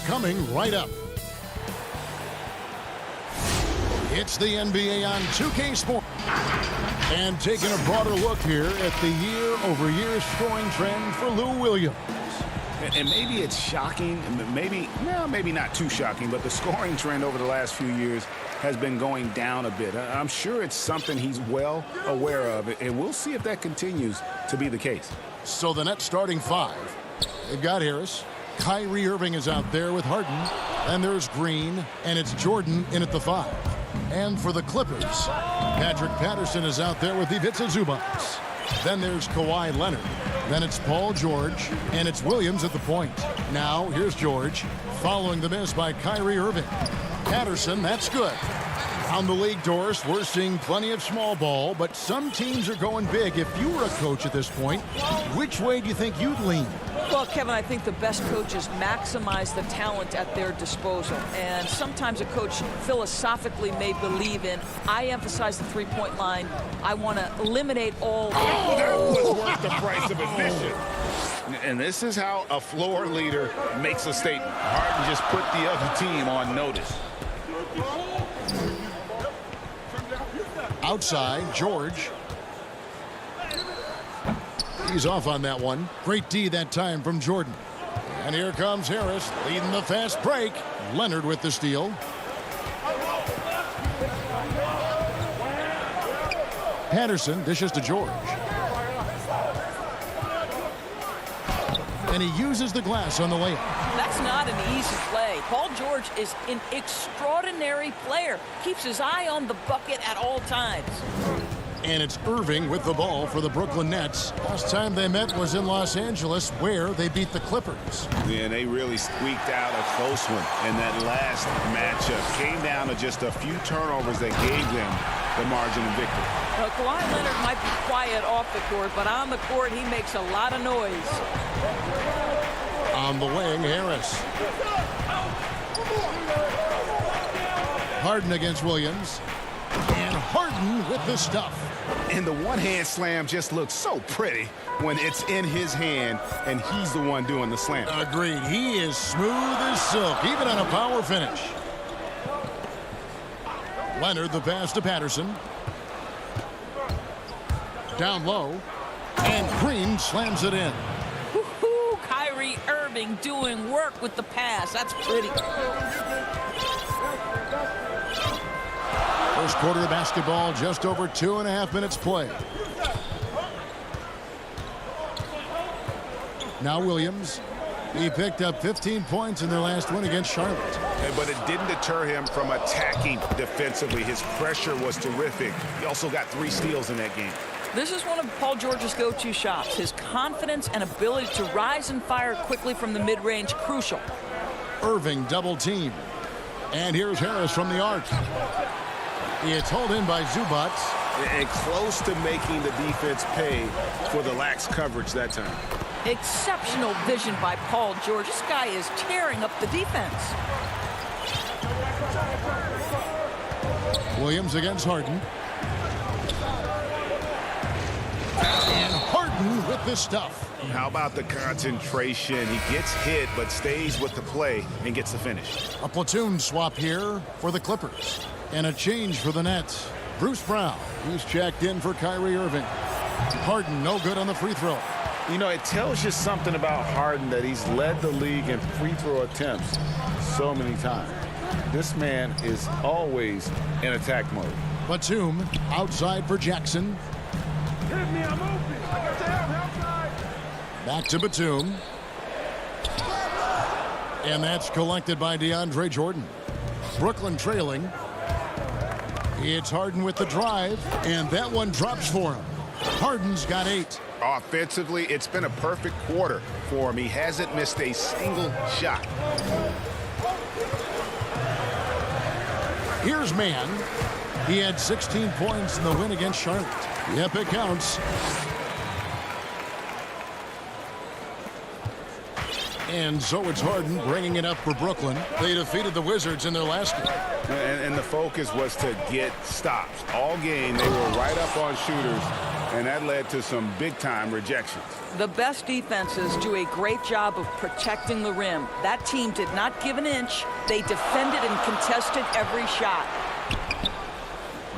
Coming right up. It's the NBA on 2K Sports. And taking a broader look here at the year-over-year scoring trend for Lou Williams. And maybe it's shocking, maybe not too shocking, but the scoring trend over the last few years has been going down a bit. I'm sure it's something he's well aware of, and we'll see if that continues to be the case. So the Nets starting five. They've got Harris. Kyrie Irving is out there with Harden. And there's Green, and it's Jordan in at the five. And for the Clippers, Patrick Patterson is out there with Ivica Zubac. Then there's Kawhi Leonard. Then it's Paul George, and it's Williams at the point. Now, here's George, following the miss by Kyrie Irving. Patterson, that's good. On the league, Doris, we're seeing plenty of small ball, but some teams are going big. If you were a coach at this point, which way do you think you'd lean? Well, Kevin, I think the best coaches maximize the talent at their disposal. And sometimes a coach philosophically may believe in, I emphasize the three-point line. I want to eliminate all... Oh, that was worth the price of admission. And this is how a floor leader makes a statement. Harden just put the other team on notice. Outside, George. He's off on that one. Great D that time from Jordan. And here comes Harris leading the fast break. Leonard with the steal. Patterson dishes to George. And he uses the glass on the layup. That's not an easy play. Paul George is an extraordinary player. Keeps his eye on the bucket at all times. And it's Irving with the ball for the Brooklyn Nets. Last time they met was in Los Angeles, where they beat the Clippers. Yeah, they really squeaked out a close one in that last matchup. Came down to just a few turnovers that gave them the margin of victory. Kawhi Leonard might be quiet off the court, but on the court he makes a lot of noise. On the wing, Harris. Harden against Williams. And Harden with the stuff. And the one-hand slam just looks so pretty when it's in his hand and he's the one doing the slam. Agreed. He is smooth as silk, even on a power finish. Leonard, the pass to Patterson. Down low. And Green slams it in. Woo-hoo, Kyrie Irving doing work with the pass. That's pretty. First quarter of basketball, just over 2.5 minutes play. Now Williams. He picked up 15 points in their last win against Charlotte. But it didn't deter him from attacking defensively. His pressure was terrific. He also got 3 steals in that game. This is one of Paul George's go-to shots. His confidence and ability to rise and fire quickly from the mid-range, crucial. Irving double team. And here's Harris from the arc. It's hauled in by Zubac. And close to making the defense pay for the lax coverage that time. Exceptional vision by Paul George. This guy is tearing up the defense. Williams against Harden. And Harden with the stuff. How about the concentration? He gets hit but stays with the play and gets the finish. A platoon swap here for the Clippers. And a change for the Nets. Bruce Brown, he's checked in for Kyrie Irving. Harden no good on the free throw. You know, it tells you something about Harden that he's led the league in free throw attempts so many times. This man is always in attack mode. Batum outside for Jackson. Hit me, I'm open. I got the help outside. Back to Batum. And that's collected by DeAndre Jordan. Brooklyn trailing. It's Harden with the drive, and that one drops for him. Harden's got 8. Offensively, it's been a perfect quarter for him. He hasn't missed a single shot. Here's Mann. He had 16 points in the win against Charlotte. Yep, it counts. And so it's Harden bringing it up for Brooklyn. They defeated the Wizards in their last game. And the focus was to get stops. All game, they were right up on shooters and that led to some big-time rejections. The best defenses do a great job of protecting the rim. That team did not give an inch. They defended and contested every shot.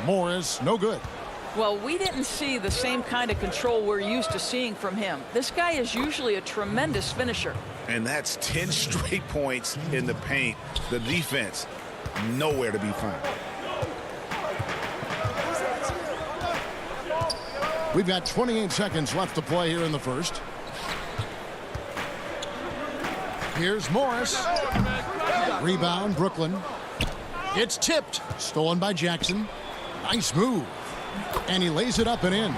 Morris, no good. Well, we didn't see the same kind of control we're used to seeing from him. This guy is usually a tremendous finisher. And that's 10 straight points in the paint. The defense, nowhere to be found. We've got 28 seconds left to play here in the first. Here's Morris. Rebound, Brooklyn. It's tipped. Stolen by Jackson. Nice move. And he lays it up and in.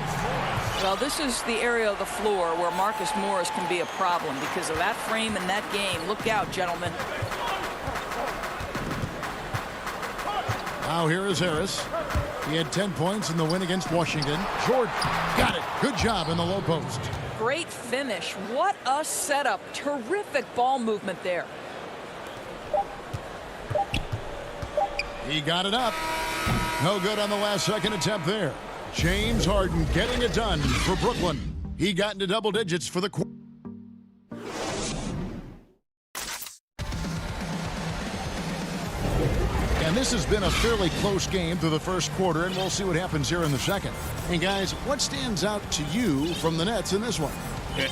Well, this is the area of the floor where Marcus Morris can be a problem because of that frame and that game. Look out, gentlemen. Now here is Harris. He had 10 points in the win against Washington. Jordan got it. Good job in the low post. Great finish. What a setup. Terrific ball movement there. He got it up. No good on the last second attempt there. James Harden getting it done for Brooklyn. He got into double digits for the quarter. And this has been a fairly close game through the first quarter, and we'll see what happens here in the second. And guys, what stands out to you from the Nets in this one?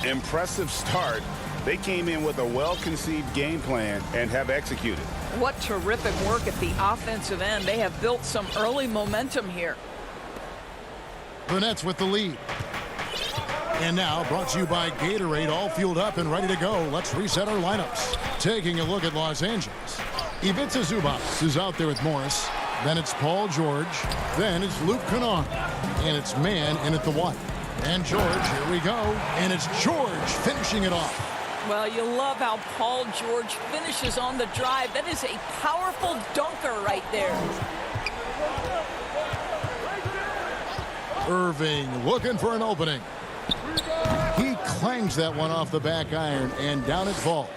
Impressive start. They came in with a well-conceived game plan and have executed. What terrific work at the offensive end. They have built some early momentum here. The Nets with the lead. And now brought to you by Gatorade, all fueled up and ready to go. Let's reset our lineups. Taking a look at Los Angeles. Ivica Zubac is out there with Morris. Then it's Paul George. Then it's Luke Kennard. And it's Mann in at the one. And George, here we go. And it's George finishing it off. Well, you love how Paul George finishes on the drive. That is a powerful dunker right there. Irving looking for an opening. He clangs that one off the back iron, and down it falls.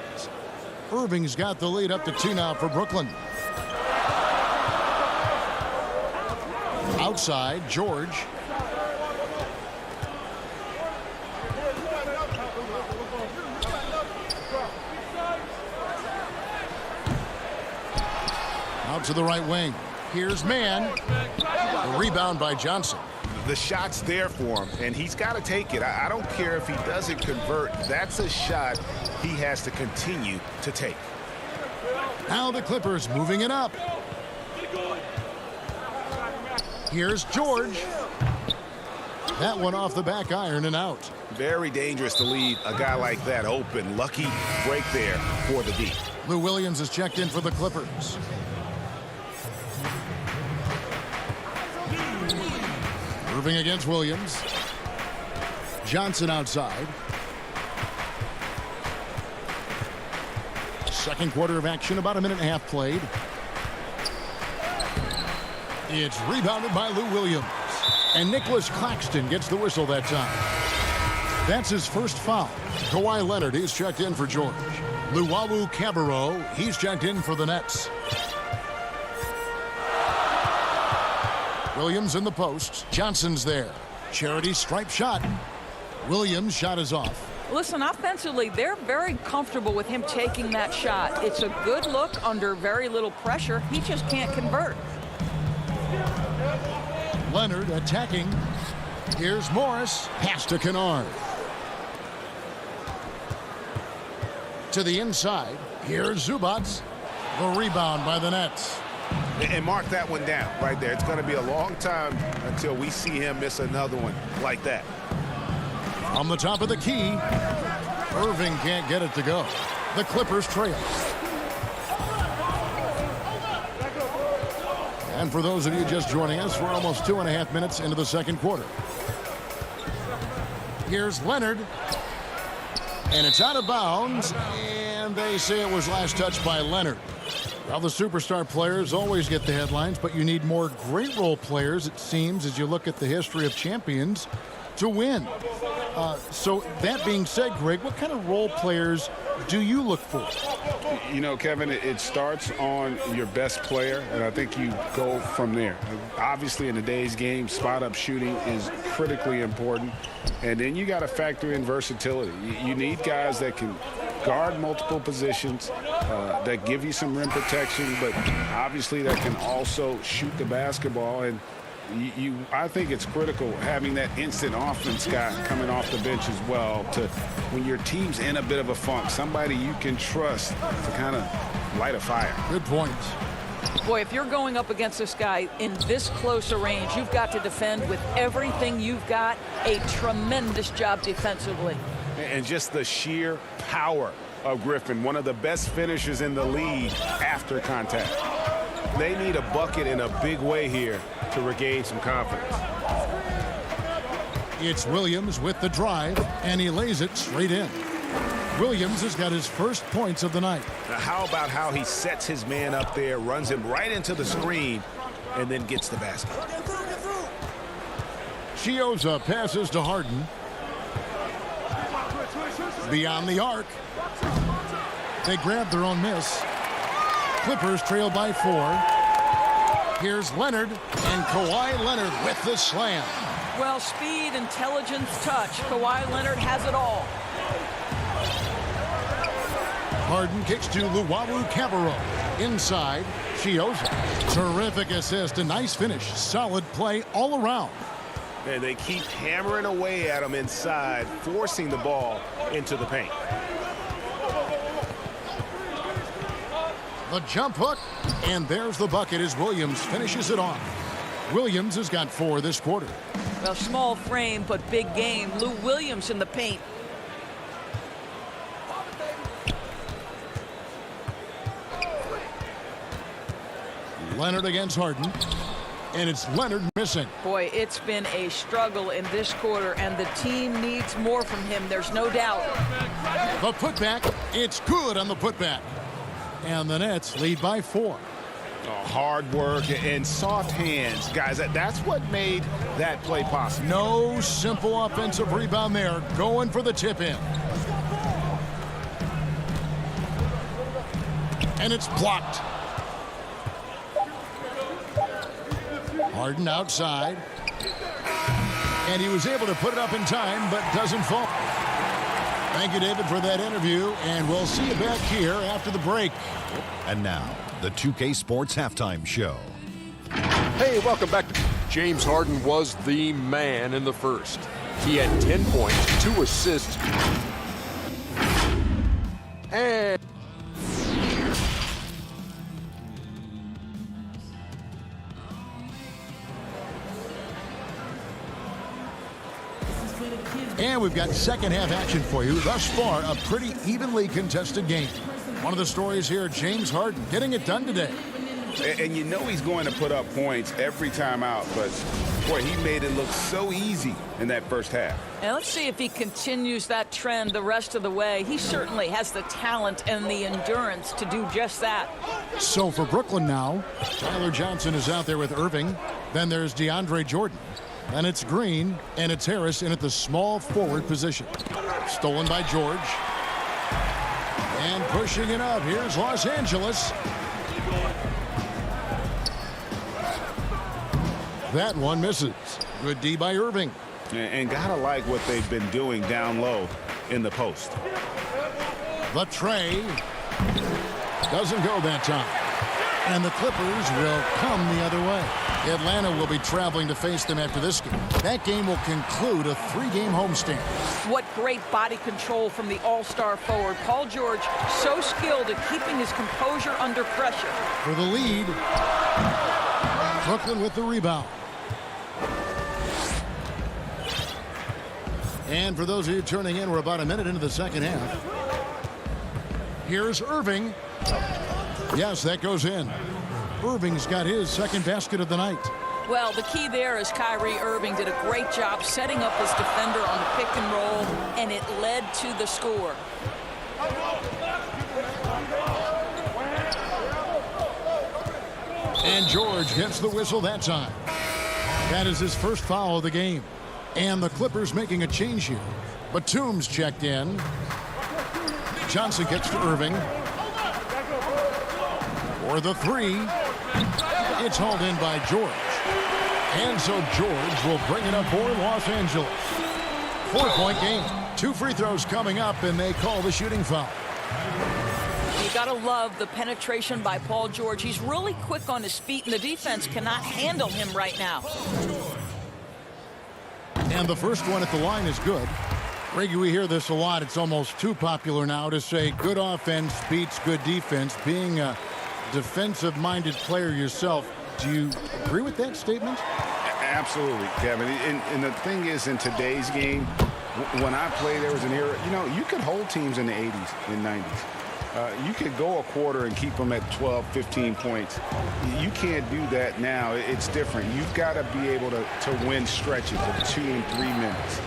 Irving's got the lead up to 2 now for Brooklyn. Outside, George. Out to the right wing. Here's Mann. A rebound by Johnson. The shot's there for him, and he's got to take it. I don't care if he doesn't convert. That's a shot he has to continue to take. Now the Clippers moving it up. Here's George. That one off the back iron and out. Very dangerous to leave a guy like that open. Lucky break there for the D. Lou Williams is checked in for the Clippers. Irving against Williams. Johnson outside. Second quarter of action, about a minute and a half played. It's rebounded by Lou Williams. And Nicholas Claxton gets the whistle that time. That's his first foul. Kawhi Leonard is checked in for George. Luwawu Cabarro, he's checked in for the Nets. Williams in the post. Johnson's there. Charity stripe shot. Williams' shot is off. Listen, offensively, they're very comfortable with him taking that shot. It's a good look under very little pressure. He just can't convert. Leonard attacking. Here's Morris. Pass to Kennard. To the inside. Here's Zubac. The rebound by the Nets. And mark that one down right there. It's going to be a long time until we see him miss another one like that. On the top of the key. Irving can't get it to go. The Clippers trail. And for those of you just joining us, we're almost 2.5 minutes into the second quarter. Here's Leonard. And it's out of bounds. And they say it was last touched by Leonard. Well, the superstar players always get the headlines, but you need more great role players, it seems, as you look at the history of champions. to win. So that being said, Greg, what kind of role players do you look for? You know, Kevin, it starts on your best player, and I think you go from there. Obviously, in today's game, spot-up shooting is critically important, and then you got to factor in versatility. You need guys that can guard multiple positions, that give you some rim protection, but obviously that can also shoot the basketball. And I think it's critical having that instant offense guy coming off the bench as well, to when your team's in a bit of a funk, somebody you can trust to kind of light a fire. Good point. Boy, if you're going up against this guy in this close a range, you've got to defend with everything you've got. A tremendous job defensively. And just the sheer power of Griffin, one of the best finishers in the league after contact. They need a bucket in a big way here to regain some confidence. It's Williams with the drive, and he lays it straight in. Williams has got his first points of the night. Now, how about how he sets his man up there, runs him right into the screen, and then gets the basket. Chioza passes to Harden. Beyond the arc. They grab their own miss. Clippers trail by 4. Here's Leonard, and Kawhi Leonard with the slam. Well, speed, intelligence, touch. Kawhi Leonard has it all. Harden kicks to Luwawu-Cabarrot. Inside, Chioza. Terrific assist, a nice finish. Solid play all around. And they keep hammering away at him inside, forcing the ball into the paint. The jump hook, and there's the bucket as Williams finishes it off. Williams has got 4 this quarter. Well, small frame, but big game. Lou Williams in the paint. Leonard against Harden, and it's Leonard missing. Boy, it's been a struggle in this quarter, and the team needs more from him. There's no doubt. The putback, it's good on the putback. And the Nets lead by 4. Hard work and soft hands, guys. That's what made that play possible. No simple offensive rebound there. Going for the tip-in. And it's blocked. Harden outside. And he was able to put it up in time, but doesn't fall. Thank you, David, for that interview, and we'll see you back here after the break. And now, the 2K Sports Halftime Show. Hey, welcome back. James Harden was the man in the first. He had 10 points, 2 assists, and And we've got second half action for you. Thus far, a pretty evenly contested game. One of the stories here, James Harden getting it done today. And you know he's going to put up points every time out, but boy, he made it look so easy in that first half. And let's see if he continues that trend the rest of the way. He certainly has the talent and the endurance to do just that. So for Brooklyn now, Tyler Johnson is out there with Irving. Then there's DeAndre Jordan. And it's Green, and it's Harris in at the small forward position. Stolen by George. And pushing it up, here's Los Angeles. That one misses. Good D by Irving. And gotta like what they've been doing down low in the post. The tray doesn't go that time. And the Clippers will come the other way. Atlanta will be traveling to face them after this game. That game will conclude a 3-game homestand. What great body control from the all-star forward. Paul George, so skilled at keeping his composure under pressure. For the lead, Brooklyn with the rebound. And for those of you turning in, we're about a minute into the second half. Here's Irving. Yes, that goes in. Irving's got his second basket of the night. Well, the key there is Kyrie Irving did a great job setting up his defender on the pick and roll, and it led to the score. And George gets the whistle that time. That is his first foul of the game. And the Clippers making a change here. Batum's checked in. Johnson gets to Irving. For the three. It's hauled in by George. And so George will bring it up for Los Angeles. 4-point game. 2 free throws coming up, and they call the shooting foul. You got to love the penetration by Paul George. He's really quick on his feet, and the defense cannot handle him right now. And the first one at the line is good. Reggie, we hear this a lot. It's almost too popular now to say good offense beats good defense. Being a defensive-minded player yourself, do you agree with that statement? Absolutely, Kevin. And the thing is, in today's game, when I played, there was an era, you could hold teams in the 80s and 90s. You could go a quarter and keep them at 12, 15 points. You can't do that now. It's different. You've got to be able to win stretches of 2 and 3 minutes.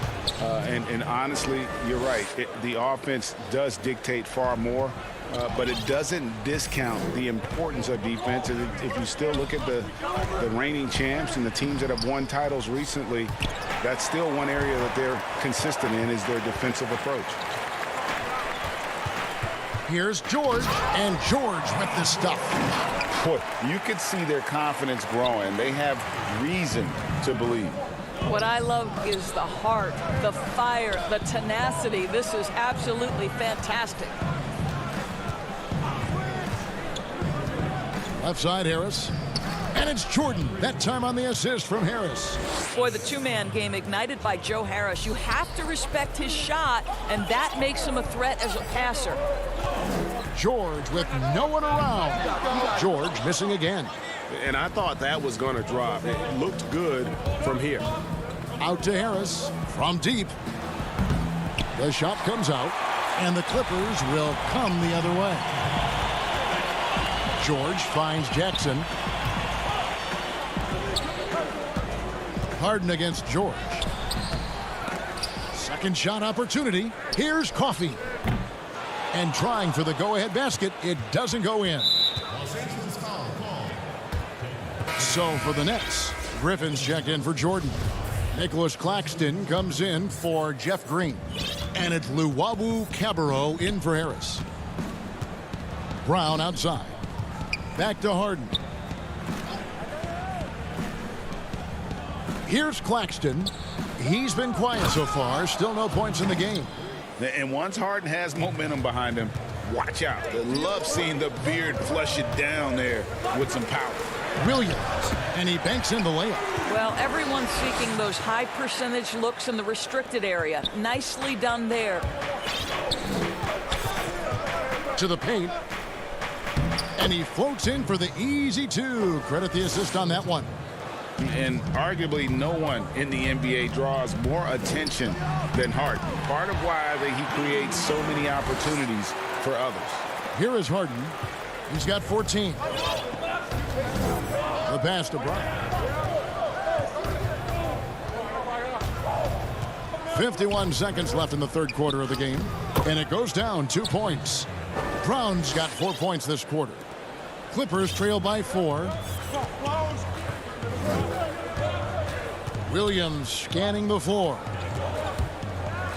And honestly, you're right. The offense does dictate far more, but it doesn't discount the importance of defense. And if you still look at the reigning champs and the teams that have won titles recently, that's still one area that they're consistent in is their defensive approach. Here's George, and George with the stuff. Boy, you could see their confidence growing. They have reason to believe. What I love is the heart, the fire, the tenacity. This is absolutely fantastic. Left side, Harris. And it's Jordan, that time on the assist from Harris. Boy, the two-man game ignited by Joe Harris. You have to respect his shot, and that makes him a threat as a passer. George with no one around. George missing again. And I thought that was going to drop. It looked good from here. Out to Harris from deep. The shot comes out, and the Clippers will come the other way. George finds Jackson. Harden against George. Second shot opportunity. Here's Coffey. And trying for the go-ahead basket. It doesn't go in. So for the Nets, Griffin's checked in for Jordan. Nicholas Claxton comes in for Jeff Green. And it's Luwawu Cabarrot in for Harris. Brown outside. Back to Harden. Here's Claxton. He's been quiet so far. Still no points in the game. And once Harden has momentum behind him, watch out. I love seeing the beard flush it down there with some power. Williams, and he banks in the layup. Well, everyone's seeking those high percentage looks in the restricted area. Nicely done there. To the paint. And he floats in for the easy two. Credit the assist on that one. And arguably no one in the NBA draws more attention than Harden. Part of why he creates so many opportunities for others. Here is Harden. He's got 14. The pass to Brown. 51 seconds left in the third quarter of the game. And it goes down 2 points. Brown's got 4 points this quarter. Clippers trail by 4. Williams scanning the floor.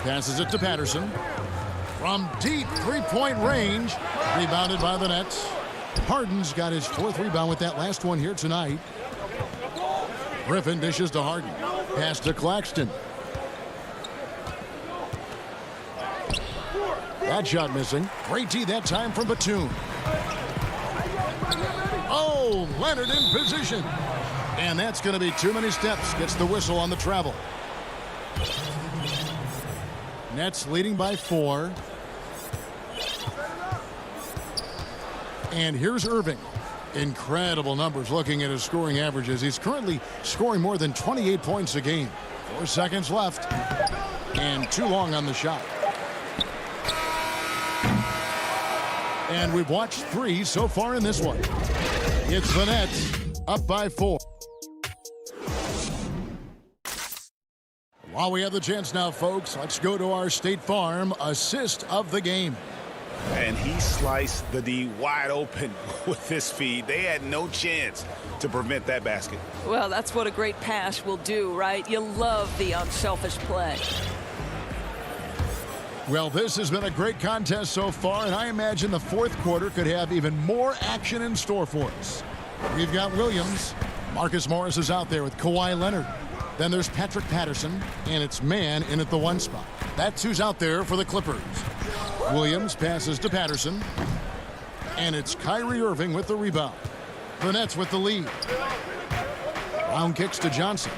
Passes it to Patterson. From deep three-point range. Rebounded by the Nets. Harden's got his 4th rebound with that last one here tonight. Griffin dishes to Harden. Pass to Claxton. That shot missing. Great D that time from Batum. Oh, Leonard in position. And that's going to be too many steps. Gets the whistle on the travel. Nets leading by 4. And here's Irving. Incredible numbers looking at his scoring averages. He's currently scoring more than 28 points a game. 4 seconds left. And too long on the shot. And we've watched 3 so far in this one. It's the Nets up by 4. While we have the chance now, folks, let's go to our State Farm assist of the game. And he sliced the D wide open with this feed. They had no chance to prevent that basket. Well, that's what a great pass will do, right? You love the unselfish play. Well, this has been a great contest so far, and I imagine the fourth quarter could have even more action in store for us. We've got Williams. Marcus Morris is out there with Kawhi Leonard. Then there's Patrick Patterson, and it's man in at the 1 spot. That's who's out there for the Clippers. Williams passes to Patterson, and it's Kyrie Irving with the rebound. The Nets with the lead. Brown kicks to Johnson.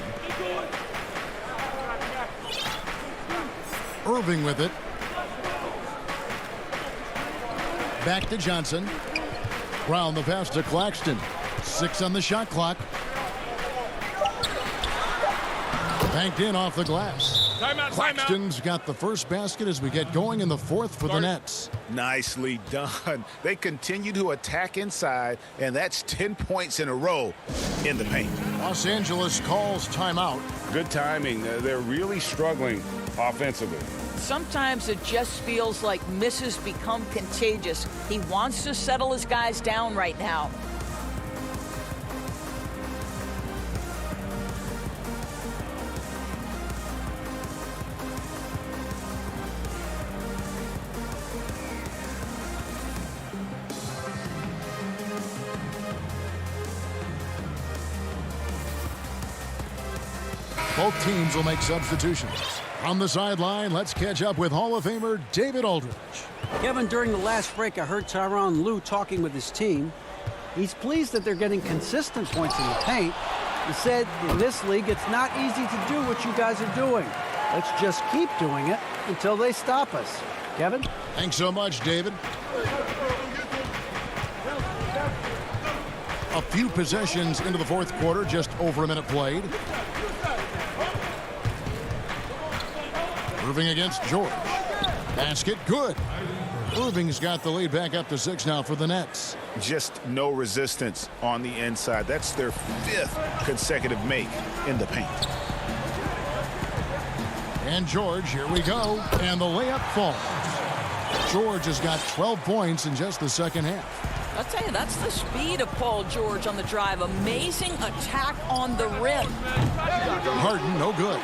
Irving with it. Back to Johnson. Brown the pass to Claxton. 6 on the shot clock. Banked in off the glass. Claxton's got the first basket as we get going in the fourth for the Nets. Nicely done. They continue to attack inside, and that's 10 points in a row in the paint. Los Angeles calls timeout. Good timing. They're really struggling offensively. Sometimes it just feels like misses become contagious. He wants to settle his guys down right now. Both teams will make substitutions. On the sideline, let's catch up with Hall of Famer David Aldridge. Kevin, during the last break, I heard Tyronn Lue talking with his team. He's pleased that they're getting consistent points in the paint. He said, in this league, it's not easy to do what you guys are doing. Let's just keep doing it until they stop us. Kevin? Thanks so much, David. A few possessions into the fourth quarter, just over a minute played. Irving against George. Basket, good. Irving's got the lead back up to 6 now for the Nets. Just no resistance on the inside. That's their 5th consecutive make in the paint. And George, here we go. And the layup falls. George has got 12 points in just the second half. I'll tell you, that's the speed of Paul George on the drive. Amazing attack on the rim. Harden, no good.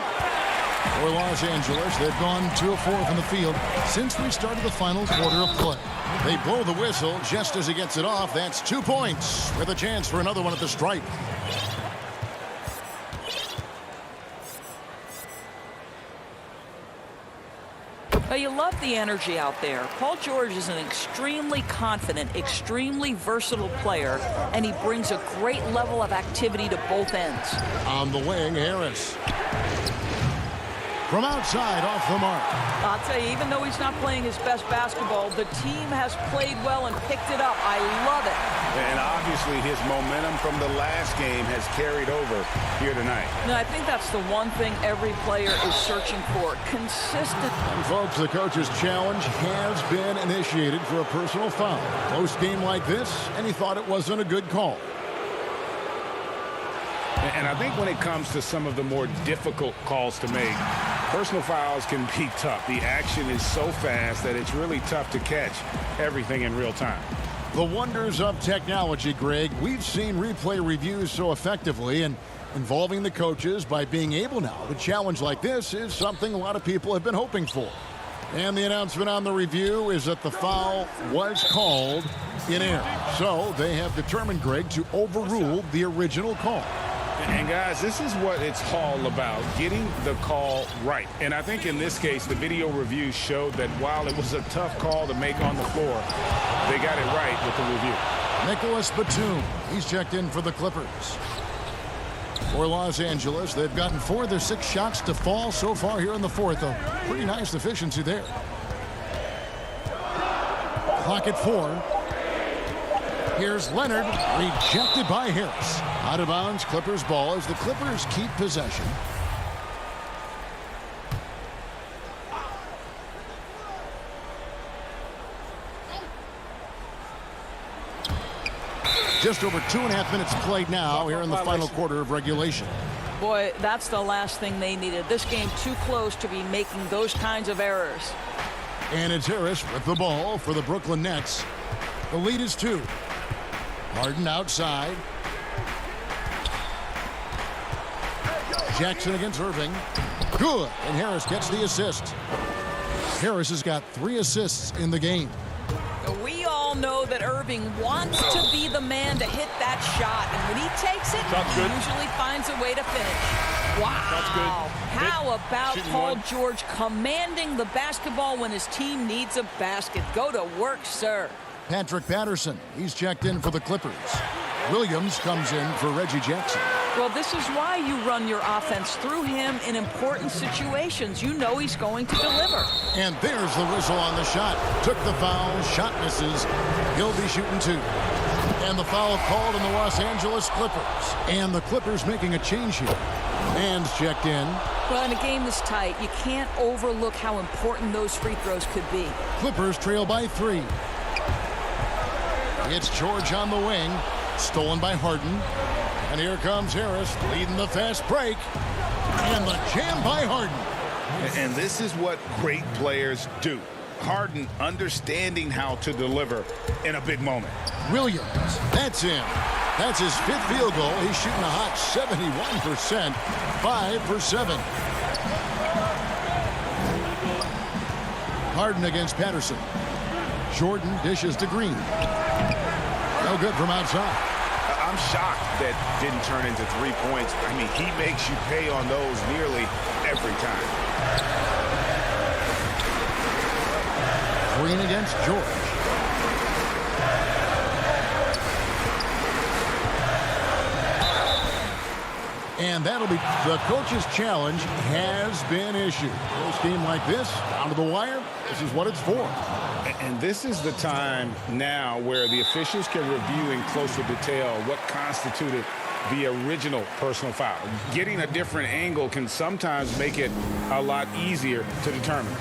For Los Angeles, they've gone 2 of 4 from the field since we started the final quarter of play. They blow the whistle just as he gets it off. That's 2 points with a chance for another one at the stripe. Well, you love the energy out there. Paul George is an extremely confident, extremely versatile player, and he brings a great level of activity to both ends. On the wing, Harris. From outside, off the mark. I'll tell you, even though he's not playing his best basketball, the team has played well and picked it up. I love it. And obviously his momentum from the last game has carried over here tonight. No, I think that's the one thing every player is searching for. Consistent. And folks, the coach's challenge has been initiated for a personal foul. Close game like this, and he thought it wasn't a good call. And I think when it comes to some of the more difficult calls to make, personal fouls can be tough. The action is so fast that it's really tough to catch everything in real time. The wonders of technology, Greg. We've seen replay reviews so effectively, and involving the coaches by being able now to challenge like this is something a lot of people have been hoping for. And the announcement on the review is that the foul was called in error. So they have determined, Greg, to overrule the original call. And guys, this is what it's all about, getting the call right. And I think in this case, the video review showed that while it was a tough call to make on the floor, they got it right with the review. Nicholas Batum, he's checked in for the Clippers. For Los Angeles, they've gotten 4 of their 6 shots to fall so far here in the fourth. A pretty nice efficiency there. Clock at 4. Here's Leonard, rejected by Harris. Out of bounds, Clippers ball as the Clippers keep possession. Just over 2.5 minutes played now here in the final quarter of regulation. Boy, that's the last thing they needed. This game too close to be making those kinds of errors. And it's Harris with the ball for the Brooklyn Nets. The lead is 2. Harden outside. Jackson against Irving. Good. And Harris gets the assist. Harris has got 3 assists in the game. We all know that Irving wants to be the man to hit that shot. And when he takes it, he usually finds a way to finish. Wow. That's good. How about Shooting Paul one. George commanding the basketball when his team needs a basket? Go to work, sir. Patrick Patterson, he's checked in for the Clippers. Williams comes in for Reggie Jackson. Well, this is why you run your offense through him in important situations. You know he's going to deliver. And there's the whistle on the shot. Took the foul, shot misses. He'll be shooting 2. And the foul called on the Los Angeles Clippers. And the Clippers making a change here. Man's checked in. Well, in a game this tight, you can't overlook how important those free throws could be. Clippers trail by 3. It's George on the wing. Stolen by Harden. And here comes Harris leading the fast break. And the jam by Harden. And this is what great players do. Harden understanding how to deliver in a big moment. Williams, that's in. That's his 5th field goal. He's shooting a hot 71%. 5 for 7. Harden against Patterson. Jordan dishes to Green. No good from outside. I'm shocked that didn't turn into 3 points. I mean, he makes you pay on those nearly every time. Green against George. And that'll be the coach's challenge has been issued. A game like this, down to the wire, this is what it's for. And this is the time now where the officials can review in closer detail what constituted the original personal foul. Getting a different angle can sometimes make it a lot easier to determine.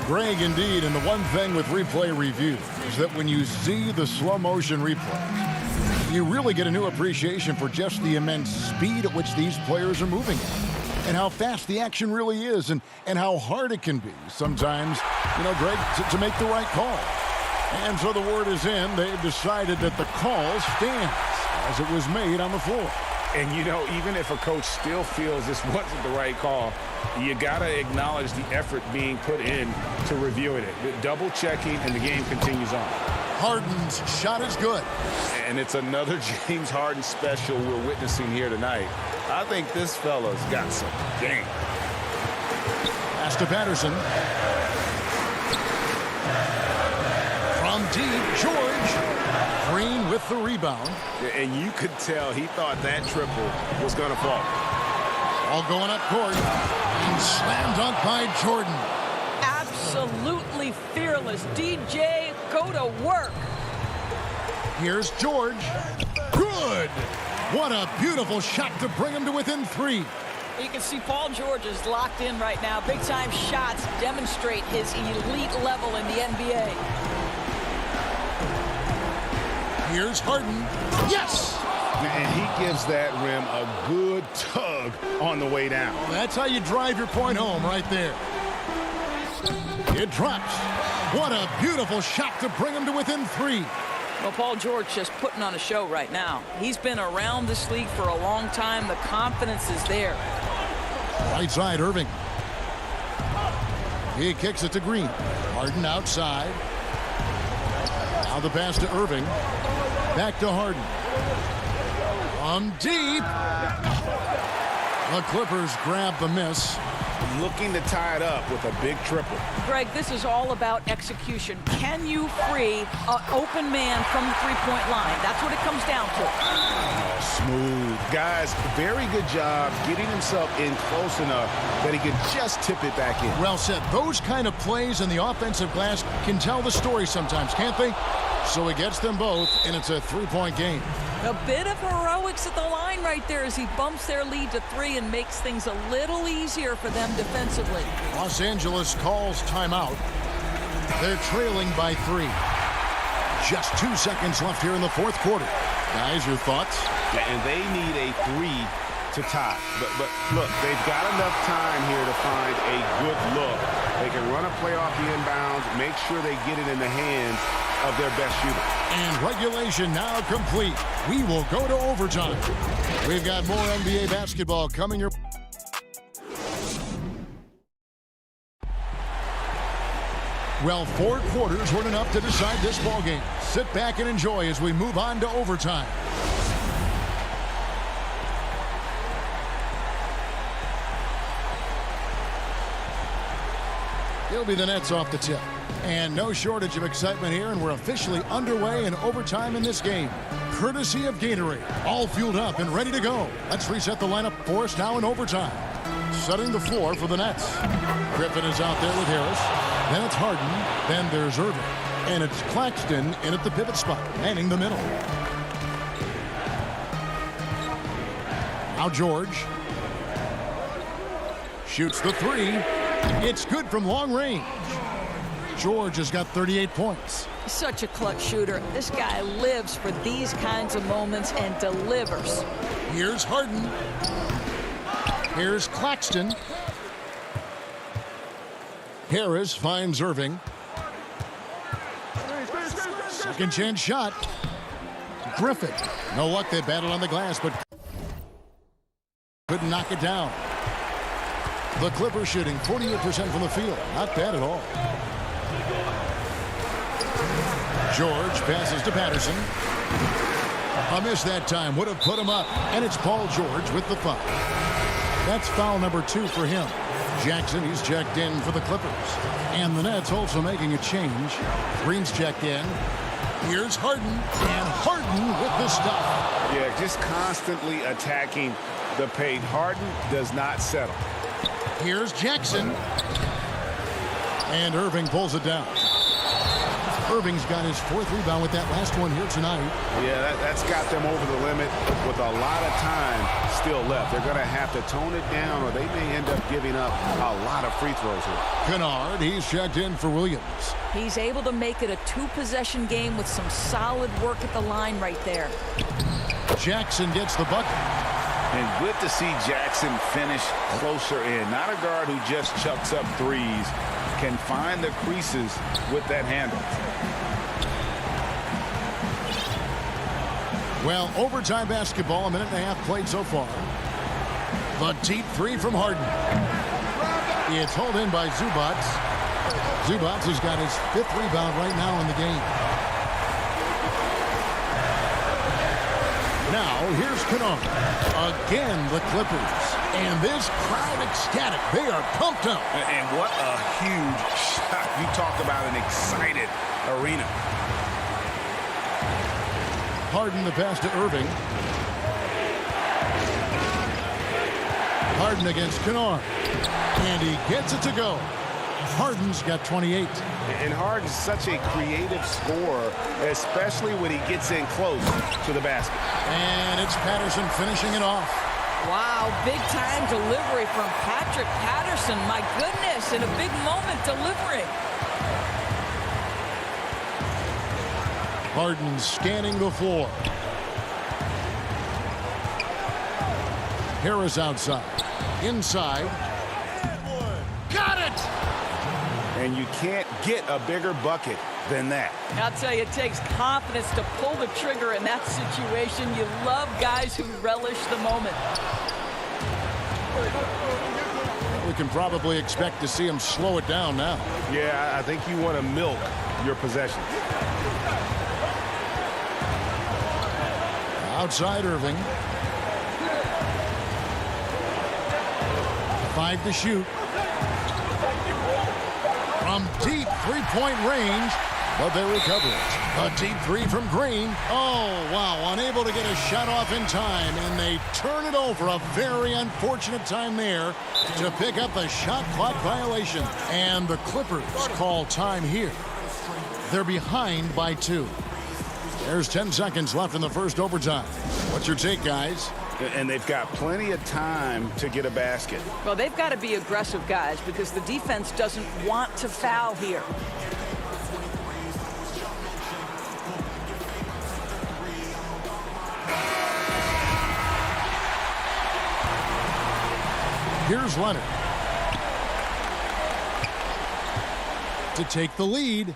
Greg, indeed, and the one thing with replay review is that when you see the slow motion replay, you really get a new appreciation for just the immense speed at which these players are moving at, and how fast the action really is, and how hard it can be sometimes, Greg, to make the right call. And so the word is in. They've decided that the call stands as it was made on the floor. And, even if a coach still feels this wasn't the right call, you got to acknowledge the effort being put in to reviewing it. Double checking, and the game continues on. Harden's shot is good. And it's another James Harden special we're witnessing here tonight. I think this fella's got some game. Pass to Patterson. From deep, George. Green with the rebound. And you could tell he thought that triple was going to fall. All going up court. And slam dunk by Jordan. Absolutely fearless. DJ, go to work. Here's George. Good. What a beautiful shot to bring him to within 3. You can see Paul George is locked in right now. Big-time shots demonstrate his elite level in the NBA. Here's Harden. Yes! And he gives that rim a good tug on the way down. That's how you drive your point home right there. It drops. What a beautiful shot to bring him to within 3. Well, Paul George just putting on a show right now. He's been around this league for a long time. The confidence is there. Right side, Irving. He kicks it to Green. Harden outside. Now the pass to Irving. Back to Harden. From deep. The Clippers grab the miss. Looking to tie it up with a big triple. Greg, this is all about execution. Can you free an open man from the three-point line? That's what it comes down to. Oh, smooth. Guys, very good job getting himself in close enough that he could just tip it back in. Well said. Those kind of plays in the offensive glass can tell the story sometimes, can't they? So he gets them both, and it's a three-point game. A bit of heroics at the line right there as he bumps their lead to 3 and makes things a little easier for them defensively. Los Angeles calls timeout. They're trailing by 3. Just 2 seconds left here in the fourth quarter. Guys, your thoughts? And they need a 3 to tie. But look, they've got enough time here to find a good look. They can run a play off the inbounds, make sure they get it in the hands of their best shooter. And regulation now complete. We will go to overtime. We've got more NBA basketball coming your Well, 4 quarters weren't enough to decide this ballgame. Sit back and enjoy as we move on to overtime. It'll be the Nets off the tip. And no shortage of excitement here, and we're officially underway in overtime in this game. Courtesy of Gatorade. All fueled up and ready to go. Let's reset the lineup for us now in overtime. Setting the floor for the Nets. Griffin is out there with Harris. Then it's Harden. Then there's Irving. And it's Claxton in at the pivot spot, manning the middle. Now George. Shoots the 3. It's good from long range. George has got 38 points. Such a clutch shooter. This guy lives for these kinds of moments and delivers. Here's Harden. Here's Claxton. Harris finds Irving. Second chance shot. Griffin. No luck. They battled on the glass, but couldn't knock it down. The Clippers shooting 48% from the field. Not bad at all. George passes to Patterson. A miss that time would have put him up. And it's Paul George with the foul. That's foul number 2 for him. Jackson, he's checked in for the Clippers. And the Nets also making a change. Green's checked in. Here's Harden. And Harden with the stop. Yeah, just constantly attacking the paint. Harden does not settle. Here's Jackson. And Irving pulls it down. Irving's got his 4th rebound with that last one here tonight. Yeah, that's got them over the limit with a lot of time still left. They're going to have to tone it down, or they may end up giving up a lot of free throws here. Kennard, he's checked in for Williams. He's able to make it a 2-possession game with some solid work at the line right there. Jackson gets the bucket. And good to see Jackson finish closer in. Not a guard who just chucks up threes. Can find the creases with that handle. Well, overtime basketball, a minute and a half played so far. The deep 3 from Harden. It's hauled in by Zubac. Zubac has got his 5th rebound right now in the game. Now, here's Kennard. Again, the Clippers. And this crowd ecstatic. They are pumped up. And what a huge shot. You talk about an excited arena. Harden the pass to Irving. Harden against Kennard. And he gets it to go. Harden's got 28. And Harden's such a creative scorer, especially when he gets in close to the basket. And it's Patterson finishing it off. Wow, big-time delivery from Patrick Patterson. My goodness, in a big moment delivering. Harden scanning the floor. Harris outside. Inside. Got it! And you can't get a bigger bucket than that. I'll tell you, it takes confidence to pull the trigger in that situation. You love guys who relish the moment. We can probably expect to see him slow it down now. Yeah, I think you want to milk your possession. Outside Irving. 5 to shoot. From deep 3-point range, but they recover it. A deep 3 from Green. Oh, wow, unable to get a shot off in time, and they turn it over. A very unfortunate time there to pick up the shot clock violation. And the Clippers call time here. They're behind by 2. There's 10 seconds left in the first overtime. What's your take, guys? And they've got plenty of time to get a basket. Well, they've got to be aggressive, guys, because the defense doesn't want to foul here. Here's Leonard to take the lead.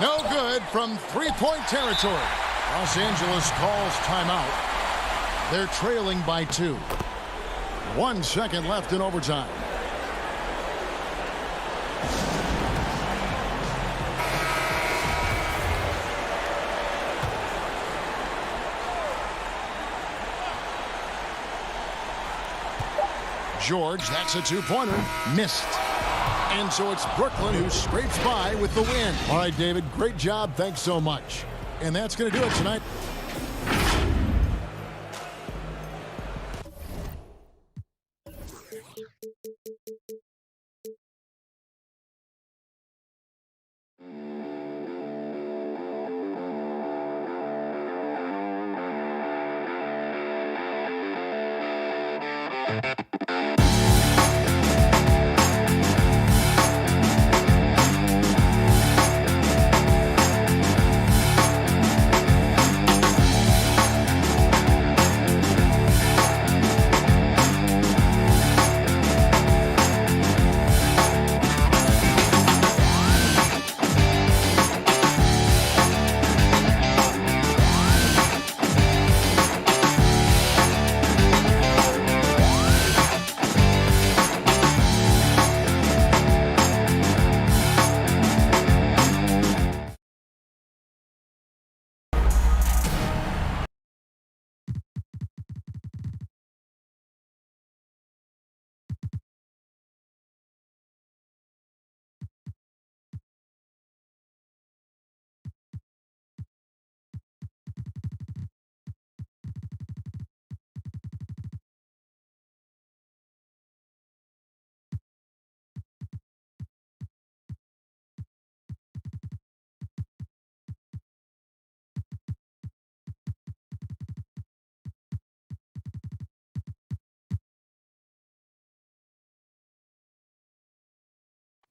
No good from three-point territory. Los Angeles calls timeout. They're trailing by 2. 1 second left in overtime. George, that's a two-pointer. Missed. And so it's Brooklyn who scrapes by with the win. All right, David, great job. Thanks so much. And that's going to do it tonight.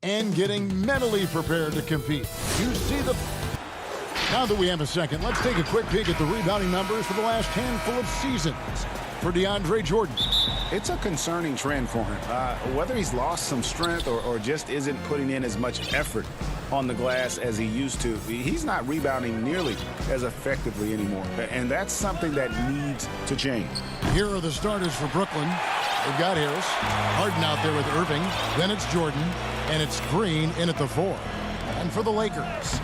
And getting mentally prepared to compete. You see the... Now that we have a second, let's take a quick peek at the rebounding numbers for the last handful of seasons for DeAndre Jordan. It's a concerning trend for him. Whether he's lost some strength or just isn't putting in as much effort on the glass as he used to, he's not rebounding nearly as effectively anymore. And that's something that needs to change. Here are the starters for Brooklyn. They've got Harris, Harden out there with Irving, then it's Jordan, and it's Green in at the 4. And for the Lakers,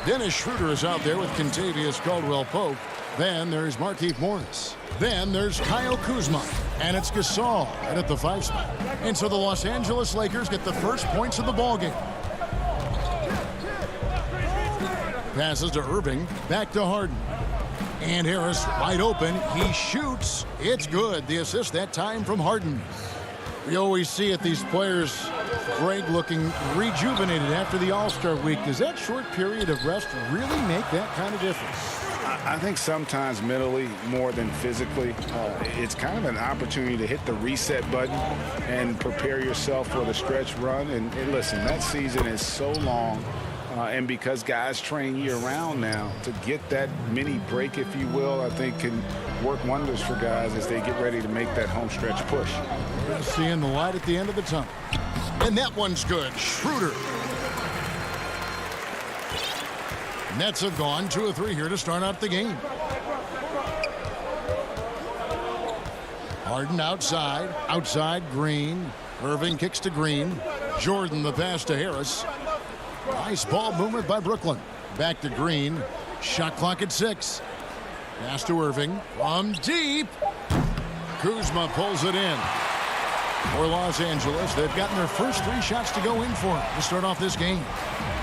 Dennis Schroeder is out there with Kentavious Caldwell-Pope. Then there's Markieff Morris. Then there's Kyle Kuzma, and it's Gasol in at the 5 spot. And so the Los Angeles Lakers get the first points of the ballgame. Passes to Irving, back to Harden. And Harris wide open. He shoots. It's good. The assist that time from Harden. We always see it, these players, Greg, looking rejuvenated after the All-Star week. Does that short period of rest really make that kind of difference? I think sometimes mentally more than physically. It's kind of an opportunity to hit the reset button and prepare yourself for the stretch run. And listen, that season is so long. And because guys train year-round now, to get that mini break, if you will, I think can work wonders for guys as they get ready to make that home stretch push. Seeing the light at the end of the tunnel. And that one's good. Schroeder. Nets have gone 2 of 3 here to start out the game. Harden outside. Outside, Green. Irving kicks to Green. Jordan the pass to Harris. Nice ball movement by Brooklyn. Back to Green. Shot clock at 6. Pass to Irving. From deep. Kuzma pulls it in. For Los Angeles, they've gotten their first 3 shots to go in for him to start off this game.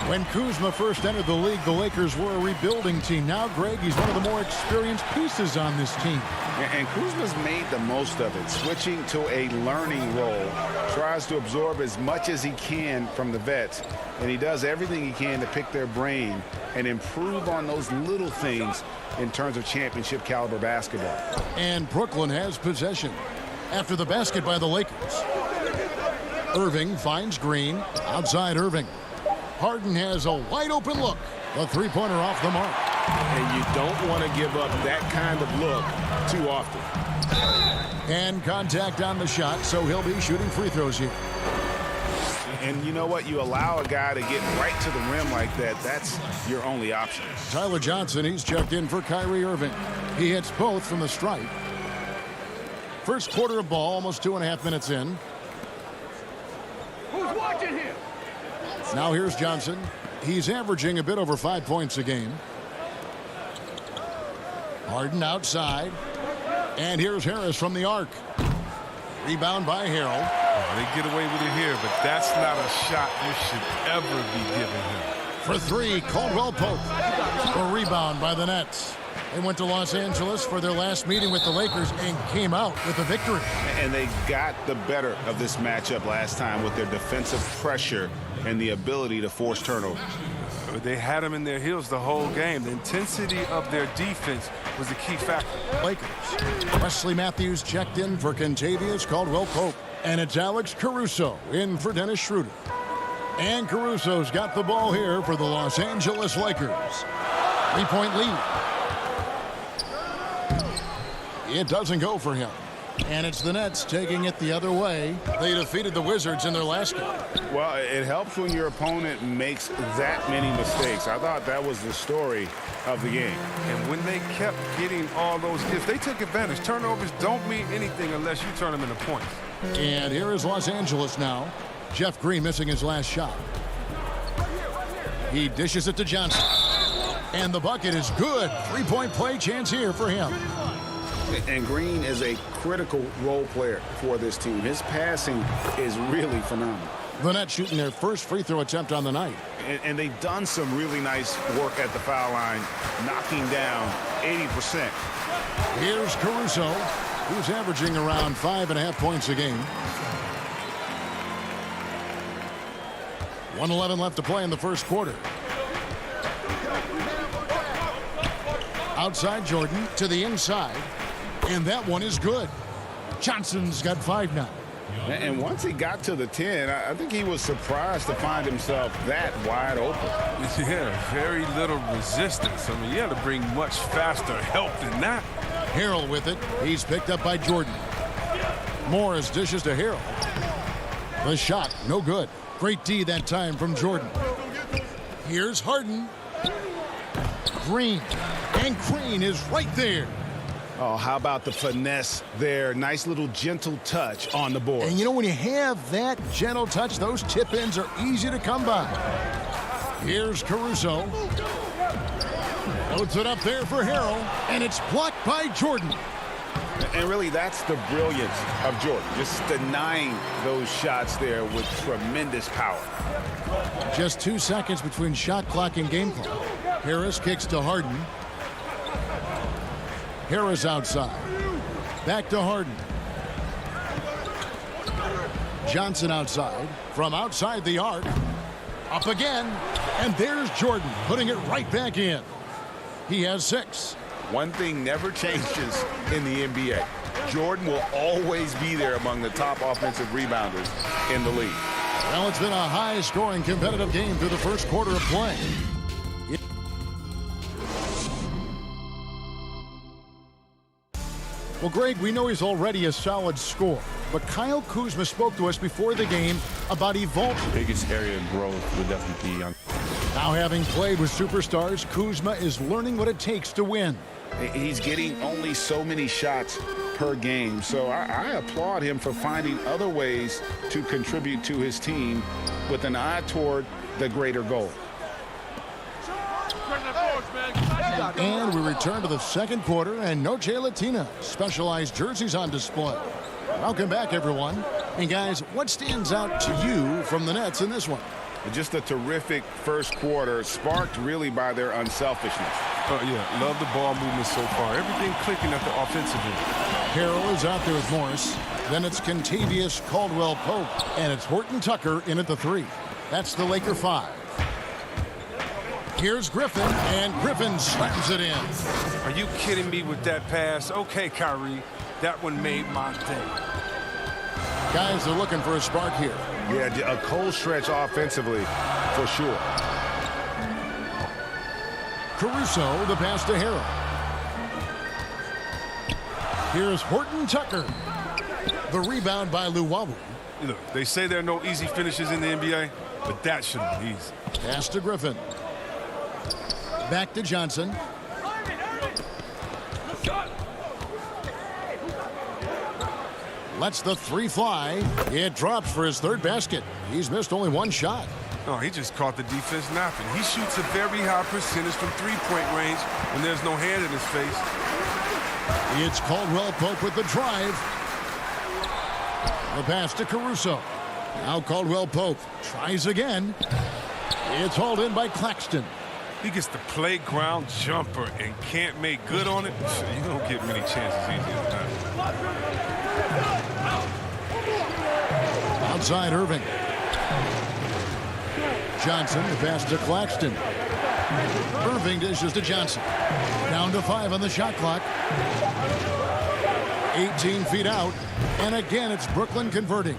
When Kuzma first entered the league, the Lakers were a rebuilding team. Now, Greg, he's one of the more experienced pieces on this team. And Kuzma's made the most of it, switching to a learning role. Tries to absorb as much as he can from the vets, and he does everything he can to pick their brain and improve on those little things in terms of championship caliber basketball. And Brooklyn has possession after the basket by the Lakers. Irving finds Green. Outside Irving. Harden has a wide open look. The three-pointer off the mark. And you don't want to give up that kind of look too often. And contact on the shot, so he'll be shooting free throws here. And you know what? You allow a guy to get right to the rim like that, that's your only option. Tyler Johnson, he's checked in for Kyrie Irving. He hits both from the stripe. First quarter of ball, almost 2.5 minutes in. Who's watching here? Now here's Johnson. He's averaging a bit over 5 points a game. Harden outside. And here's Harris from the arc. Rebound by Harrell. They get away with it here, but that's not a shot you should ever be giving him. For three, Caldwell Pope. A rebound by the Nets. They went to Los Angeles for their last meeting with the Lakers and came out with a victory. And they got the better of this matchup last time with their defensive pressure and the ability to force turnovers. They had them in their heels the whole game. The intensity of their defense was the key factor. Lakers. Wesley Matthews checked in for Kentavious Caldwell Pope. And it's Alex Caruso in for Dennis Schroeder. And Caruso's got the ball here for the Los Angeles Lakers. 3-point lead. It doesn't go for him. And it's the Nets taking it the other way. They defeated the Wizards in their last game. Well, it helps when your opponent makes that many mistakes. I thought that was the story of the game. And when they kept getting all those gifts, they took advantage. Turnovers don't mean anything unless you turn them into points. And here is Los Angeles now. Jeff Green missing his last shot. He dishes it to Johnson. And the bucket is good. 3-point play chance here for him. And Green is a critical role player for this team. His passing is really phenomenal. The Nets shooting their first free throw attempt on the night. And they've done some really nice work at the foul line, knocking down 80%. Here's Caruso, who's averaging around 5.5 points a game. 1:11 left to play in the first quarter. Outside Jordan to the inside. And that one is good. Johnson's got 5 now. And once he got to the 10, I think he was surprised to find himself that wide open. Yeah, very little resistance. I mean, you had to bring much faster help than that. Harrell with it. He's picked up by Jordan. Morris dishes to Harrell. The shot, no good. Great D that time from Jordan. Here's Harden. Green. And Green is right there. Oh, how about the finesse there? Nice little gentle touch on the board. And you know, when you have that gentle touch, those tip-ins are easy to come by. Here's Caruso. Loads it up there for Harrell, and it's blocked by Jordan. And really, that's the brilliance of Jordan, just denying those shots there with tremendous power. Just 2 seconds between shot clock and game clock. Harris kicks to Harden. Harris outside. Back to Harden. Johnson outside. From outside the arc. Up again. And there's Jordan putting it right back in. He has 6. One thing never changes in the NBA. Jordan will always be there among the top offensive rebounders in the league. Well, it's been a high-scoring competitive game through the first quarter of play. Well, Greg, we know he's already a solid scorer, but Kyle Kuzma spoke to us before the game about evolving. Biggest area of growth would definitely be on. Now, having played with superstars, Kuzma is learning what it takes to win. He's getting only so many shots per game, so I applaud him for finding other ways to contribute to his team with an eye toward the greater goal. And we return to the second quarter, and Noche Latina specialized jerseys on display. Welcome back, everyone. And guys, what stands out to you from the Nets in this one? Just a terrific first quarter, sparked really by their unselfishness. Yeah, love the ball movement so far. Everything clicking at the offensive end. Harrell is out there with Morris. Then it's Kentavious Caldwell Pope, and it's Horton Tucker in at the 3. That's the Laker 5. Here's Griffin, and Griffin slams it in. Are you kidding me with that pass? Okay, Kyrie, that one made my day. Guys, they're looking for a spark here. Yeah, a cold stretch offensively, for sure. Caruso, the pass to Harrell. Here's Horton Tucker. The rebound by Luwawu. Look, they say there are no easy finishes in the NBA, but that should be easy. Pass to Griffin. Back to Johnson. Lets the three fly. It drops for his third basket. He's missed only one shot. Oh, he just caught the defense napping. He shoots a very high percentage from three-point range when there's no hand in his face. It's Caldwell Pope with the drive. The pass to Caruso. Now Caldwell Pope tries again. It's hauled in by Claxton. He gets the playground jumper and can't make good on it. You don't get many chances easy as that. Outside Irving. Johnson, the pass to Claxton. Irving dishes to Johnson. Down to 5 on the shot clock. 18 feet out. And again, it's Brooklyn converting.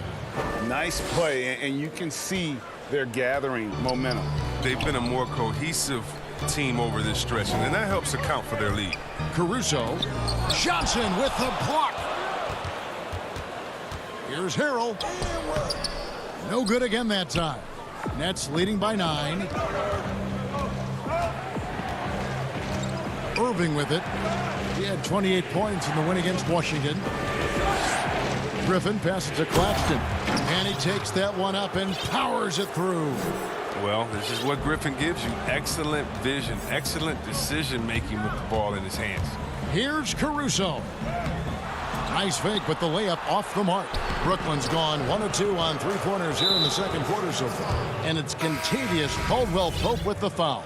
Nice play, and you can see they're gathering momentum. They've been a more cohesive team over this stretch, and that helps account for their lead. Caruso. Johnson with the block. Here's Harrell. No good again that time. Nets leading by 9. Irving with it. He had 28 points in the win against Washington. Griffin passes to Claxton. And he takes that one up and powers it through. Well, this is what Griffin gives you. Excellent vision, excellent decision-making with the ball in his hands. Here's Caruso. Nice fake with the layup off the mark. Brooklyn's gone 1 of 2 on three-pointers here in the second quarter so far. And it's contagious. Caldwell Pope with the foul.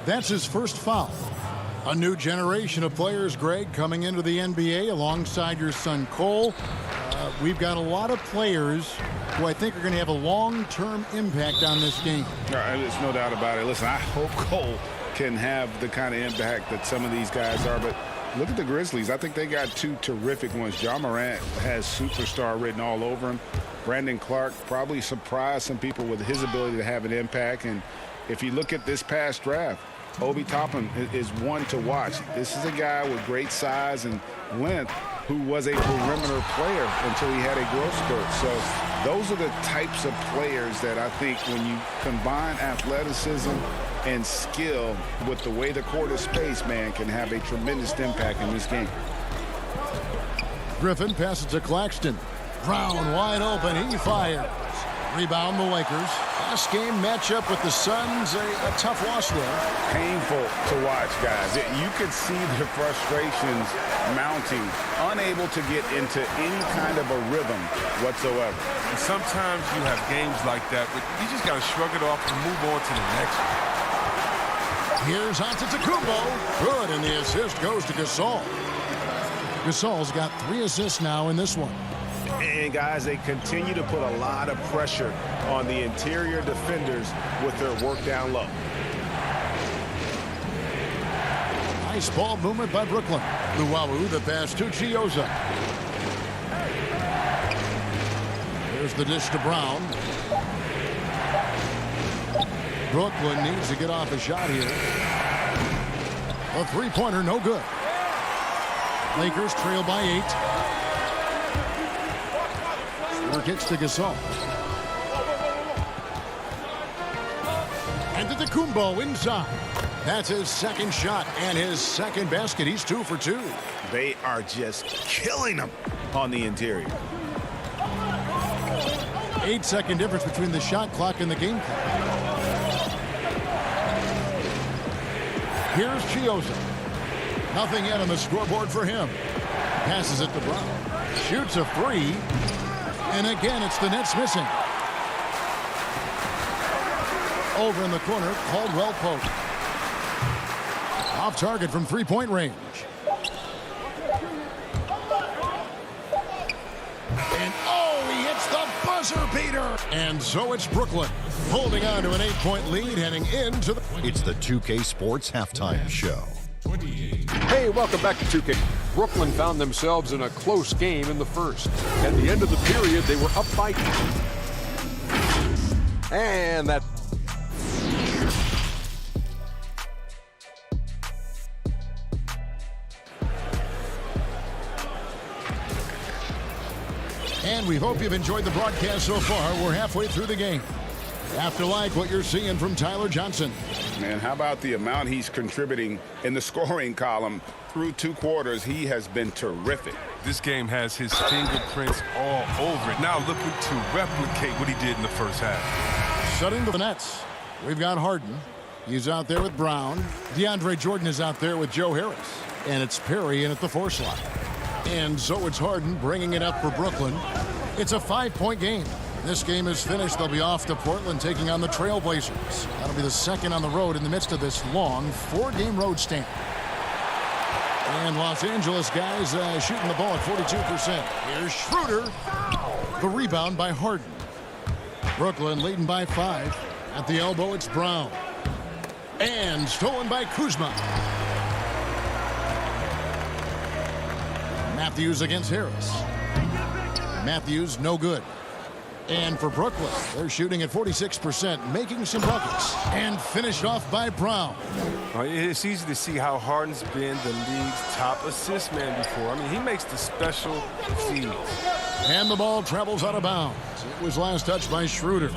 That's his first foul. A new generation of players, Greg, coming into the NBA alongside your son Cole. We've got a lot of players who I think are going to have a long-term impact on this game. There's no doubt about it. Listen, I hope Cole can have the kind of impact that some of these guys are, but look at the Grizzlies. I think they got 2 terrific ones. Ja Morant has superstar written all over him. Brandon Clark probably surprised some people with his ability to have an impact. And if you look at this past draft, Obi Toppin is one to watch. This is a guy with great size and length who was a perimeter player until he had a growth spurt. So those are the types of players that I think when you combine athleticism and skill with the way the court is spaced, man, can have a tremendous impact in this game. Griffin passes to Claxton. Brown wide open. He fires. Rebound the Lakers. Last game matchup with the Suns. A tough loss there. Painful to watch, guys. You could see the frustrations mounting, unable to get into any kind of a rhythm whatsoever. And sometimes you have games like that, but you just got to shrug it off and move on to the next one. Here's Antetokounmpo. Good, and the assist goes to Gasol. Gasol's got 3 assists now in this one. And, guys, they continue to put a lot of pressure on the interior defenders with their work down low. Nice ball movement by Brooklyn. Luwawu, the pass to Chioza. There's the dish to Brown. Brooklyn needs to get off a shot here. A three-pointer, no good. Lakers trail by 8. Kicks to Gasol. And Antetokounmpo inside. That's his second shot and his second basket. He's 2 for 2. They are just killing them on the interior. 8-second difference between the shot clock and the game clock. Here's Chioza. Nothing yet on the scoreboard for him. Passes it to Brown. Shoots a 3. And again, it's the Nets missing. Over in the corner, Caldwell Pope. Off target from three-point range. And he hits the buzzer beater. And so it's Brooklyn holding on to an 8-point lead heading into the... It's the 2K Sports Halftime Show. Hey, welcome back to 2K. Brooklyn found themselves in a close game in the first. At the end of the period, they were up by... And that... And we hope you've enjoyed the broadcast so far. We're halfway through the game. You have to like what you're seeing from Tyler Johnson. Man, how about the amount he's contributing in the scoring column through 2 quarters? He has been terrific. This game has his fingerprints all over it. Now looking to replicate what he did in the first half. Shutting the nets. We've got Harden. He's out there with Brown. DeAndre Jordan is out there with Joe Harris. And it's Perry in at the 4 slot. And so it's Harden bringing it up for Brooklyn. It's a 5-point game. This game is finished. They'll be off to Portland taking on the Trailblazers. That'll be the second on the road in the midst of this long 4-game road stand. And Los Angeles guys shooting the ball at 42%. Here's Schroeder. The rebound by Harden. Brooklyn leading by 5. At the elbow, it's Brown. And stolen by Kuzma. Matthews against Harris. Matthews, no good. And for Brooklyn, they're shooting at 46%, making some buckets. And finished off by Brown. It's easy to see how Harden's been the league's top assist man before. I mean, he makes the special feeds. And the ball travels out of bounds. It was last touched by Schroeder.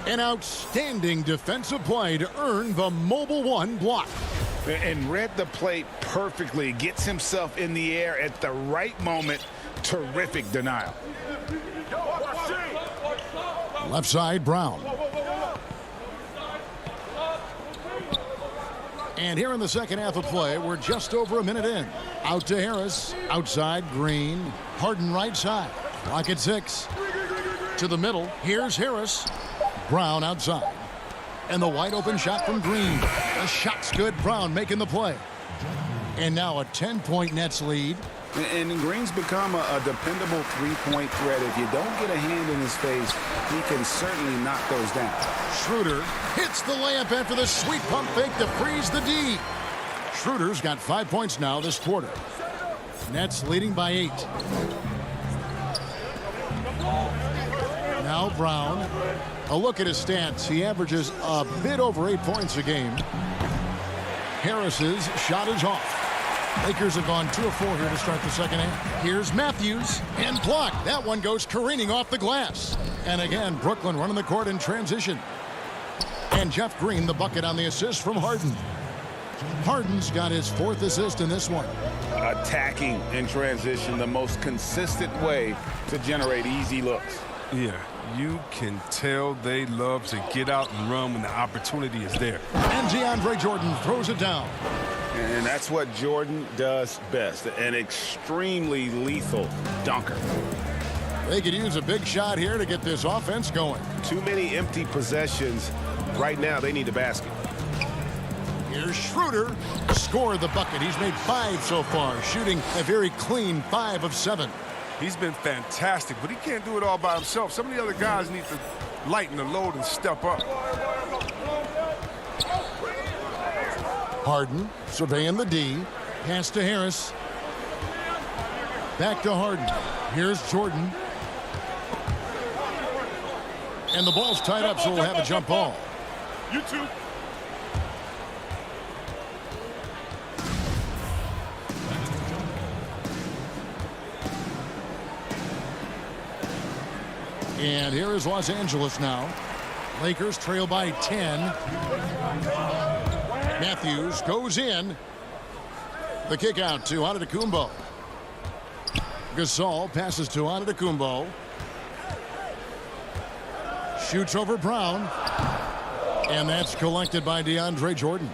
An outstanding defensive play to earn the Mobile One block. And read the play perfectly. Gets himself in the air at the right moment. Terrific denial. Left side, Brown. And here in the second half of play, we're just over a minute in. Out to Harris. Outside, Green. Harden right side. Clock at 6. To the middle. Here's Harris. Brown outside. And the wide open shot from Green. The shot's good. Brown making the play. And now a 10-point Nets lead. And Green's become a dependable three-point threat. If you don't get a hand in his face, he can certainly knock those down. Schroeder hits the layup after the sweet pump fake to freeze the D. Schroeder's got 5 points now this quarter. Nets leading by 8. Now Brown. A look at his stats. He averages a bit over 8 points a game. Harris's shot is off. Lakers have gone 2 of 4 here to start the second half. Here's Matthews and blocked. That one goes careening off the glass. And again, Brooklyn running the court in transition. And Jeff Green, the bucket on the assist from Harden. Harden's got his 4th assist in this one. Attacking in transition, the most consistent way to generate easy looks. Yeah, you can tell they love to get out and run when the opportunity is there. And DeAndre Jordan throws it down. And that's what Jordan does best, an extremely lethal dunker. They could use a big shot here to get this offense going. Too many empty possessions. Right now, they need a basket. Here's Schroeder. Scored the bucket. He's made 5 so far, shooting a very clean 5 of 7. He's been fantastic, but he can't do it all by himself. Some of the other guys need to lighten the load and step up. Harden surveying the D. Pass to Harris. Back to Harden. Here's Jordan. And the ball's tied up, so we'll have a jump ball. You too. And here is Los Angeles now. Lakers trail by 10. Matthews goes in. The kick out to Antetokounmpo. Gasol passes to Antetokounmpo. Shoots over Brown. And that's collected by DeAndre Jordan.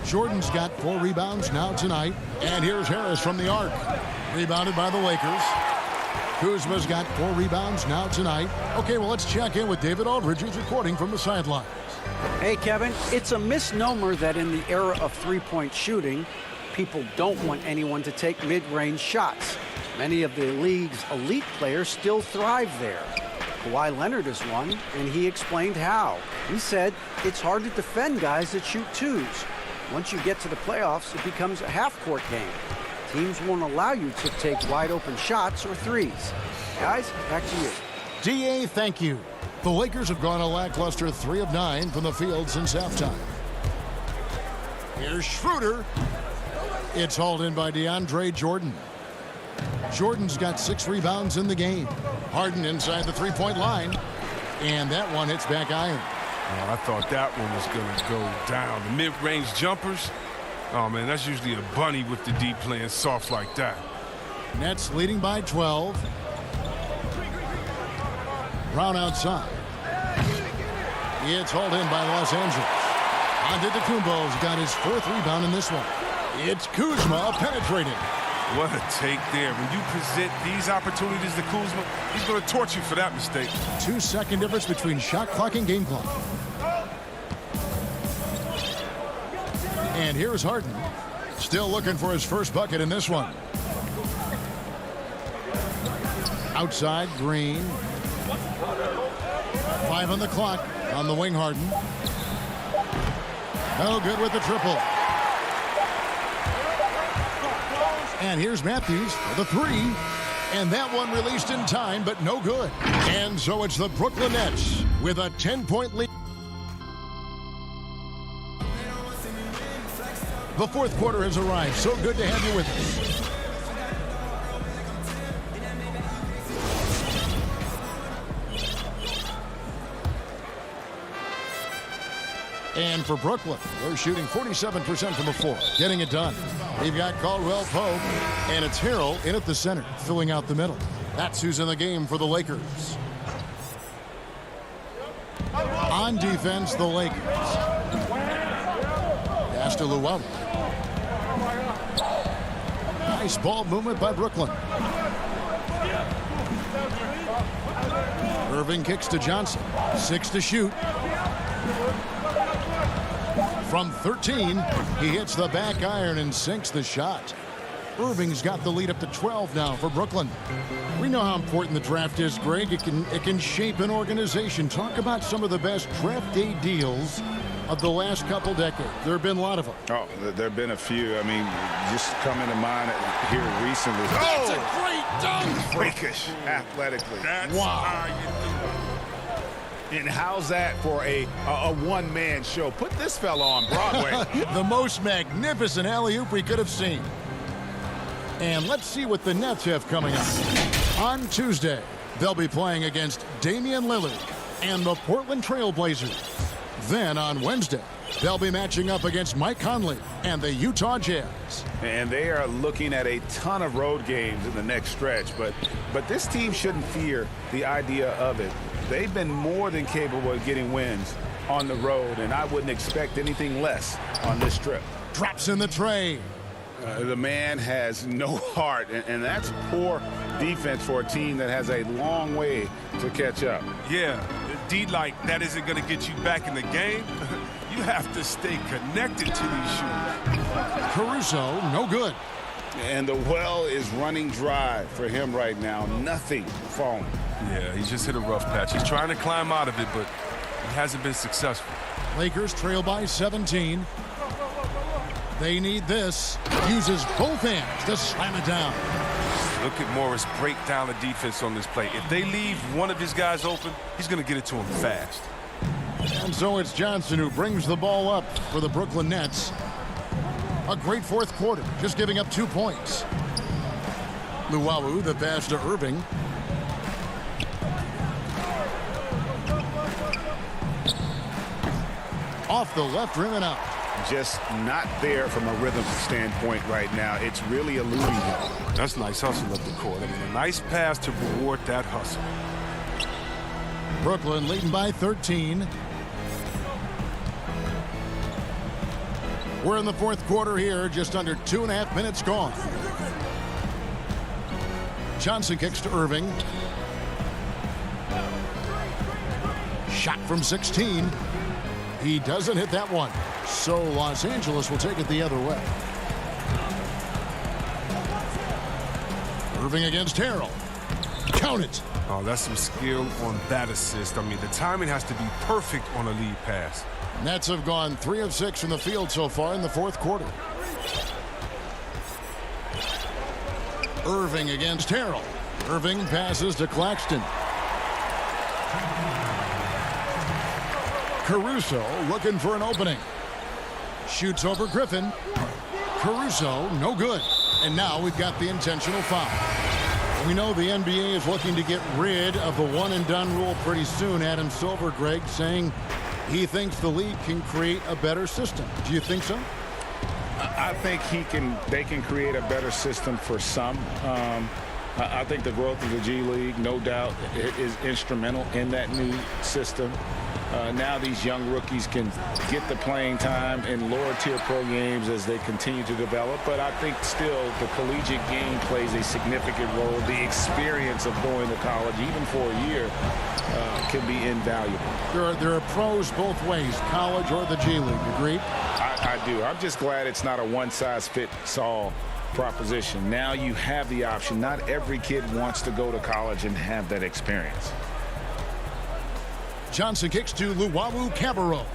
Jordan's got 4 rebounds now tonight. And here's Harris from the arc. Rebounded by the Lakers. Kuzma's got 4 rebounds now tonight. Okay, well, let's check in with David Aldridge, who's reporting from the sidelines. Hey, Kevin, it's a misnomer that in the era of three-point shooting, people don't want anyone to take mid-range shots. Many of the league's elite players still thrive there. Kawhi Leonard is one, and he explained how. He said it's hard to defend guys that shoot twos. Once you get to the playoffs, it becomes a half-court game. Teams won't allow you to take wide-open shots or threes. Guys, back to you. DA, thank you. The Lakers have gone a lackluster 3 of 9 from the field since halftime. Here's Schroeder. It's hauled in by DeAndre Jordan. Jordan's got 6 rebounds in the game. Harden inside the three-point line. And that one hits back iron. Oh, I thought that one was going to go down. The mid-range jumpers, oh, man, that's usually a bunny with the deep playing soft like that. Nets leading by 12. Brown outside. It's hauled in by Los Angeles. Antetokounmpo's got his 4th rebound in this one. It's Kuzma penetrating. What a take there. When you present these opportunities to Kuzma, he's going to torch you for that mistake. 2-second difference between shot clock and game clock. And here's Harden. Still looking for his first bucket in this one. Outside, Green. 5 on the clock on the wing, Harden. No good with the triple. And here's Matthews for the 3. And that one released in time, but no good. And so it's the Brooklyn Nets with a 10-point lead. The 4th quarter has arrived. So good to have you with us. And for Brooklyn, they're shooting 47% from the floor, getting it done. They've got Caldwell Pope, and it's Harrell in at the center, filling out the middle. That's who's in the game for the Lakers. On defense, the Lakers. Pass to Luau. Nice ball movement by Brooklyn. Irving kicks to Johnson. 6 to shoot. From 13, he hits the back iron and sinks the shot. Irving's got the lead up to 12 now for Brooklyn. We know how important the draft is, Greg. It can shape an organization. Talk about some of the best draft day deals of the last couple decades. There have been a lot of them. Oh, there have been a few. I mean, just coming to mind here recently. That's a great dunk! Freakish athletically. That's wow. how you do it. And how's that for a one-man show? Put this fella on Broadway. The most magnificent alley-oop we could have seen. And let's see what the Nets have coming up. On Tuesday, they'll be playing against Damian Lillard and the Portland Trail Blazers. Then on Wednesday, they'll be matching up against Mike Conley and the Utah Jazz. And they are looking at a ton of road games in the next stretch, but this team shouldn't fear the idea of it. They've been more than capable of getting wins on the road, and I wouldn't expect anything less on this trip. Drops in the tray. The man has no heart, and that's poor defense for a team that has a long way to catch up. Yeah, D like that isn't going to get you back in the game. You have to stay connected to these shooters. Caruso, no good. And the well is running dry for him right now. Nothing falling. Yeah, he just hit a rough patch. He's trying to climb out of it, but he hasn't been successful. Lakers trail by 17. They need this. Uses both hands to slam it down. Look at Morris break down the defense on this play. If they leave one of his guys open, he's going to get it to him fast. And so it's Johnson who brings the ball up for the Brooklyn Nets. A great 4th quarter, just giving up 2 points. Luau, the pass to Irving. Off the left rim and out. Just not there from a rhythm standpoint right now. It's really eluding him. That's nice hustle up the court. I mean, a nice pass to reward that hustle. Brooklyn leading by 13. We're in the 4th quarter here, just under 2.5 minutes gone. Johnson kicks to Irving. Shot from 16. He doesn't hit that one. So Los Angeles will take it the other way. Irving against Harrell. Count it. Oh, that's some skill on that assist. I mean, the timing has to be perfect on a lead pass. Nets have gone 3 of 6 from the field so far in the 4th quarter. Irving against Harrell. Irving passes to Claxton. Caruso looking for an opening. Shoots over Griffin. Caruso, no good. And now we've got the intentional foul. We know the NBA is looking to get rid of the one-and-done rule pretty soon. Adam Silver, Greg, saying he thinks the league can create a better system. Do you think so? I think they can create a better system for some. I think the growth of the G League, no doubt, is instrumental in that new system. Now these young rookies can get the playing time in lower tier pro games as they continue to develop. But I think still the collegiate game plays a significant role. The experience of going to college, even for a year, can be invaluable. There are pros both ways, college or the G League. Agreed? I do. I'm just glad it's not a one-size-fits-all proposition. Now you have the option. Not every kid wants to go to college and have that experience. Johnson kicks to Luwawu Cabarro.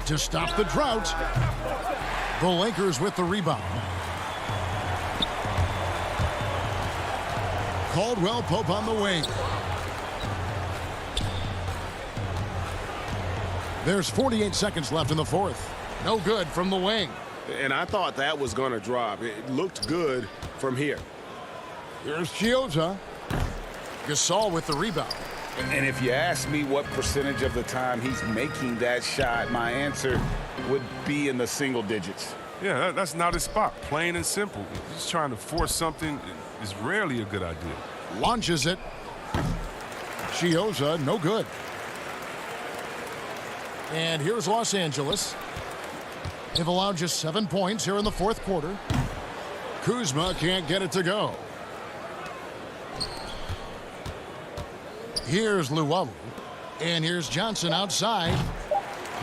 To stop the drought. The Lakers with the rebound. Caldwell Pope on the wing. There's 48 seconds left in the fourth. No good from the wing. And I thought that was going to drop. It looked good from here. Here's Chiozza. Gasol with the rebound. And if you ask me what percentage of the time he's making that shot, my answer would be in the single digits. Yeah, that's not his spot. Plain and simple. Just trying to force something is rarely a good idea. Launches it. Chiozza, no good. And here's Los Angeles. They've allowed just 7 points here in the fourth quarter. Kuzma can't get it to go. Here's Luwawu. And here's Johnson outside.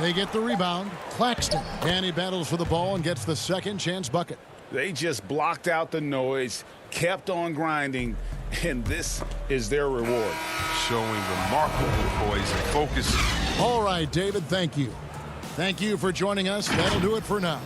They get the rebound. Claxton. And he battles for the ball and gets the second chance bucket. They just blocked out the noise, kept on grinding, and this is their reward. Showing remarkable poise and focus. All right, David, thank you. Thank you for joining us. That'll do it for now.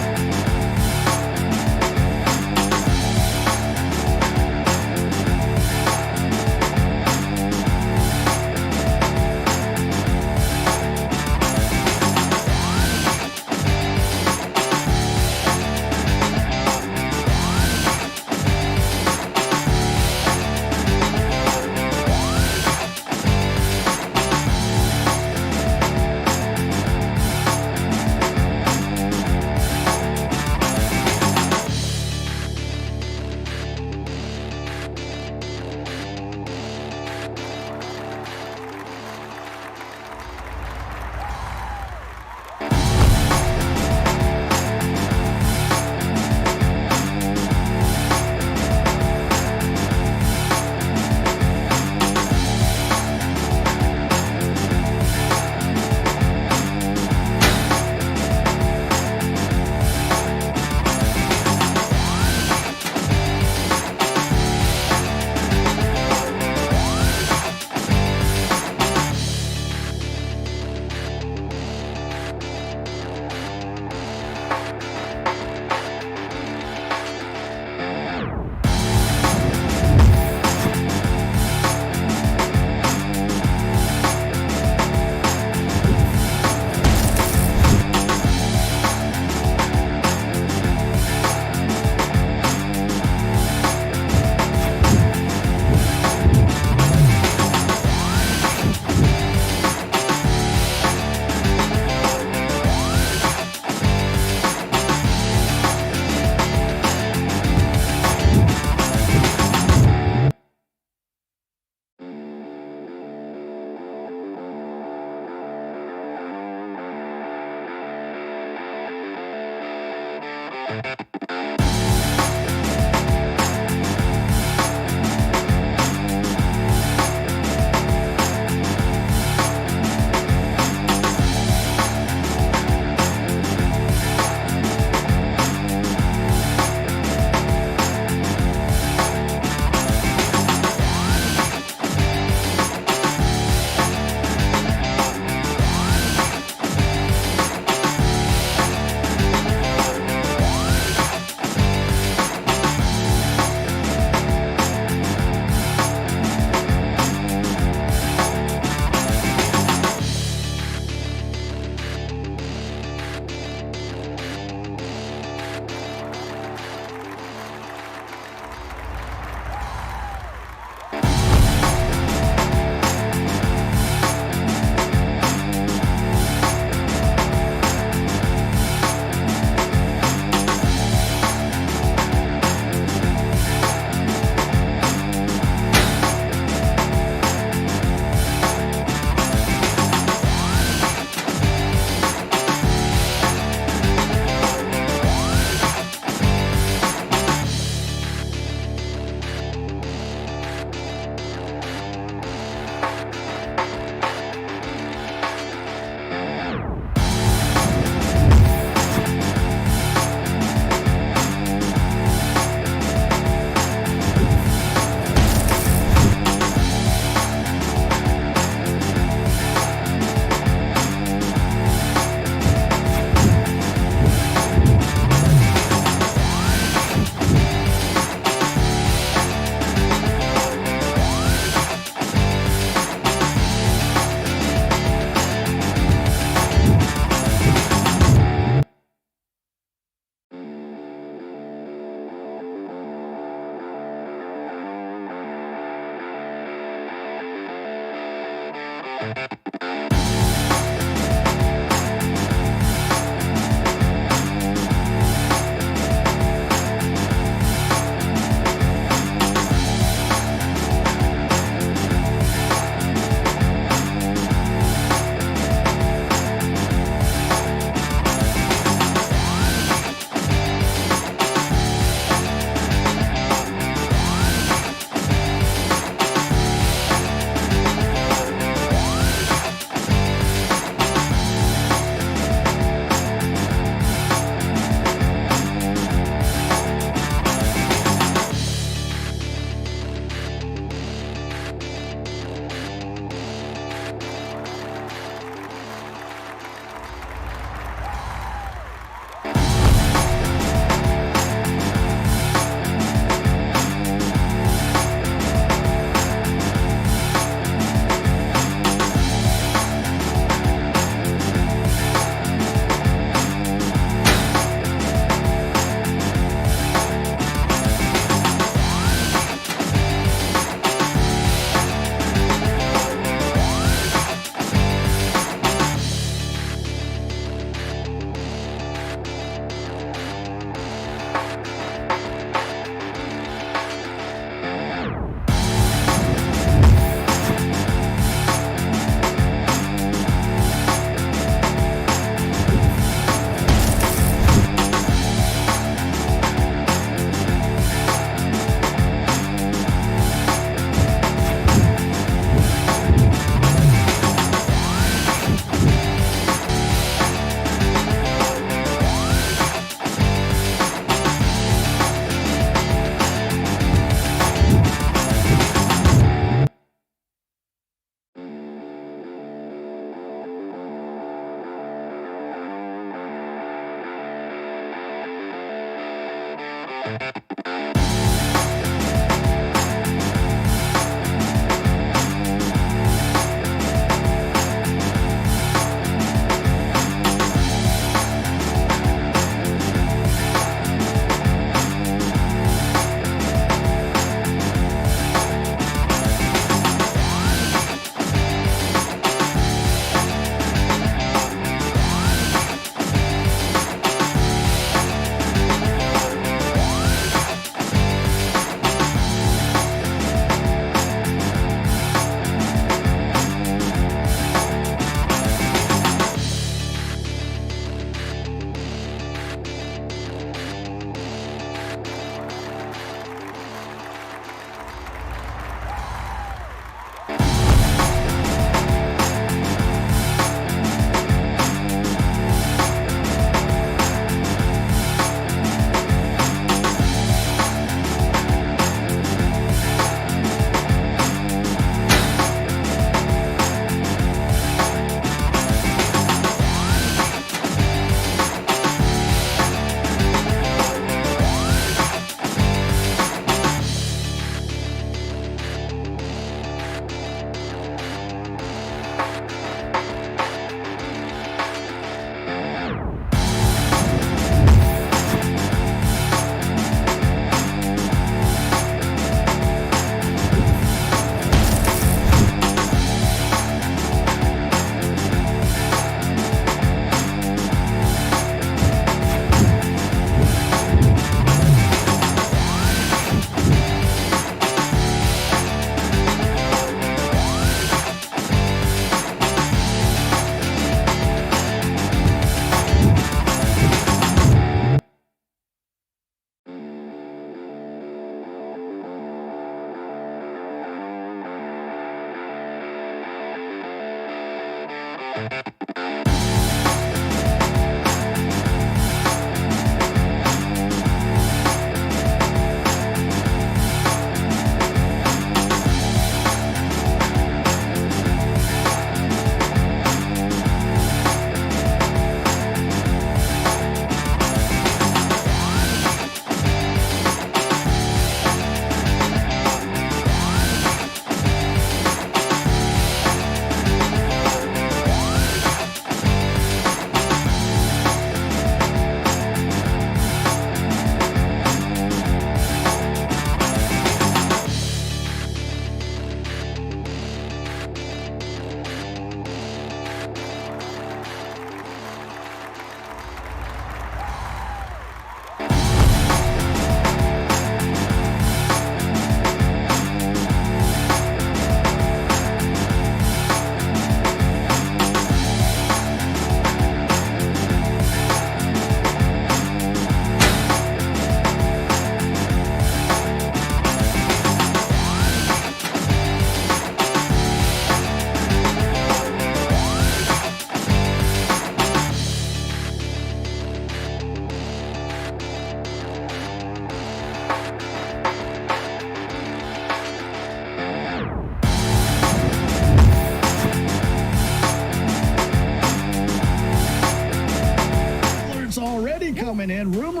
line and room.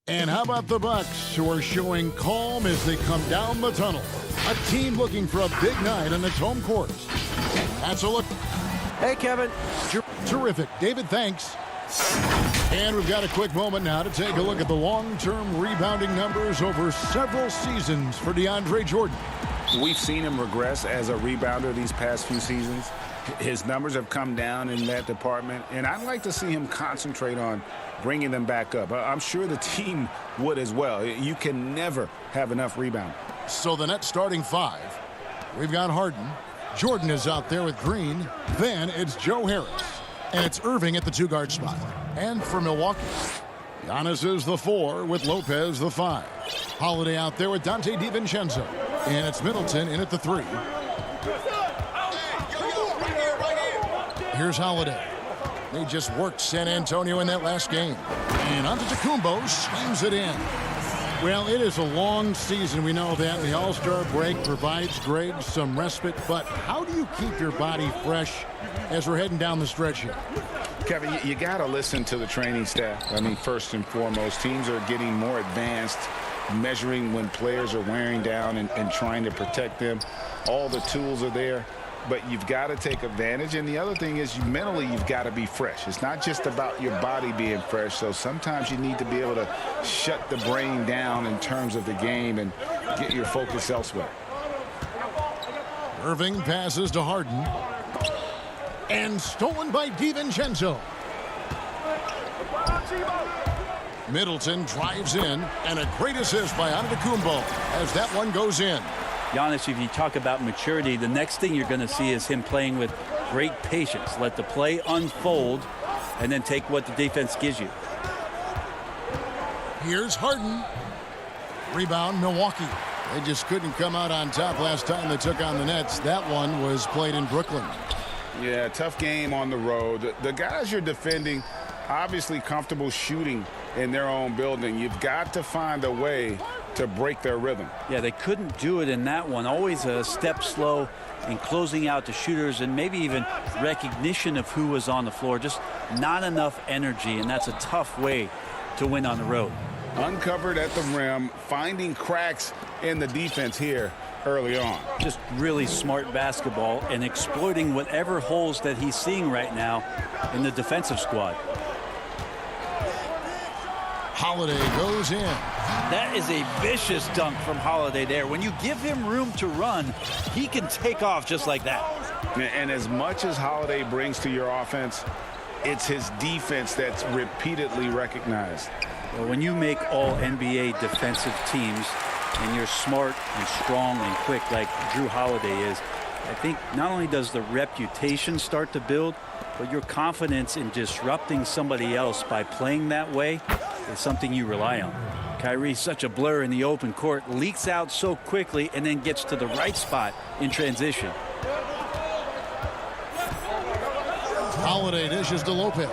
And how about the Bucks, who are showing calm as they come down the tunnel? A team looking for a big night on its home court. That's a look. Hey, Kevin. Terrific. David, thanks. And we've got a quick moment now to take a look at the long-term rebounding numbers over several seasons for DeAndre Jordan. We've seen him regress as a rebounder these past few seasons. His numbers have come down in that department, and I'd like to see him concentrate on bringing them back up. I'm sure the team would as well. You can never have enough rebound. So the net starting five. We've got Harden. Jordan is out there with Green. Then it's Joe Harris. And it's Irving at the two-guard spot. And for Milwaukee, Giannis is the 4 with Lopez the 5. Holiday out there with Dante DiVincenzo. And it's Middleton in at the 3. Here's Holiday. They just worked San Antonio in that last game. And Antetokounmpo slams it in. Well, it is a long season. We know that. The All-Star break provides Greg some respite. But how do you keep your body fresh as we're heading down the stretch here? Kevin, you got to listen to the training staff. I mean, first and foremost, teams are getting more advanced, measuring when players are wearing down and trying to protect them. All the tools are there. But you've got to take advantage. And the other thing is mentally you've got to be fresh. It's not just about your body being fresh. So sometimes you need to be able to shut the brain down in terms of the game and get your focus elsewhere. Irving passes to Harden. And stolen by DiVincenzo. Middleton drives in. And a great assist by Antetokounmpo as that one goes in. Giannis, if you talk about maturity, the next thing you're going to see is him playing with great patience. Let the play unfold and then take what the defense gives you. Here's Harden. Rebound, Milwaukee. They just couldn't come out on top last time they took on the Nets. That one was played in Brooklyn. Yeah, tough game on the road. The guys you're defending, obviously comfortable shooting in their own building. You've got to find a way to break their rhythm. Yeah, they couldn't do it in that one. Always a step slow in closing out the shooters and maybe even recognition of who was on the floor. Just not enough energy, and that's a tough way to win on the road. Uncovered at the rim, finding cracks in the defense here early on. Just really smart basketball and exploiting whatever holes that he's seeing right now in the defensive squad. Holiday goes in. That is a vicious dunk from Holiday there. When you give him room to run, he can take off just like that. And as much as Holiday brings to your offense, it's his defense that's repeatedly recognized. Well, when you make all NBA defensive teams and you're smart and strong and quick like Drew Holiday is, I think not only does the reputation start to build, but your confidence in disrupting somebody else by playing that way is something you rely on. Kyrie's such a blur in the open court, leaks out so quickly and then gets to the right spot in transition. Holiday dishes to Lopez.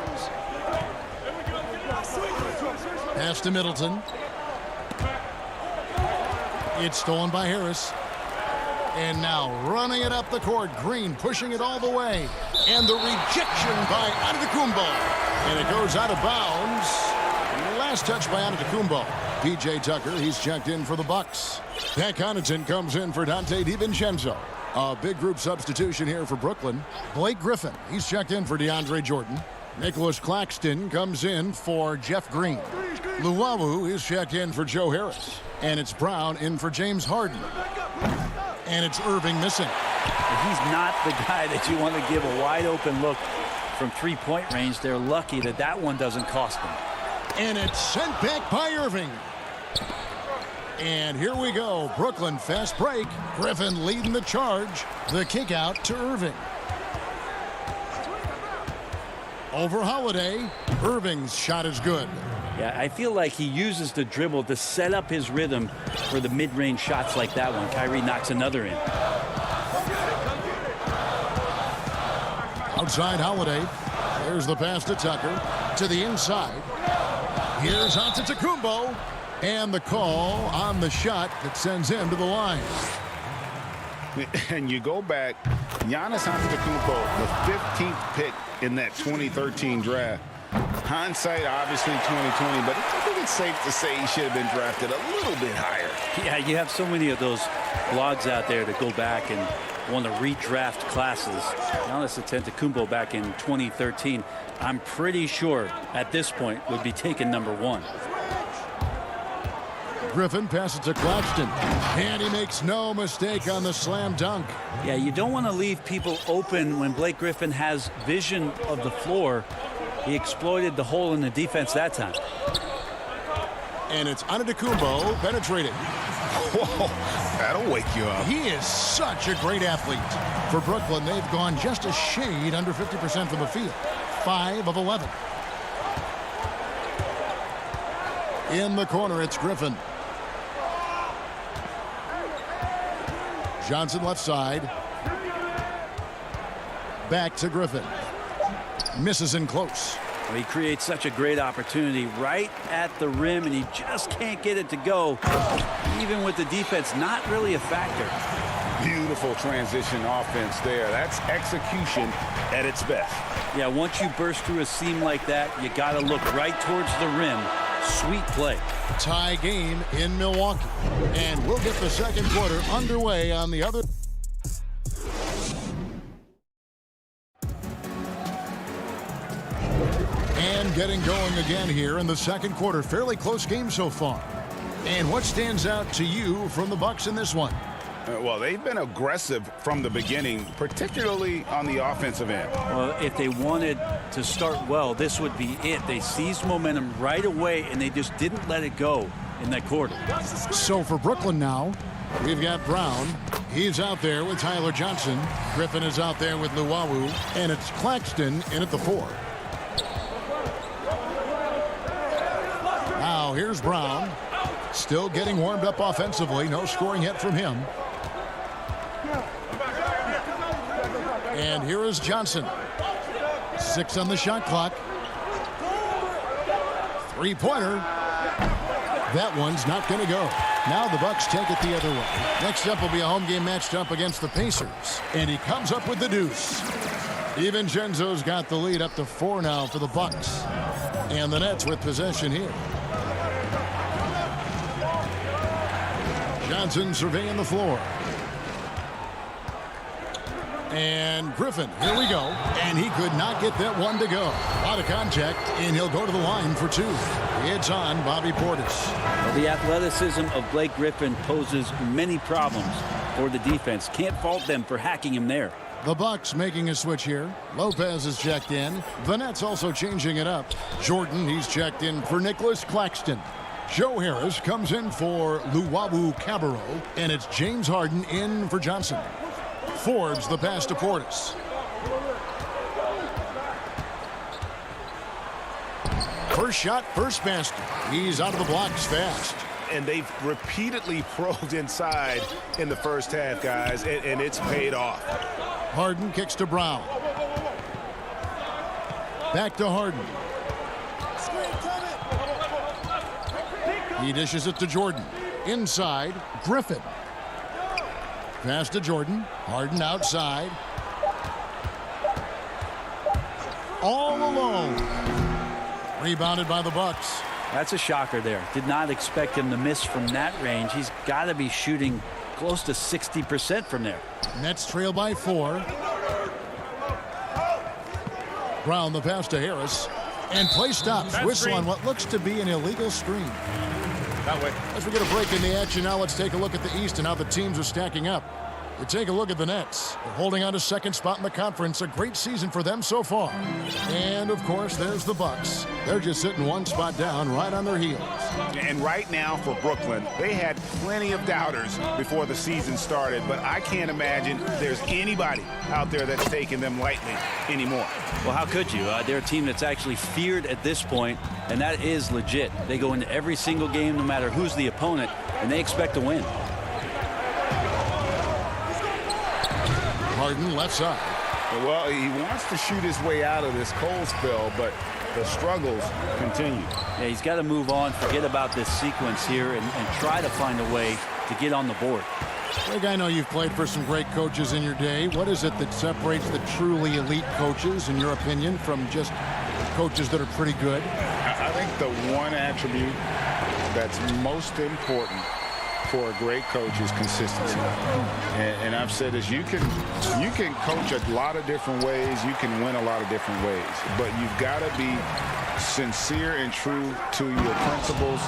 Pass to Middleton. It's stolen by Harris. And now running it up the court. Green pushing it all the way. And the rejection by Antetokounmpo. And it goes out of bounds. Last touch by Antetokounmpo. P.J. Tucker, he's checked in for the Bucks. Pat Connaughton comes in for Dante DiVincenzo. A big group substitution here for Brooklyn. Blake Griffin, he's checked in for DeAndre Jordan. Nicholas Claxton comes in for Jeff Green. Luwawu is checked in for Joe Harris. And it's Brown in for James Harden. And it's Irving missing. He's not the guy that you want to give a wide open look from three-point range. They're lucky that that one doesn't cost them. And it's sent back by Irving. And here we go. Brooklyn fast break. Griffin leading the charge. The kick out to Irving. Over Holiday. Irving's shot is good. Yeah, I feel like he uses the dribble to set up his rhythm for the mid-range shots like that one. Kyrie knocks another in. Outside Holiday. There's the pass to Tucker. To the inside. Here's Antetokounmpo. And the call on the shot that sends him to the line. And you go back, Giannis Antetokounmpo, the 15th pick in that 2013 draft. Hindsight, obviously 2020, but I think it's safe to say he should have been drafted a little bit higher. Yeah, you have so many of those blogs out there that go back and want to redraft classes. Giannis Antetokounmpo back in 2013, I'm pretty sure at this point would be taken #1. Griffin passes to Claxton, and he makes no mistake on the slam dunk. Yeah, you don't want to leave people open when Blake Griffin has vision of the floor. He exploited the hole in the defense that time. And it's Antetokounmpo penetrating. Whoa, that'll wake you up. He is such a great athlete. For Brooklyn, they've gone just a shade under 50% from the field. 5 of 11. In the corner, it's Griffin. Johnson left side. Back to Griffin. Misses in close. Well, he creates such a great opportunity right at the rim, and he just can't get it to go. Even with the defense not really a factor. Beautiful transition offense there. That's execution at its best. Yeah, once you burst through a seam like that, you got to look right towards the rim. Sweet play. Tie game in Milwaukee. And we'll get the second quarter underway on the other. And getting going again here in the second quarter. Fairly close game so far. And what stands out to you from the Bucks in this one? Well, they've been aggressive from the beginning, particularly on the offensive end. Well, if they wanted to start well, this would be it. They seized momentum right away, and they just didn't let it go in that quarter. So for Brooklyn now, we've got Brown. He's out there with Tyler Johnson. Griffin is out there with Luwawu. And it's Claxton in at the 4. Now here's Brown. Still getting warmed up offensively. No scoring yet from him. And here is Johnson. 6 on the shot clock. 3-pointer. That one's not going to go. Now the Bucks take it the other way. Next up will be a home game matched up against the Pacers. And he comes up with the deuce. DiVincenzo's got the lead up to 4 now for the Bucks. And the Nets with possession here. Johnson surveying the floor. And Griffin, here we go. And he could not get that one to go. Out of contact, and he'll go to the line for 2. It's on Bobby Portis. Well, the athleticism of Blake Griffin poses many problems for the defense. Can't fault them for hacking him there. The Bucks making a switch here. Lopez is checked in. The Nets also changing it up. Jordan, he's checked in for Nicholas Claxton. Joe Harris comes in for Luwawu Cabarro. And it's James Harden in for Johnson. Forbes the pass to Portis. First shot, first basket. He's out of the blocks fast. And they've repeatedly probed inside in the first half, guys, and it's paid off. Harden kicks to Brown. Back to Harden. He dishes it to Jordan. Inside, Griffin. Pass to Jordan. Harden outside. All alone. Rebounded by the Bucks. That's a shocker there. Did not expect him to miss from that range. He's got to be shooting close to 60% from there. Nets trail by 4. Brown the pass to Harris. And play stops. Whistle on what looks to be an illegal screen. That way. As we get a break in the action now, let's take a look at the East and how the teams are stacking up. We take a look at the Nets. They're holding on to second spot in the conference. A great season for them so far. And, of course, there's the Bucks. They're just sitting one spot down right on their heels. And right now for Brooklyn, they had plenty of doubters before the season started, but I can't imagine there's anybody out there that's taking them lightly anymore. Well, how could you? They're a team that's actually feared at this point, and that is legit. They go into every single game, no matter who's the opponent, and they expect to win. Harden left side. Well, he wants to shoot his way out of this cold spell, but the struggles continue. Yeah, he's got to move on, forget about this sequence here, and try to find a way to get on the board. Greg, I know you've played for some great coaches in your day. What is it that separates the truly elite coaches, in your opinion, from just coaches that are pretty good. I think the one attribute that's most important for a great coach is consistency. And I've said this, you can coach a lot of different ways, you can win a lot of different ways, but you've got to be sincere and true to your principles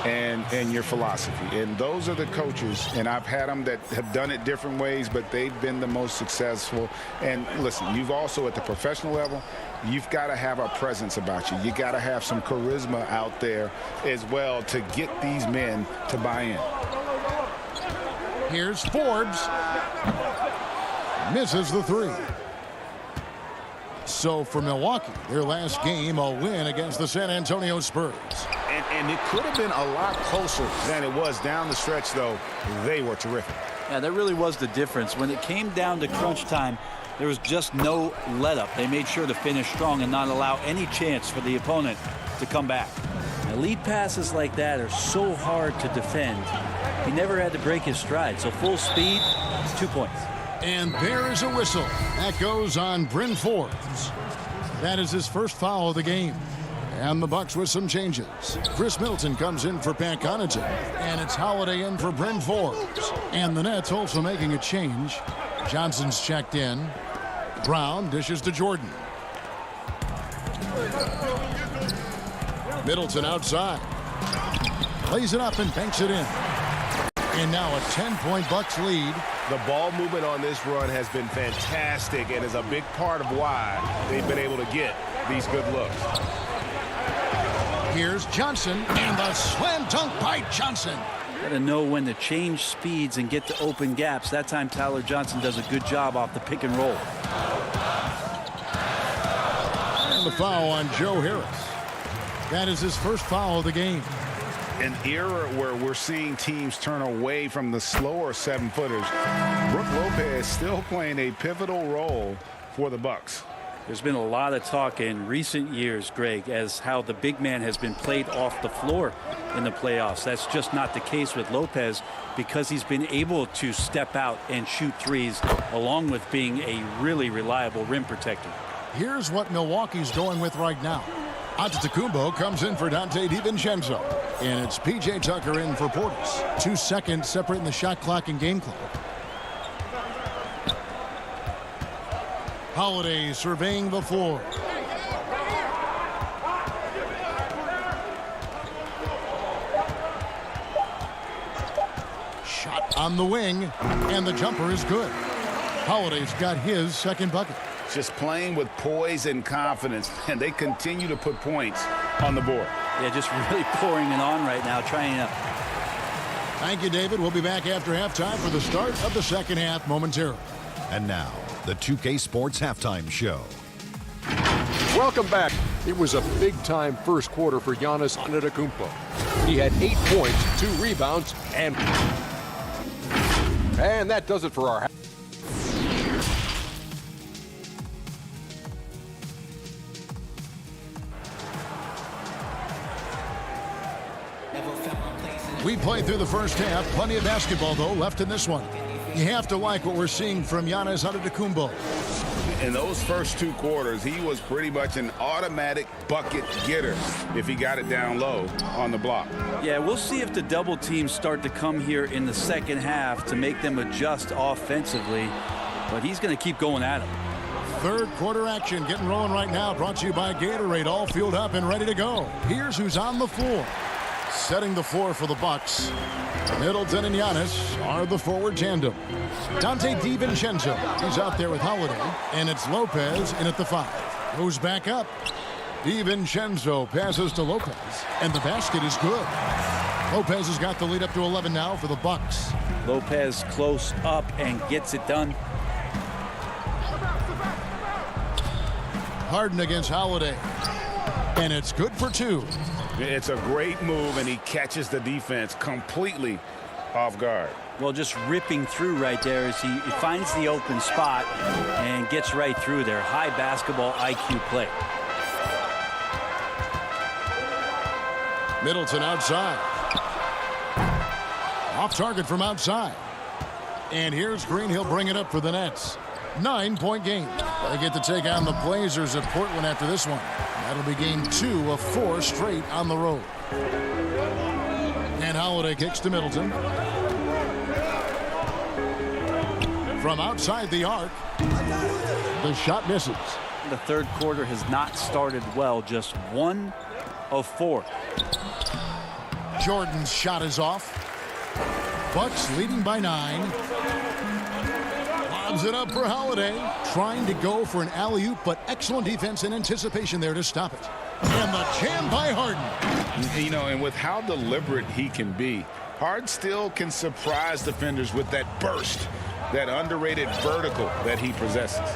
and your philosophy. And those are the coaches, and I've had them that have done it different ways, but they've been the most successful. And listen, you've also at the professional level, you've got to have a presence about you. You got to have some charisma out there as well to get these men to buy in. Here's Forbes. Misses the three. So for Milwaukee, their last game, a win against the San Antonio Spurs. And it could have been a lot closer than it was down the stretch, though. They were terrific. Yeah, that really was the difference. When it came down to crunch time, there was just no let-up. They made sure to finish strong and not allow any chance for the opponent to come back. Now, lead passes like that are so hard to defend. He never had to break his stride, so full speed, 2 points. And there is a whistle. That goes on Bryn Forbes. That is his first foul of the game. And the Bucks with some changes. Chris Middleton comes in for Pat Connaughton. And it's Holiday in for Bryn Forbes. And the Nets also making a change. Johnson's checked in. Brown dishes to Jordan. Middleton outside. Lays it up and banks it in. And now a 10-point Bucks lead. The ball movement on this run has been fantastic and is a big part of why they've been able to get these good looks. Here's Johnson and the slam dunk by Johnson. Got to know when to change speeds and get to open gaps. That time Tyler Johnson does a good job off the pick and roll. And the foul on Joe Harris. That is his first foul of the game. An era where we're seeing teams turn away from the slower 7-footers. Brook Lopez still playing a pivotal role for the Bucks. There's been a lot of talk in recent years, Greg, as how the big man has been played off the floor in the playoffs. That's just not the case with Lopez because he's been able to step out and shoot threes along with being a really reliable rim protector. Here's what Milwaukee's going with right now. Antetokounmpo comes in for Dante DiVincenzo. And it's P.J. Tucker in for Portis. 2 seconds separating the shot clock and game clock. Holiday surveying the floor. Shot on the wing. And the jumper is good. Holiday's got his second bucket. Just playing with poise and confidence, and they continue to put points on the board. Yeah, just really pouring it on right now, trying to. Thank you, David. We'll be back after halftime for the start of the second half momentarily. And now, the 2K Sports Halftime Show. Welcome back. It was a big-time first quarter for Giannis Antetokounmpo. He had 8 points, 2 rebounds, and that does it for our We played through the first half. Plenty of basketball, though, left in this one. You have to like what we're seeing from Giannis Antetokounmpo. In those first 2 quarters, he was pretty much an automatic bucket getter if he got it down low on the block. Yeah, we'll see if the double teams start to come here in the second half to make them adjust offensively. But he's going to keep going at him. Third quarter action getting rolling right now. Brought to you by Gatorade. All fueled up and ready to go. Here's who's on the floor. Setting the floor for the Bucks. Middleton and Giannis are the forward tandem. Dante DiVincenzo, he's out there with Holiday. And it's Lopez in at the 5. Goes back up. DiVincenzo passes to Lopez. And the basket is good. Lopez has got the lead up to 11 now for the Bucks. Lopez close up and gets it done. Harden against Holiday. And it's good for 2. It's a great move, and he catches the defense completely off guard. Well, just ripping through right there as he finds the open spot and gets right through there. High basketball IQ play. Middleton outside. Off target from outside. And here's Green. He'll bring it up for the Nets. 9-point game. They get to take on the Blazers at Portland after this one. That'll be game 2 of 4 straight on the road. And Holiday kicks to Middleton. From outside the arc, the shot misses. The third quarter has not started well, just 1 of 4. Jordan's shot is off. Bucks leading by 9. Lobs it up for Holiday. Trying to go for an alley-oop, but excellent defense and anticipation there to stop it. And the jam by Harden. You know, and with how deliberate he can be, Harden still can surprise defenders with that burst, that underrated vertical that he possesses.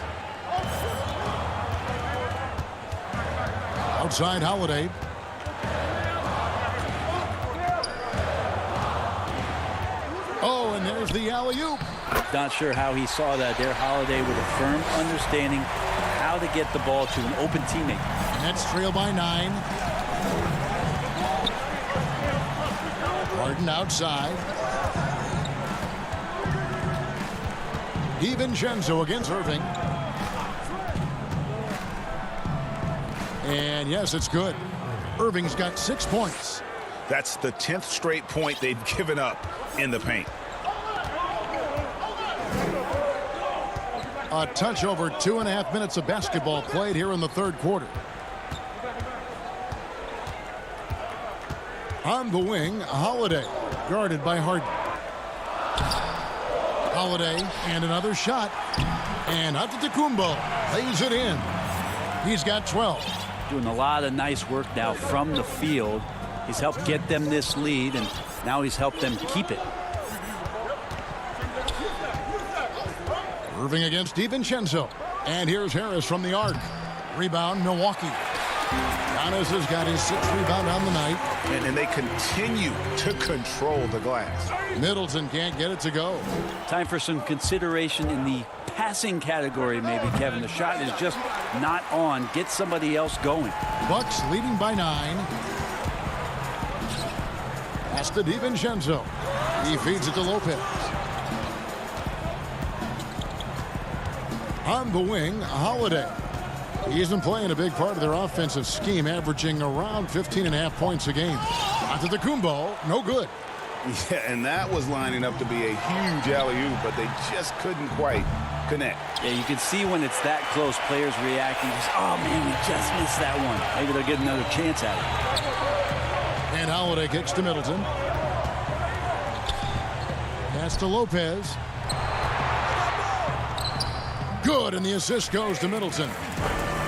Outside Holiday. Oh, and there's the alley-oop. Not sure how he saw that there. Holiday with a firm understanding of how to get the ball to an open teammate. Nets trail by 9. Harden outside. DiVincenzo against Irving. And yes, it's good. Irving's got 6 points. That's the 10th straight point they've given up in the paint. A touch over 2.5 minutes of basketball played here in the third quarter. On the wing, Holiday, guarded by Harden. Holiday, and another shot. And Antetokounmpo lays it in. He's got 12. Doing a lot of nice work now from the field. He's helped get them this lead, and now he's helped them keep it. Irving against DiVincenzo. And here's Harris from the arc. Rebound, Milwaukee. Giannis has got his 6th rebound on the night. And they continue to control the glass. Middleton can't get it to go. Time for some consideration in the passing category, maybe, Kevin. The shot is just not on. Get somebody else going. Bucks leading by 9. Pass to DiVincenzo. He feeds it to Lopez. On the wing, Holiday. He isn't playing a big part of their offensive scheme, averaging around 15.5 points a game. Antetokounmpo, no good. Yeah, and that was lining up to be a huge alley-oop, but they just couldn't quite connect. Yeah, you can see when it's that close, players reacting. Just, oh, man, we just missed that one. Maybe they'll get another chance at it. And Holiday kicks to Middleton. Pass to Lopez. Good, and the assist goes to Middleton.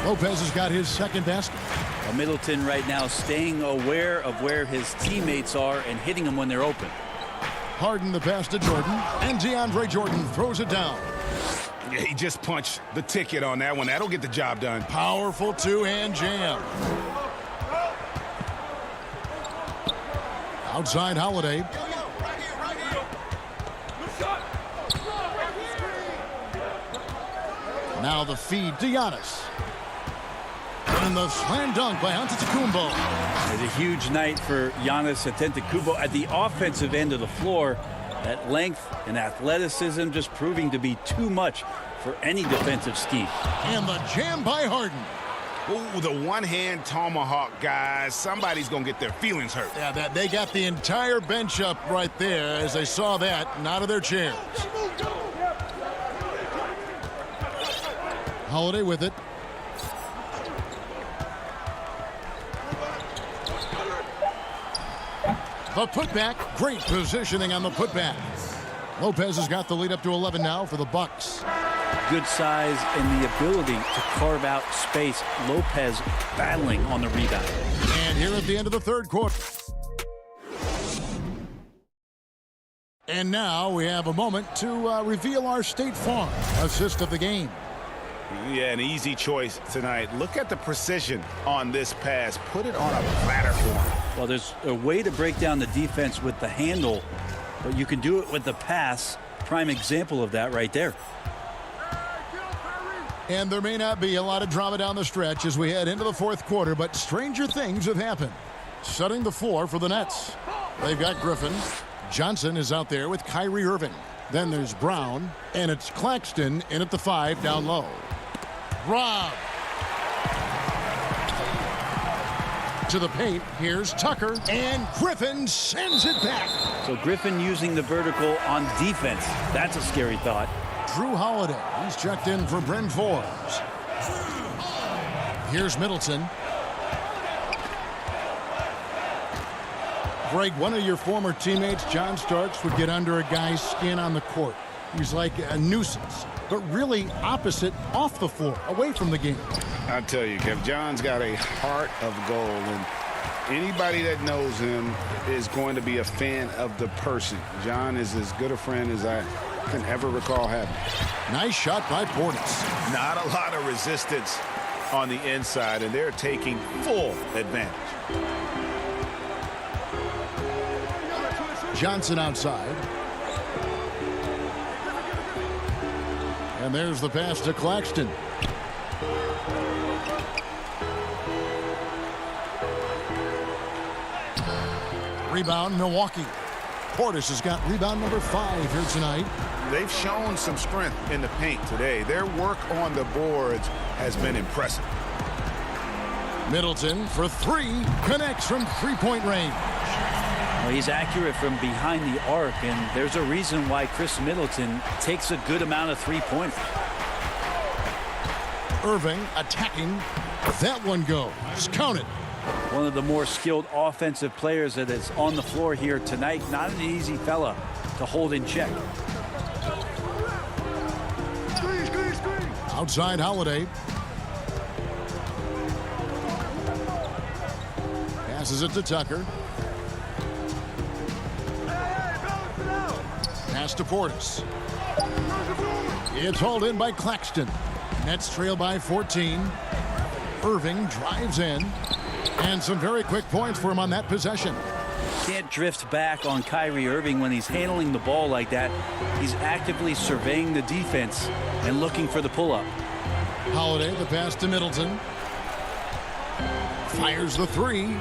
Lopez has got his 2nd basket. Well, Middleton right now staying aware of where his teammates are and hitting them when they're open. Harden the pass to Jordan, and DeAndre Jordan throws it down. Yeah, he just punched the ticket on that one. That'll get the job done. Powerful 2-hand jam. Outside Holiday. Now the feed to Giannis. And the slam dunk by Antetokounmpo. It's a huge night for Giannis Antetokounmpo at the offensive end of the floor. That length and athleticism just proving to be too much for any defensive scheme. And the jam by Harden. Ooh, the one-hand tomahawk, guys. Somebody's going to get their feelings hurt. Yeah, they got the entire bench up right there as they saw that and out of their chairs. Holiday with it. The putback, great positioning on the putback. Lopez has got the lead up to 11 now for the Bucks. Good size and the ability to carve out space. Lopez battling on the rebound. And here at the end of the third quarter. And now we have a moment to reveal our State Farm assist of the game. Yeah, an easy choice tonight. Look at the precision on this pass. Put it on a platter form. Well, there's a way to break down the defense with the handle, but you can do it with the pass. Prime example of that right there. And there may not be a lot of drama down the stretch as we head into the fourth quarter, but stranger things have happened. Setting the floor for the Nets. They've got Griffin. Johnson is out there with Kyrie Irving. Then there's Brown, and it's Claxton in at the 5 down low. Rob. To the paint, here's Tucker, and Griffin sends it back. So Griffin using the vertical on defense. That's a scary thought. Drew Holiday, he's checked in for Bryn Forbes. Here's Middleton. Greg, one of your former teammates, John Starks, would get under a guy's skin on the court. He's like a nuisance, but really opposite off the floor, away from the game. I tell you, Kev, John's got a heart of gold, and anybody that knows him is going to be a fan of the person. John is as good a friend as I can ever recall having. Nice shot by Portis. Not a lot of resistance on the inside, and they're taking full advantage. Johnson outside. And there's the pass to Claxton. Rebound, Milwaukee. Portis has got rebound number 5 here tonight. They've shown some strength in the paint today. Their work on the boards has been impressive. Middleton for 3. Connects from three-point range. Well, he's accurate from behind the arc, and there's a reason why Chris Middleton takes a good amount of three-pointers. Irving attacking. That one goes. Count it. One of the more skilled offensive players that is on the floor here tonight. Not an easy fella to hold in check. Outside Holiday. Passes it to Tucker. Pass to Portis. It's hauled in by Claxton. Nets trail by 14. Irving drives in. And some very quick points for him on that possession. Can't drift back on Kyrie Irving when he's handling the ball like that. He's actively surveying the defense and looking for the pull-up. Holiday, the pass to Middleton. Fires the 3.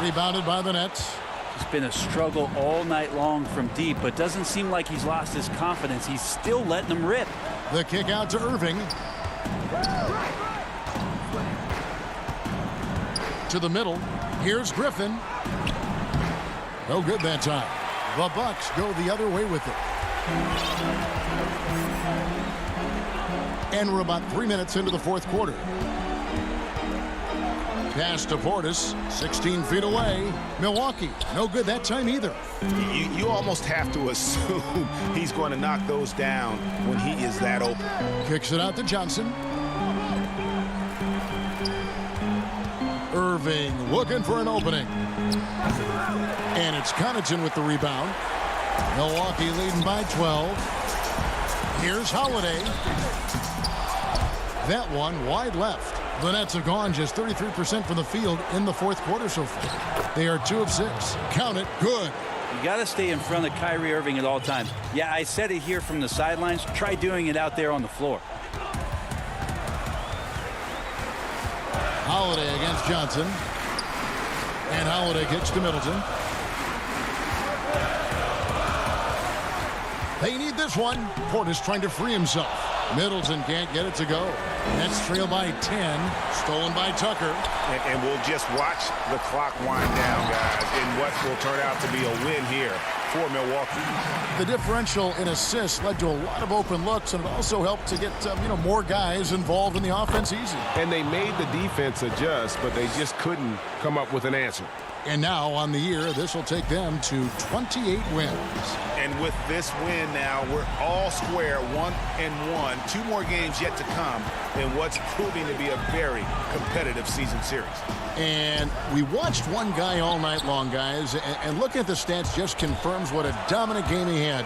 Rebounded by the Nets. It's been a struggle all night long from deep, but doesn't seem like he's lost his confidence. He's still letting them rip. The kick out to Irving. To the middle. Here's Griffin. No good that time. The Bucks go the other way with it. And we're about 3 minutes into the fourth quarter. Pass to Portis, 16 feet away. Milwaukee, no good that time either. You almost have to assume he's going to knock those down when he is that open. Kicks it out to Johnson. Irving looking for an opening. And it's Connaughton with the rebound. Milwaukee leading by 12. Here's Holiday. That one wide left. The Nets have gone just 33% from the field in the fourth quarter so far. They are 2 of 6. Count it. Good. You got to stay in front of Kyrie Irving at all times. Yeah, I said it here from the sidelines. Try doing it out there on the floor. Holiday against Johnson. And Holiday kicks to Middleton. They need this one. Portis trying to free himself. Middleton can't get it to go. Nets trail by 10. Stolen by Tucker. And we'll just watch the clock wind down, guys, in what will turn out to be a win here for Milwaukee. The differential in assists led to a lot of open looks, and it also helped to get more guys involved in the offense easy. And they made the defense adjust, but they just couldn't come up with an answer. And now on the year, this will take them to 28 wins. And with this win now, we're all square, 1-1. 2 more games yet to come in what's proving to be a very competitive season series. And we watched one guy all night long, guys, and looking at the stats just confirms what a dominant game he had.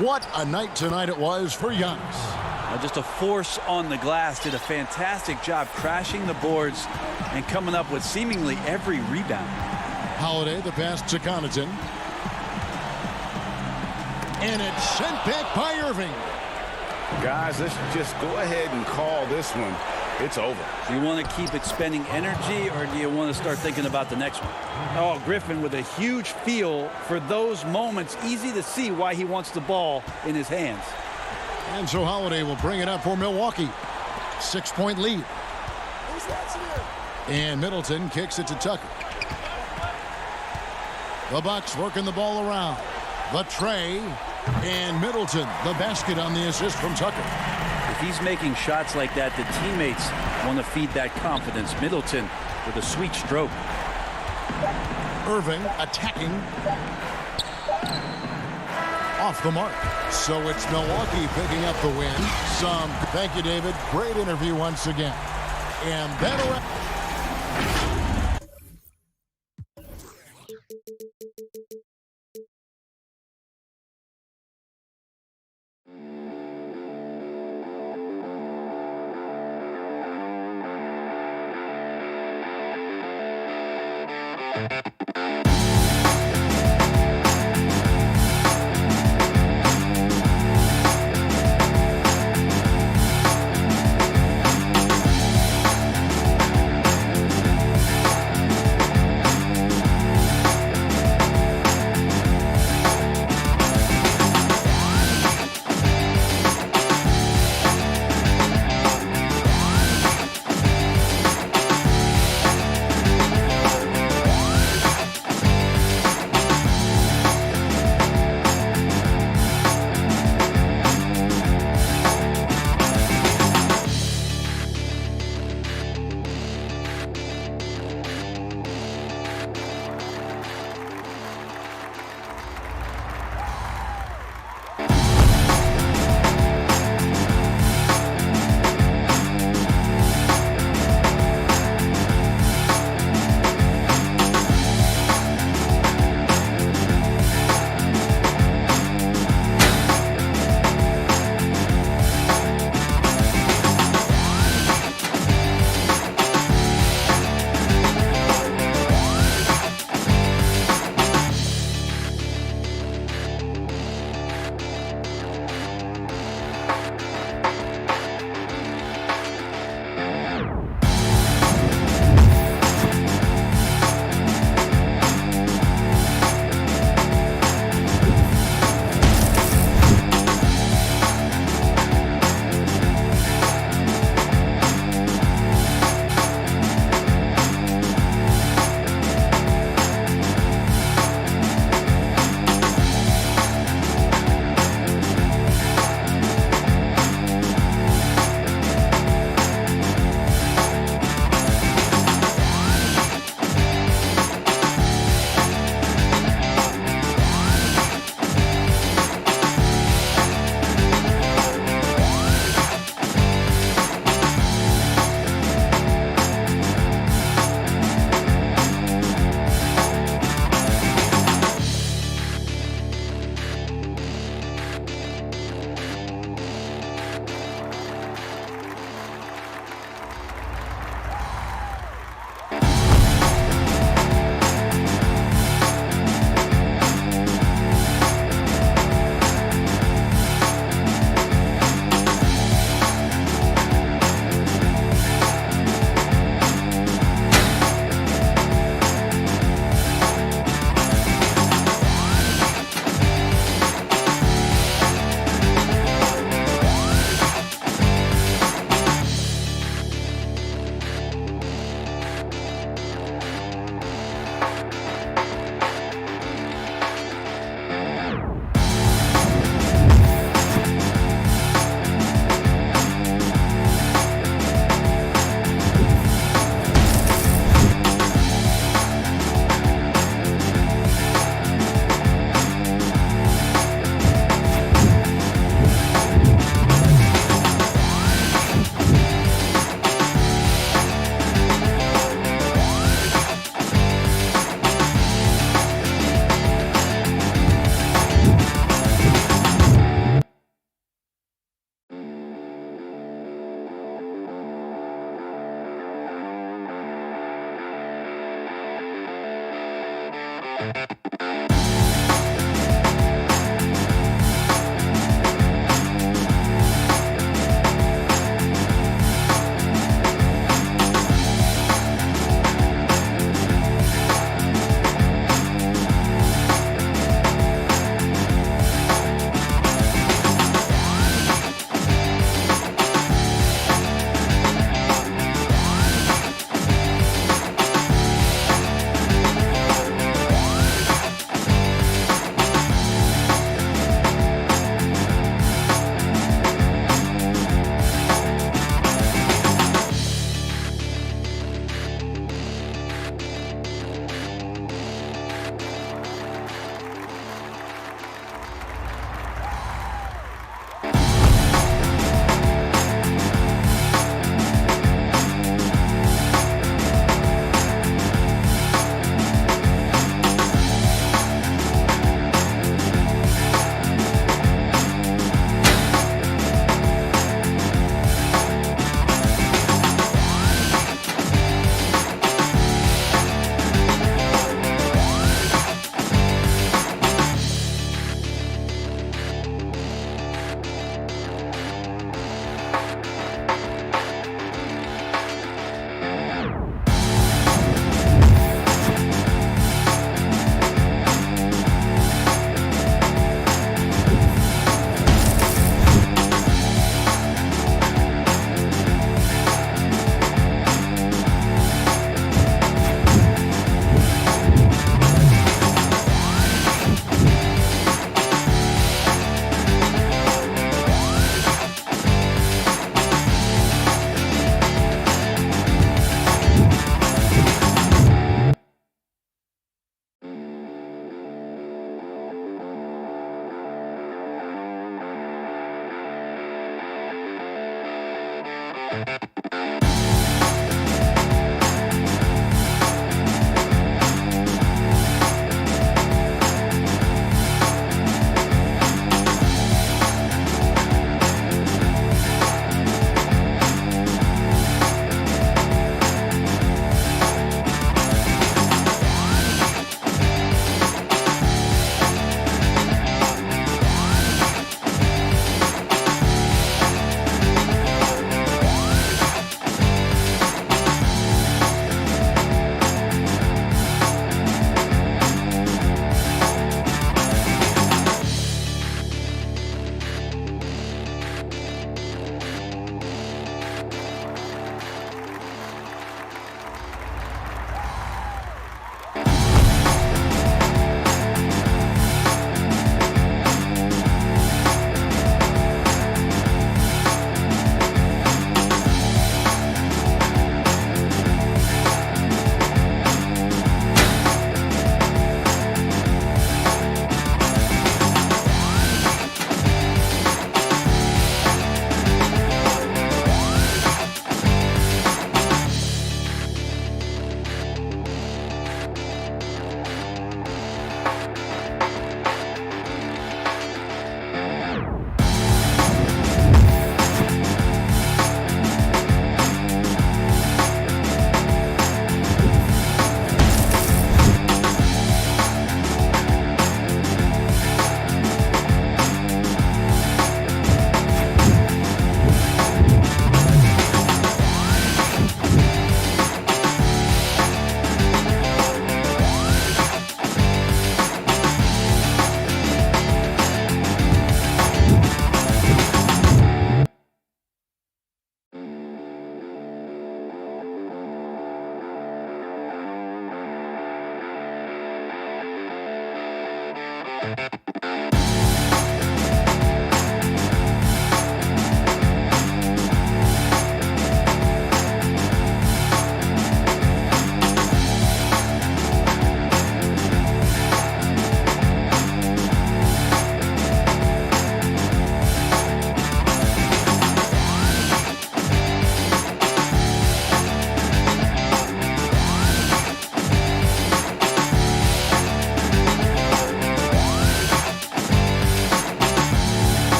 What a night tonight it was for Giannis. Just a force on the glass. Did a fantastic job crashing the boards and coming up with seemingly every rebound. Holiday, the pass to Connaughton. And it's sent back by Irving. Guys, let's just go ahead and call this one It's over. Do you want to keep expending energy, or do you want to start thinking about the next one? Oh, Griffin with a huge feel for those moments. Easy to see why he wants the ball in his hands. And so Holiday will bring it up for Milwaukee. 6-point lead. And Middleton kicks it to Tucker. The Bucks working the ball around. The tray. And Middleton, the basket on the assist from Tucker. If he's making shots like that, the teammates want to feed that confidence. Middleton with a sweet stroke. Irving attacking. Off the mark. So it's Milwaukee picking up the win. Thank you, David. Great interview once again. And that'll...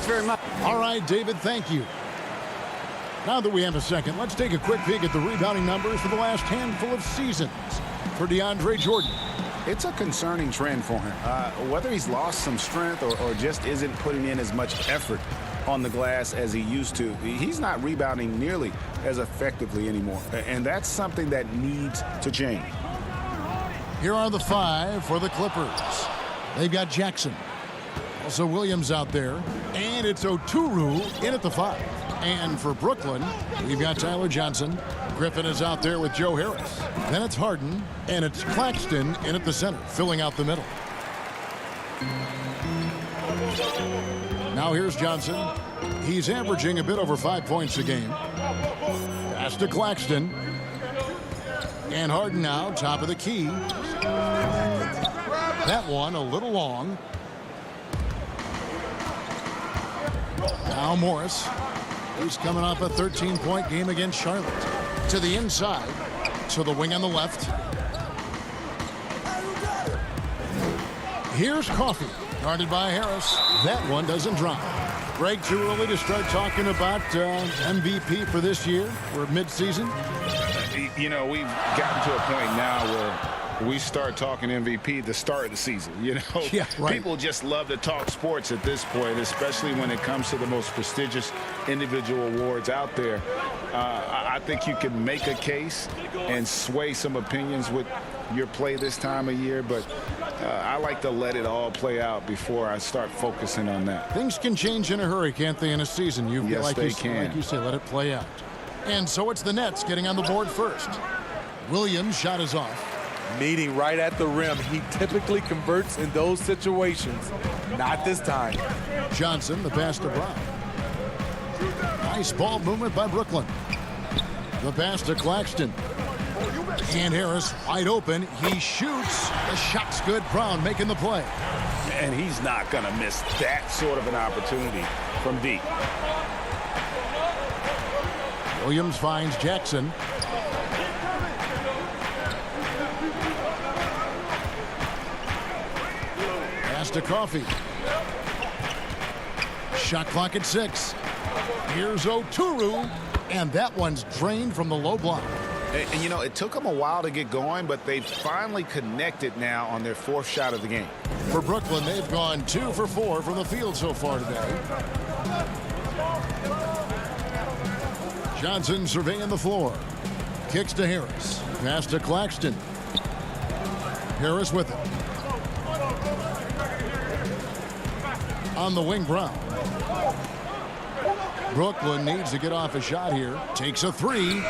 very much. All right, David, thank you. Now that we have a second, let's take a quick peek at the rebounding numbers for the last handful of seasons for DeAndre Jordan. It's a concerning trend for him. Whether he's lost some strength or just isn't putting in as much effort on the glass as he used to, he's not rebounding nearly as effectively anymore. And that's something that needs to change. Here are the five for the Clippers. They've got Jackson. Also Williams out there. And it's Oturu in at the five. And for Brooklyn, we've got Tyler Johnson. Griffin is out there with Joe Harris. Then it's Harden, and it's Claxton in at the center, filling out the middle. Now here's Johnson. He's averaging a bit over 5 points a game. Pass to Claxton. And Harden now, top of the key. That one a little long. Now Morris. He's coming off a 13-point game against Charlotte. To the inside. To the wing on the left. Here's Coffee, guarded by Harris. That one doesn't drop. Greg, too early to start talking about MVP for this year? We're mid-season. You know, we've gotten to a point now where we start talking MVP the start of the season. You know, yeah, right. People just love to talk sports at this point, especially when it comes to the most prestigious individual awards out there. I think you can make a case and sway some opinions with your play this time of year, but I like to let it all play out before I start focusing on that. Things can change in a hurry, can't they, in a season? Yes, they can. Like you say, let it play out. And so it's the Nets getting on the board first. Williams' shot is off. Meeting right at the rim. He typically converts in those situations. Not this time. Johnson, the pass to Brown. Nice ball movement by Brooklyn. The pass to Claxton. And Harris wide open. He shoots. The shot's good. Brown making the play. And he's not going to miss that sort of an opportunity from deep. Williams finds Jackson. Pass to Coffee. Shot clock at 6. Here's Oturu. And that one's drained from the low block. And, you know, it took them a while to get going, but they've finally connected now on their 4th shot of the game. For Brooklyn, they've gone 2 for 4 from the field so far today. Johnson surveying the floor. Kicks to Harris. Pass to Claxton. Harris with it. On the wing, Brown. Brooklyn needs to get off a shot here. Takes a 3.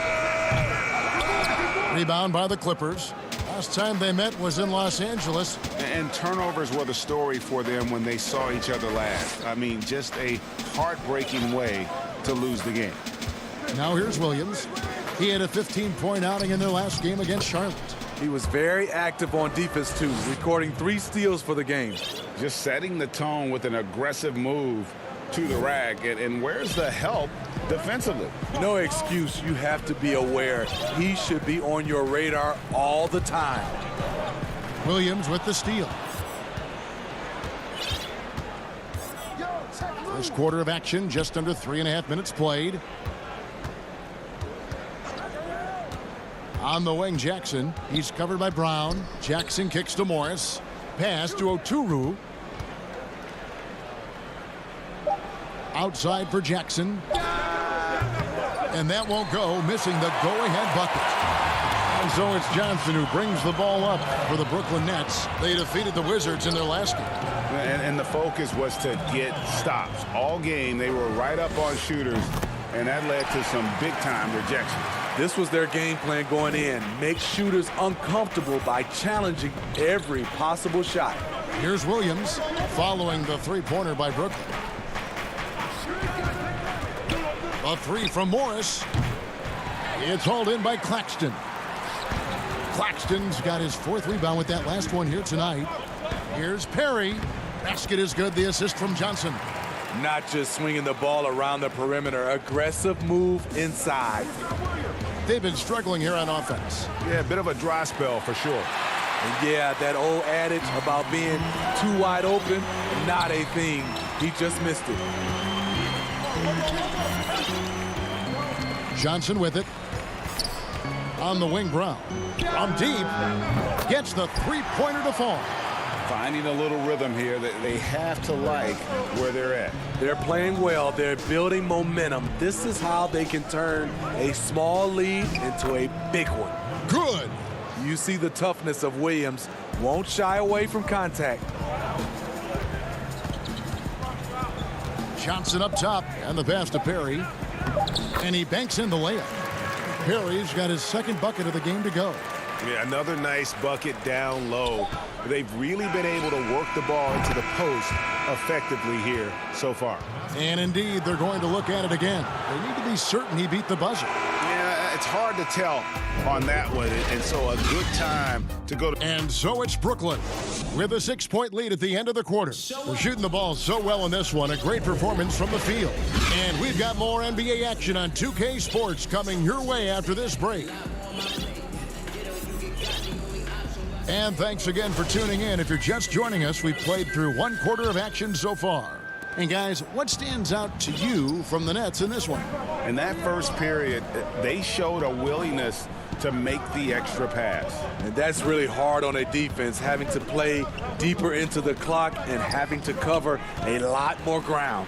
Rebound by the Clippers. Last time they met was in Los Angeles. And turnovers were the story for them when they saw each other last. I mean, just a heartbreaking way to lose the game. Now here's Williams. He had a 15-point outing in their last game against Charlotte. He was very active on defense, too, recording 3 steals for the game. Just setting the tone with an aggressive move to the rack. And where's the help defensively? No excuse. You have to be aware. He should be on your radar all the time. Williams with the steal. First quarter of action, just under 3.5 minutes played. On the wing, Jackson. He's covered by Brown. Jackson kicks to Morris. Pass to Oturu. Outside for Jackson. And that won't go, missing the go-ahead bucket. And so it's Johnson who brings the ball up for the Brooklyn Nets. They defeated the Wizards in their last game. And the focus was to get stops. All game, they were right up on shooters, and that led to some big-time rejections. This was their game plan going in. Make shooters uncomfortable by challenging every possible shot. Here's Williams following the three-pointer by Brooklyn. A 3 from Morris. It's hauled in by Claxton. Claxton's got his 4th rebound with that last one here tonight. Here's Perry. Basket is good. The assist from Johnson. Not just swinging the ball around the perimeter. Aggressive move inside. They've been struggling here on offense. Yeah, a bit of a dry spell for sure. And yeah, that old adage about being too wide open, not a thing. He just missed it. Johnson with it. On the wing, Brown. From deep. Gets the three-pointer to fall. Finding a little rhythm here that they have to like where they're at. They're playing well. They're building momentum. This is how they can turn a small lead into a big one. Good. You see the toughness of Williams. Won't shy away from contact. Johnson up top, and the pass to Perry. And he banks in the layup. Perry's got his 2nd bucket of the game to go. Yeah, another nice bucket down low. They've really been able to work the ball into the post effectively here so far. And indeed, they're going to look at it again. They need to be certain he beat the buzzer. Yeah, it's hard to tell on that one, and so a good time to go to. And so it's Brooklyn with a 6-point lead at the end of the quarter. They're shooting the ball so well in this one. A great performance from the field. And we've got more NBA action on 2K Sports coming your way after this break. And thanks again for tuning in. If you're just joining us, we've played through 1 quarter of action so far. And guys, what stands out to you from the Nets in this one? In that first period, they showed a willingness to make the extra pass. And that's really hard on a defense, having to play deeper into the clock and having to cover a lot more ground.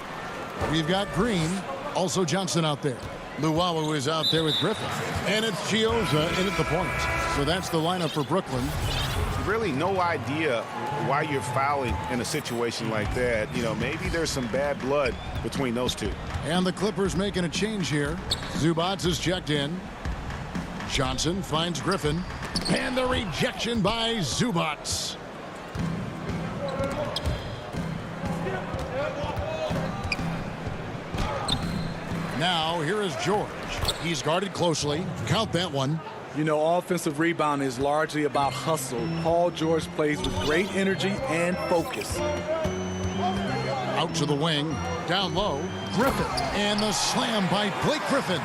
We've got Green, also Johnson out there. Luwawu is out there with Griffin. And it's Chioza in at the point. So that's the lineup for Brooklyn. Really no idea why you're fouling in a situation like that. You know, maybe there's some bad blood between those two. And the Clippers making a change here. Zubats is checked in. Johnson finds Griffin. And the rejection by Zubats. Now, here is George. He's guarded closely. Count that one. You know, offensive rebound is largely about hustle. Paul George plays with great energy and focus. Out to the wing. Down low. Griffin. And the slam by Blake Griffin.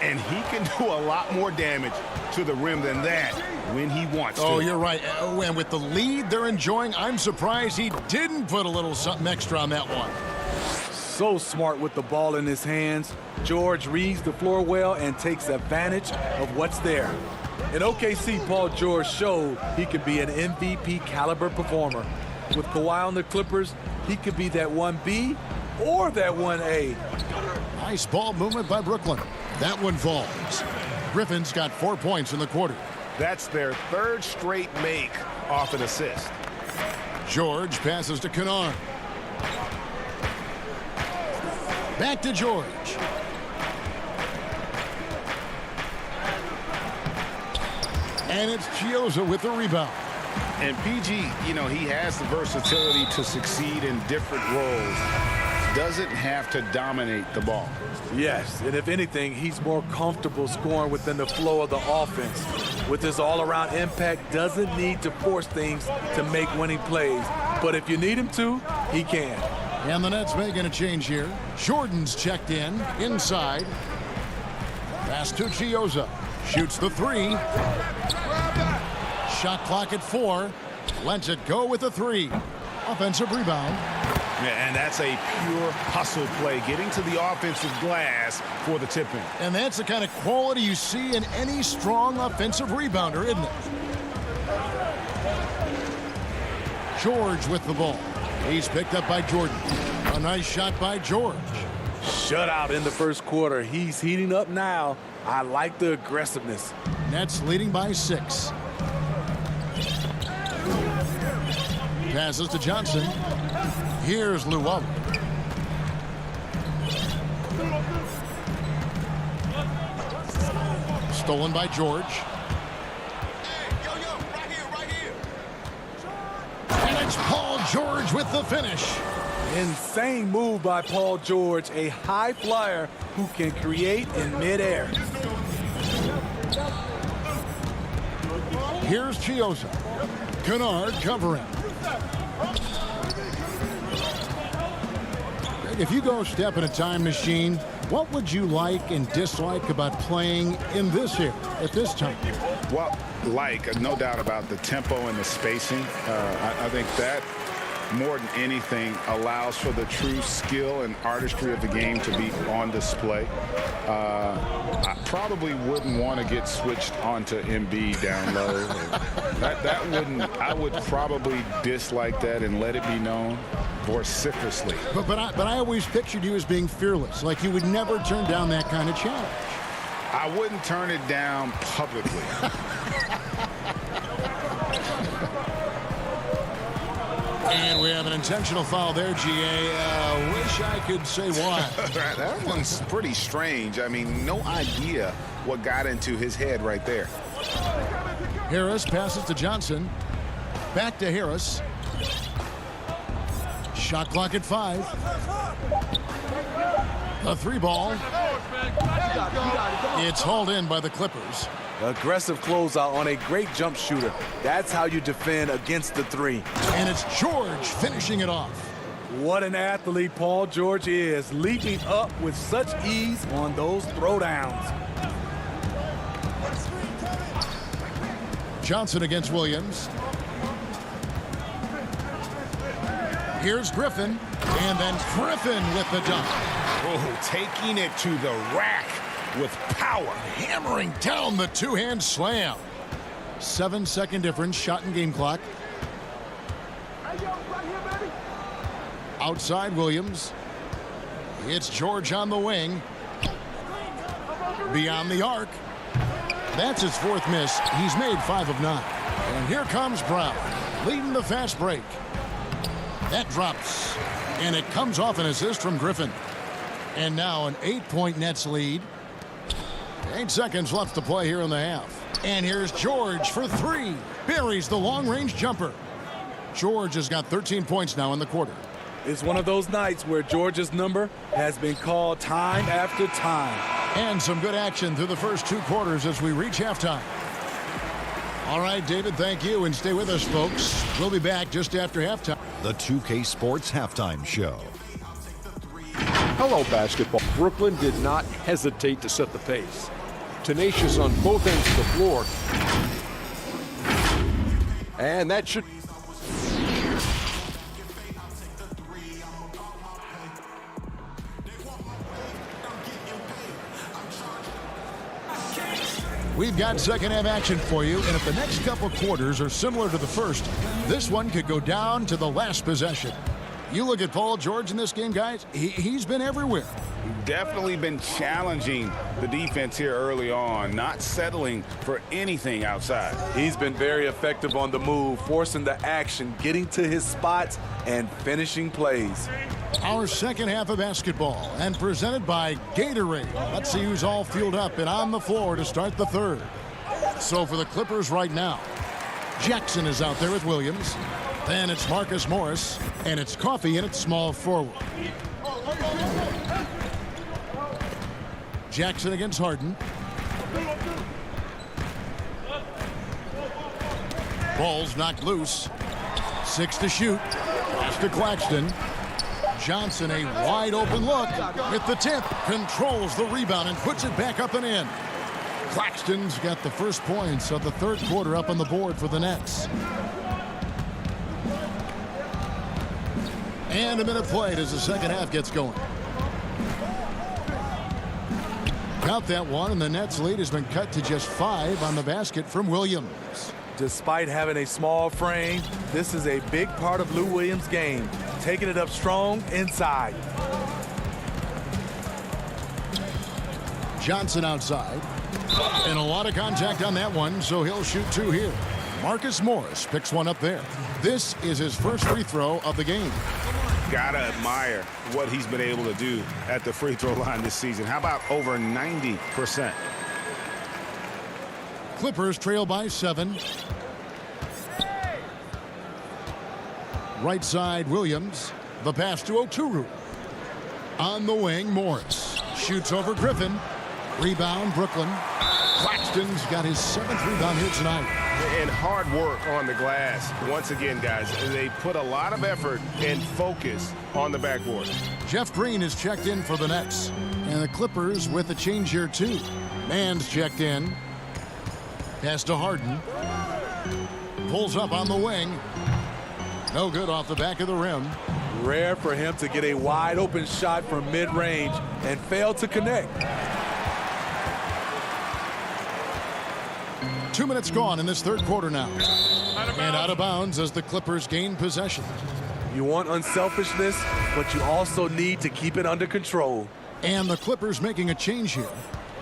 And he can do a lot more damage to the rim than that when he wants to. Oh, you're right. And with the lead they're enjoying, I'm surprised he didn't put a little something extra on that one. So smart with the ball in his hands. George reads the floor well and takes advantage of what's there. In OKC, Paul George showed he could be an MVP caliber performer. With Kawhi on the Clippers, he could be that 1B or that 1A. Nice ball movement by Brooklyn. That one falls. Griffin's got 4 points in the quarter. That's their 3rd straight make off an assist. George passes to Kennard. Back to George. And it's Chioza with the rebound. And PG, you know, he has the versatility to succeed in different roles. Doesn't have to dominate the ball. Yes, and if anything, he's more comfortable scoring within the flow of the offense. With his all-around impact, doesn't need to force things to make winning plays. But if you need him to, he can. And the Nets making a change here. Jordan's checked in, inside. Pass to Chioza. Shoots the 3. Shot clock at 4. Lets it go with the 3. Offensive rebound. Yeah, and that's a pure hustle play, getting to the offensive glass for the tip-in. And that's the kind of quality you see in any strong offensive rebounder, isn't it? George with the ball. He's picked up by Jordan. A nice shot by George. Shutout in the first quarter. He's heating up now. I like the aggressiveness. Nets leading by 6. Passes to Johnson. Here's Luwawu. Stolen by George. And it's Paul George with the finish. Insane move by Paul George, a high flyer who can create in midair. Here's Chioza. Kennard covering. If you go step in a time machine, what would you like and dislike about playing in this here at this time? Well, no doubt about the tempo and the spacing. I think that more than anything allows for the true skill and artistry of the game to be on display. I probably wouldn't want to get switched onto Embiid down low. that wouldn't. I would probably dislike that and let it be known vociferously. But I always pictured you as being fearless, like you would never turn down that kind of challenge. I wouldn't turn it down publicly. And we have an intentional foul there, GA. Wish I could say why. That one's pretty strange. I mean, no idea what got into his head right there. Harris passes to Johnson. Back to Harris. Shot clock at 5. A 3 ball. It's hauled in by the Clippers. Aggressive closeout on a great jump shooter. That's how you defend against the 3. And it's George finishing it off. What an athlete Paul George is, leaping up with such ease on those throwdowns. Johnson against Williams. Here's Griffin, and then Griffin with the dunk. Oh, taking it to the rack with power. Hammering down the two-hand slam. 7-second difference, shot and game clock. Outside Williams. It's George on the wing. Beyond the arc. That's his fourth miss. He's made 5 of 9. And here comes Brown, leading the fast break. That drops, and it comes off an assist from Griffin. And now an 8-point Nets lead. 8 seconds left to play here in the half. And here's George for 3. Buries the long-range jumper. George has got 13 points now in the quarter. It's one of those nights where George's number has been called time after time. And some good action through the first 2 quarters as we reach halftime. All right, David, thank you, and stay with us, folks. We'll be back just after halftime. The 2K Sports Halftime Show. Hello, basketball. Brooklyn did not hesitate to set the pace. Tenacious on both ends of the floor. And that should... We've got second half action for you, and if the next couple quarters are similar to the first, this one could go down to the last possession. You look at Paul George in this game, guys, he's been everywhere. Definitely been challenging the defense here early on, not settling for anything outside. He's been very effective on the move, forcing the action, getting to his spots, and finishing plays. Our second half of basketball, and presented by Gatorade. Let's see who's all fueled up and on the floor to start the third. So for the Clippers right now, Jackson is out there with Williams. Then it's Marcus Morris, and it's Coffey in at small forward. Jackson against Harden. Ball's knocked loose. 6 to shoot. Pass to Claxton. Johnson, a wide open look with the tip. Controls the rebound and puts it back up and in. Claxton's got the first points of the third quarter up on the board for the Nets. And a minute played as the second half gets going. Count that one, and the Nets lead has been cut to just 5 on the basket from Williams. Despite having a small frame, this is a big part of Lou Williams' game, taking it up strong inside. Johnson outside, and a lot of contact on that one, so he'll shoot 2 here. Marcus Morris picks one up there. This is his first free throw of the game. Gotta admire what he's been able to do at the free throw line this season. How about over 90%? Clippers trail by 7. Right side, Williams. The pass to Oturu. On the wing, Morris. Shoots over Griffin. Rebound, Brooklyn. Claxton's got his 7th rebound here tonight. And hard work on the glass. Once again, guys, they put a lot of effort and focus on the backboard. Jeff Green is checked in for the Nets. And the Clippers with a change here, too. Mann's checked in. Pass to Harden. Pulls up on the wing. No good off the back of the rim. Rare for him to get a wide open shot from mid-range and fail to connect. 2 minutes gone in this third quarter now. And out of bounds as the Clippers gain possession. You want unselfishness, but you also need to keep it under control. And the Clippers making a change here.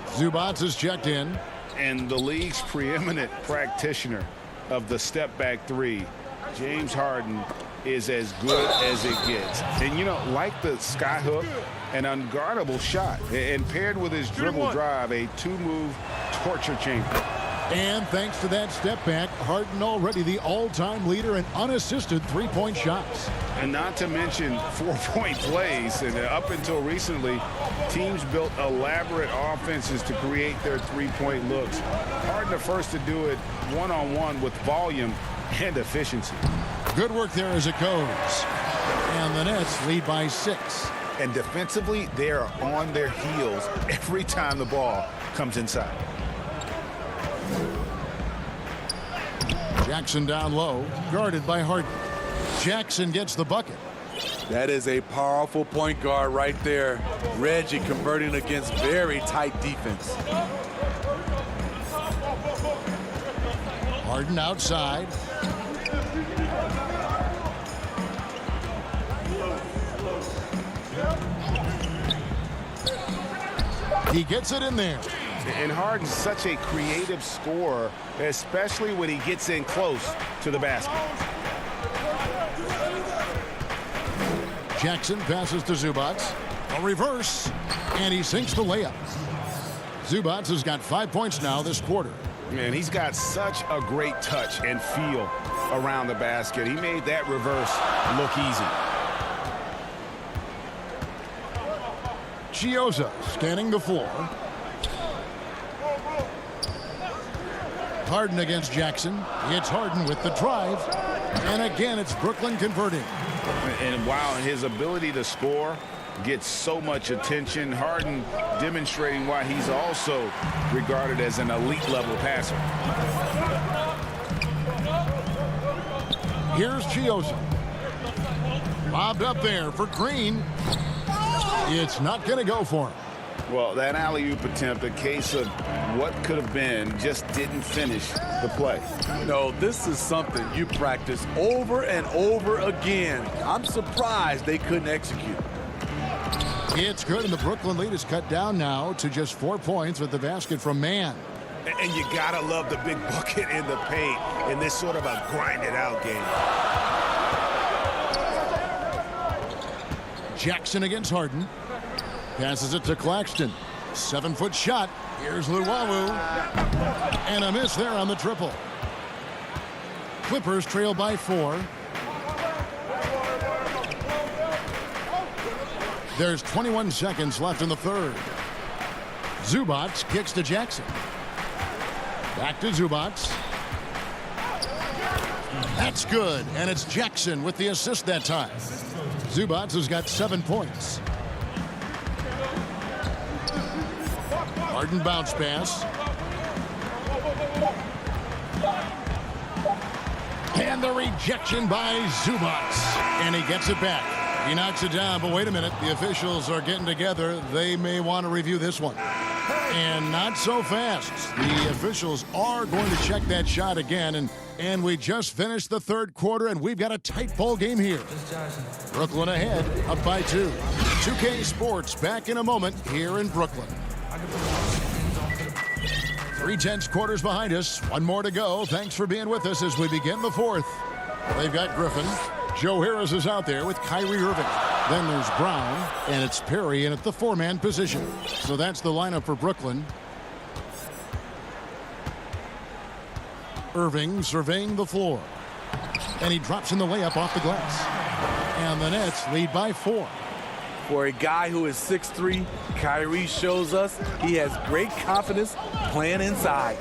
Zubats is checked in. And the league's preeminent practitioner of the step-back 3, James Harden, is as good as it gets. And, you know, like the skyhook, an unguardable shot. And paired with his dribble drive, a 2-move torture chamber. And thanks to that step back, Harden already the all-time leader in unassisted 3-point shots. And not to mention 4-point plays. And up until recently, teams built elaborate offenses to create their 3-point looks. Harden the first to do it one-on-one with volume and efficiency. Good work there as it goes. And the Nets lead by 6. And defensively, they are on their heels every time the ball comes inside. Jackson down low, guarded by Harden. Jackson gets the bucket. That is a powerful point guard right there. Reggie converting against very tight defense. Harden outside. He gets it in there. And Harden's such a creative scorer, especially when he gets in close to the basket. Jackson passes to Zubac. A reverse, and he sinks the layup. Zubac has got 5 points now this quarter. Man, he's got such a great touch and feel around the basket. He made that reverse look easy. Chioza scanning the floor. Harden against Jackson. It's Harden with the drive. And again, it's Brooklyn converting. And wow, his ability to score gets so much attention. Harden demonstrating why he's also regarded as an elite level passer. Here's Chioza. Lobbed up there for Green. It's not going to go for him. Well, that alley-oop attempt, a case of what could have been, just didn't finish the play. No, this is something you practice over and over again. I'm surprised they couldn't execute. It's good, and the Brooklyn lead is cut down now to just 4 points with the basket from Mann. And you gotta love the big bucket in the paint in this sort of a grinded-out game. Jackson against Harden. Passes it to Claxton. 7-foot shot. Here's Luwawu. And a miss there on the triple. Clippers trail by 4. There's 21 seconds left in the third. Zubac kicks to Jackson. Back to Zubac. That's good, and it's Jackson with the assist that time. Zubac has got 7 points. Harden bounce pass. And the rejection by Zubac. And he gets it back. He knocks it down, but wait a minute. The officials are getting together. They may want to review this one. And not so fast. The officials are going to check that shot again. And we just finished the third quarter, and we've got a tight ball game here. Brooklyn ahead, up by 2. 2K Sports back in a moment here in Brooklyn. 3/10 quarters behind us. One more to go. Thanks for being with us as we begin the fourth. They've got Griffin. Joe Harris is out there with Kyrie Irving. Then there's Brown, and it's Perry in at the 4-man position. So that's the lineup for Brooklyn. Irving surveying the floor. And he drops in the layup off the glass. And the Nets lead by 4. For a guy who is 6'3", Kyrie shows us he has great confidence playing inside.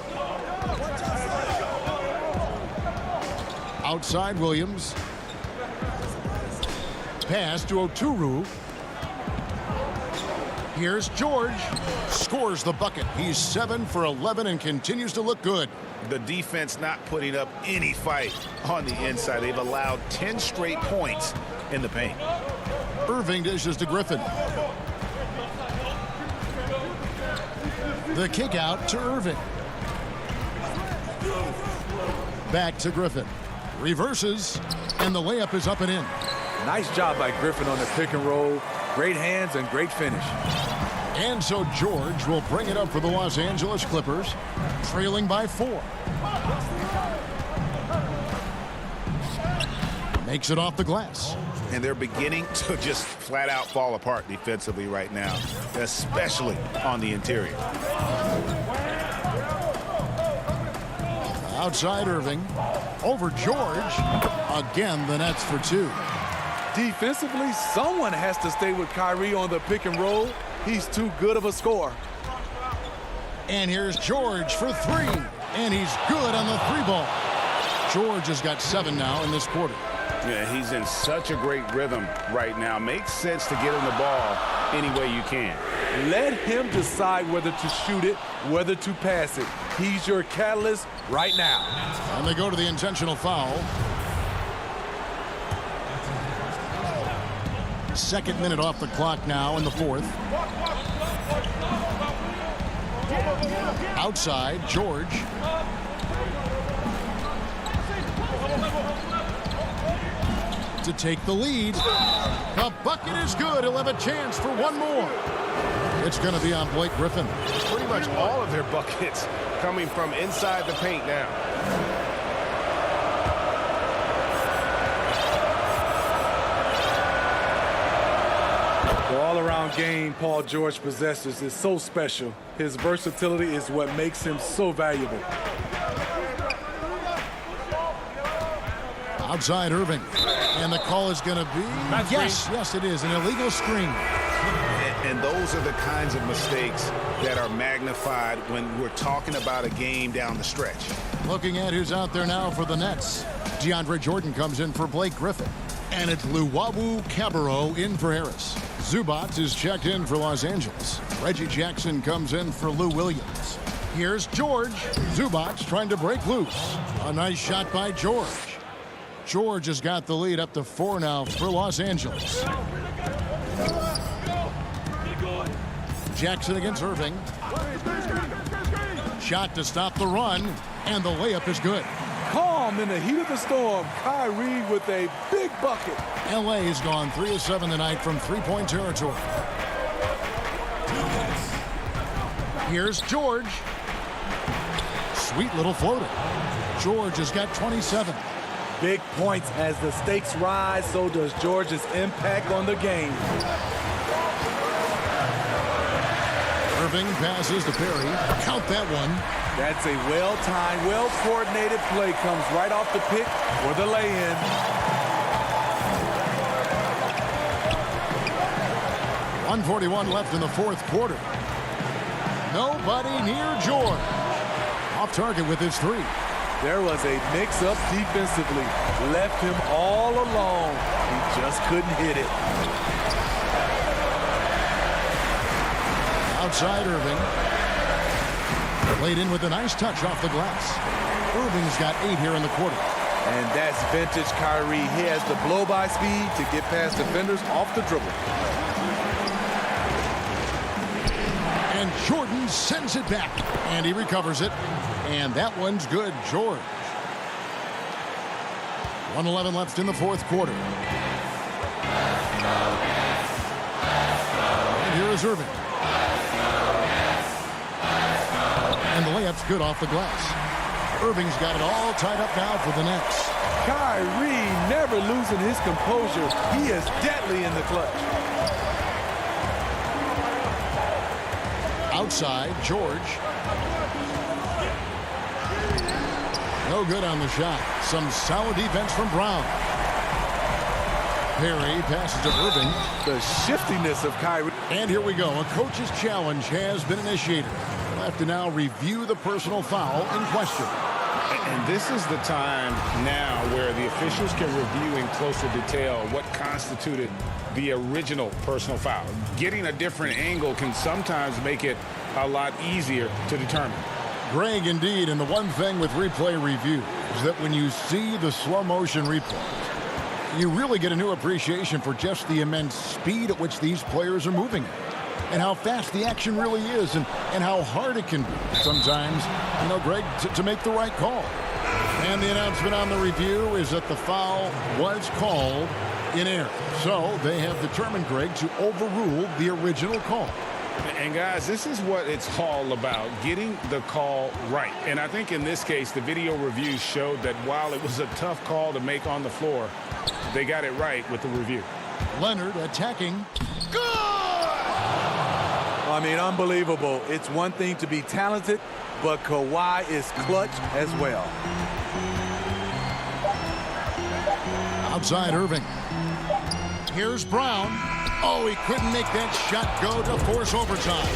Outside Williams. Pass to Oturu. Here's George. Scores the bucket. He's 7 for 11 and continues to look good. The defense not putting up any fight on the inside. They've allowed 10 straight points in the paint. Irving dishes to Griffin. The kick out to Irving. Back to Griffin. Reverses, and the layup is up and in. Nice job by Griffin on the pick and roll. Great hands and great finish. And so George will bring it up for the Los Angeles Clippers, trailing by 4. Makes it off the glass. And they're beginning to just flat out fall apart defensively right now, especially on the interior. Outside Irving. Over George. Again, the Nets for 2. Defensively, someone has to stay with Kyrie on the pick and roll. He's too good of a scorer. And here's George for 3. And he's good on the 3 ball. George has got 7 now in this quarter. Yeah, he's in such a great rhythm right now. Makes sense to get him the ball any way you can. Let him decide whether to shoot it, whether to pass it. He's your catalyst right now. And they go to the intentional foul. Second minute off the clock now in the fourth. Outside, George. To take the lead. The bucket is good. He'll have a chance for one more. It's going to be on Blake Griffin. Pretty much all of their buckets coming from inside the paint now. The all-around game Paul George possesses is so special. His versatility is what makes him so valuable. Outside Irving. And the call is going to be... Yes, it is. An illegal screen. And those are the kinds of mistakes that are magnified when we're talking about a game down the stretch. Looking at who's out there now for the Nets. DeAndre Jordan comes in for Blake Griffin. And it's Luwawu Cabarrot in for Harris. Zubac is checked in for Los Angeles. Reggie Jackson comes in for Lou Williams. Here's George. Zubac trying to break loose. A nice shot by George. George has got the lead up to 4 now for Los Angeles. Jackson against Irving. Shot to stop the run, and the layup is good. Calm in the heat of the storm. Kyrie with a big bucket. LA has gone 3 of 7 tonight from three-point territory. Here's George. Sweet little floater. George has got 27. Big points as the stakes rise, so does George's impact on the game. Irving passes to Perry. Count that one. That's a well-timed, well-coordinated play. Comes right off the pick for the lay-in. .141 left in the fourth quarter. Nobody near George. Off target with his three. There was a mix-up defensively. Left him all alone. He just couldn't hit it. Outside Irving. Laid in with a nice touch off the glass. Irving's got 8 here in the quarter. And that's vintage Kyrie. He has the blow-by speed to get past defenders off the dribble. And Jordan sends it back. And he recovers it. And that one's good, George. 1:11 left in the fourth quarter. And here is Irving. And the layup's good off the glass. Irving's got it all tied up now for the Nets. Kyrie never losing his composure. He is deadly in the clutch. Outside, George. No good on the shot. Some solid defense from Brown. Perry passes to Irving. The shiftiness of Kyrie. And here we go. A coach's challenge has been initiated. We'll have to now review the personal foul in question. And this is the time now where the officials can review in closer detail what constituted the original personal foul. Getting a different angle can sometimes make it a lot easier to determine. Greg, indeed, and the one thing with replay review is that when you see the slow motion replay, you really get a new appreciation for just the immense speed at which these players are moving and how fast the action really is and how hard it can be sometimes, you know, Greg, to make the right call. And the announcement on the review is that the foul was called in error. So they have determined, Greg, to overrule the original call. And guys, this is what it's all about, getting the call right. And I think in this case, the video reviews showed that while it was a tough call to make on the floor, they got it right with the review. Leonard attacking. Good! I mean, unbelievable. It's one thing to be talented, but Kawhi is clutch as well. Outside Irving. Here's Brown. Oh, he couldn't make that shot go to force overtime.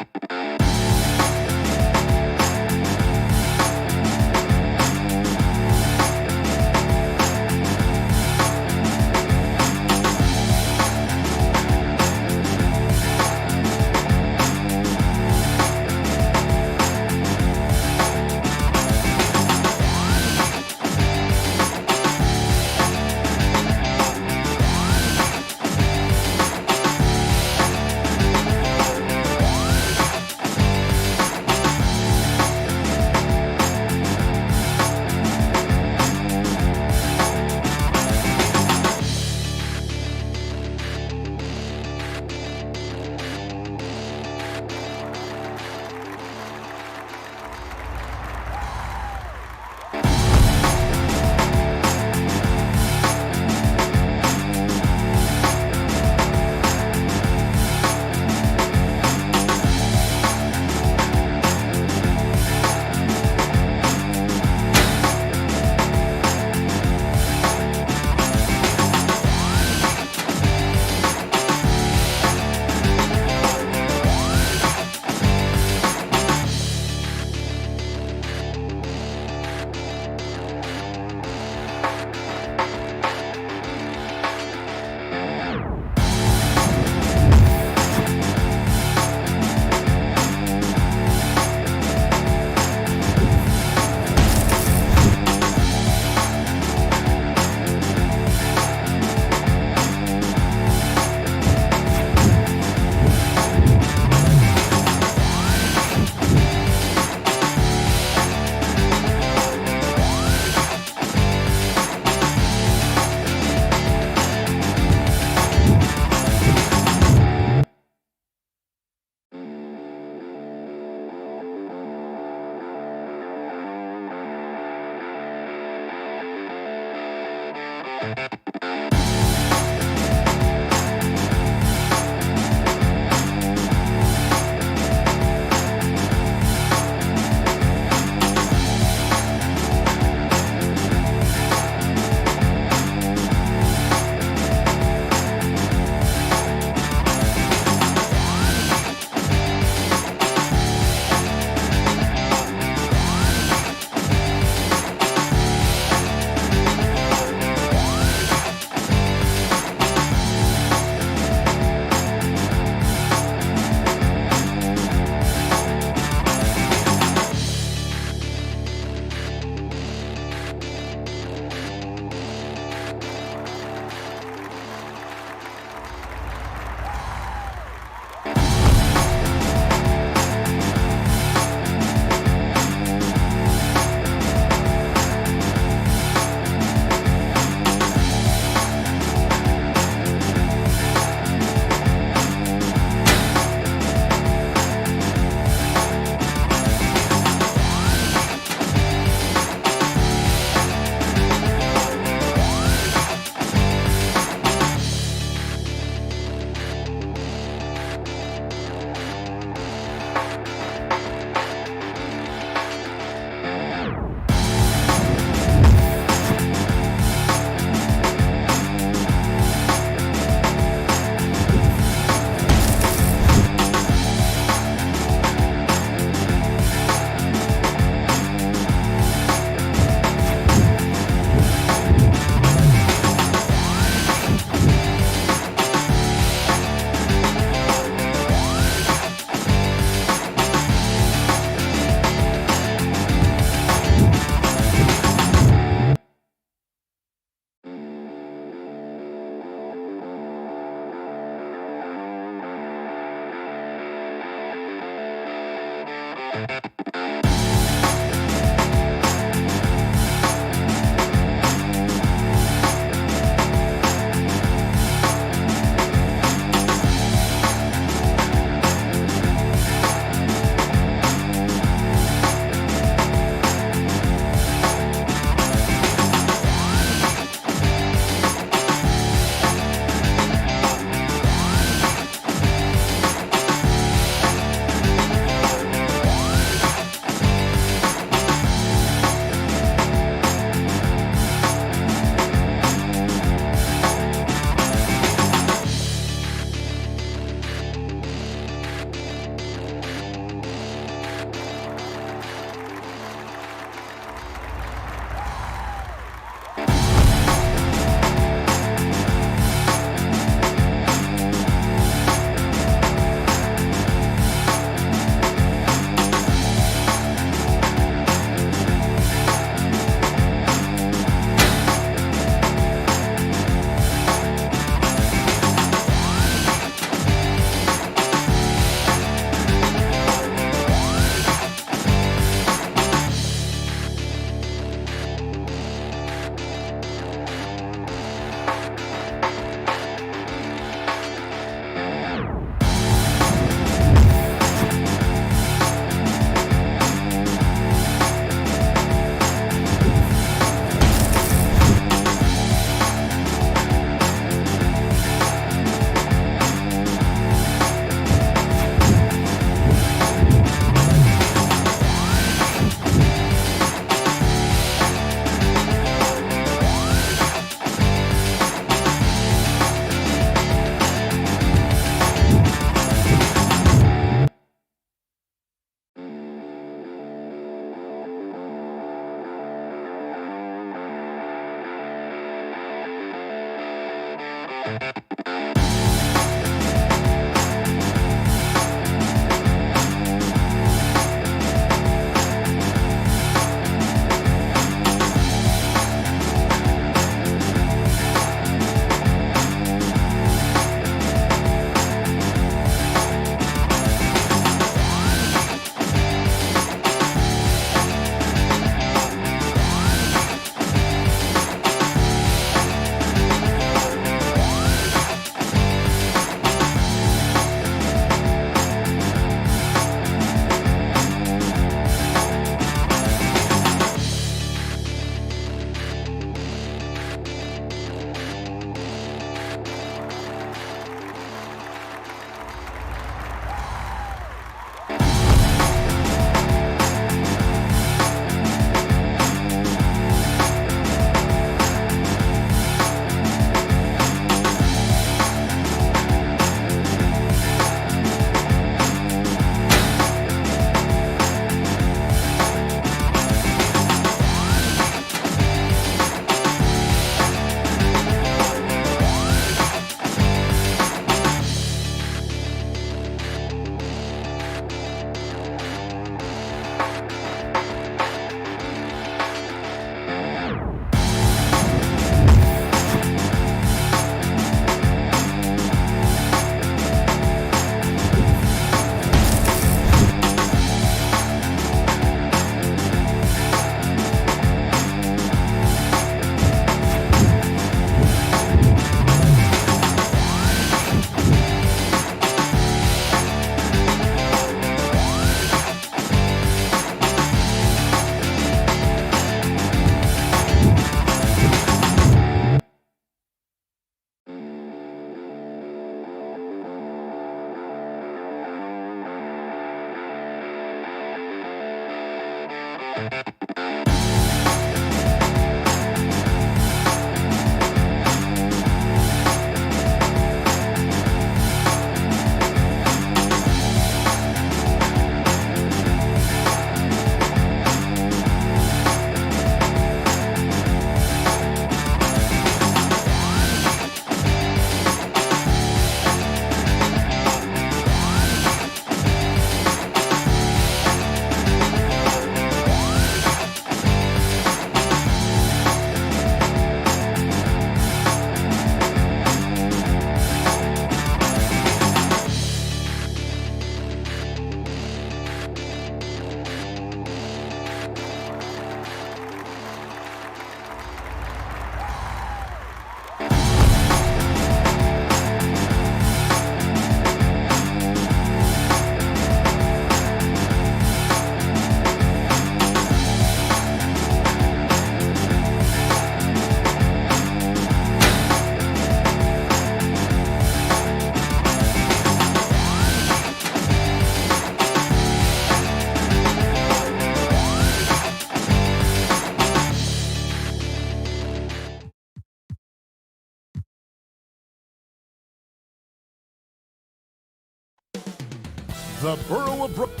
The Borough of Brooklyn.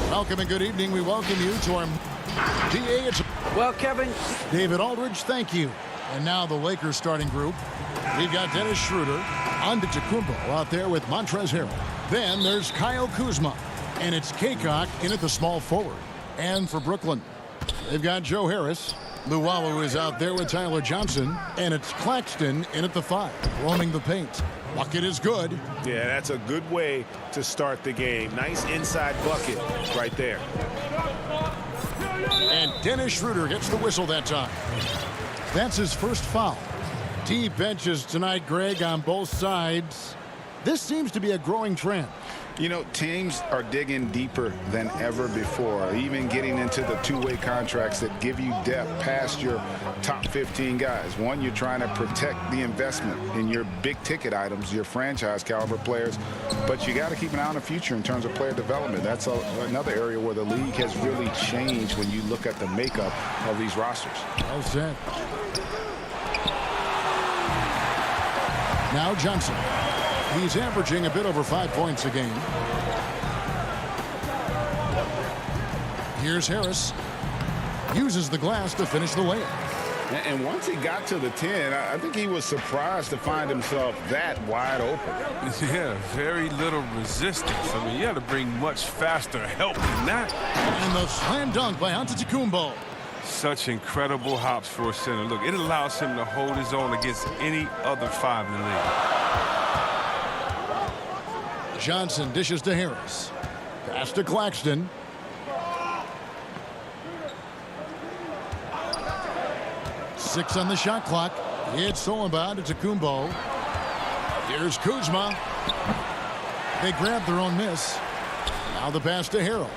Welcome and good evening. We welcome you to our DA. Well, Kevin. David Aldridge, thank you. And now the Lakers starting group. We've got Dennis Schroeder, Antetokounmpo out there with Montrezl Harrell. Then there's Kyle Kuzma, and it's Kaycock in at the small forward. And for Brooklyn, they've got Joe Harris. Luwawu is out there with Tyler Johnson, and it's Claxton in at the 5, roaming the paint. Bucket is good. Yeah, that's a good way to start the game. Nice inside bucket right there. And Dennis Schroeder gets the whistle that time. That's his first foul. Deep benches tonight, Greg, on both sides. This seems to be a growing trend. You know, teams are digging deeper than ever before, even getting into the two-way contracts that give you depth past your top 15 guys. One, you're trying to protect the investment in your big-ticket items, your franchise-caliber players, but you got to keep an eye on the future in terms of player development. That's another area where the league has really changed when you look at the makeup of these rosters. Well said. Now Johnson. He's averaging a bit over 5 points a game. Here's Harris. Uses the glass to finish the layup. And once he got to the 10, I think he was surprised to find himself that wide open. Yeah, very little resistance. I mean, you had to bring much faster help than that. And the slam dunk by Antetokounmpo. Such incredible hops for a center. Look, it allows him to hold his own against any other 5 in the league. Johnson dishes to Harris. Pass to Claxton. Six on the shot clock. It's stolen by Antetokounmpo. Here's Kuzma. They grab their own miss. Now the pass to Harrell.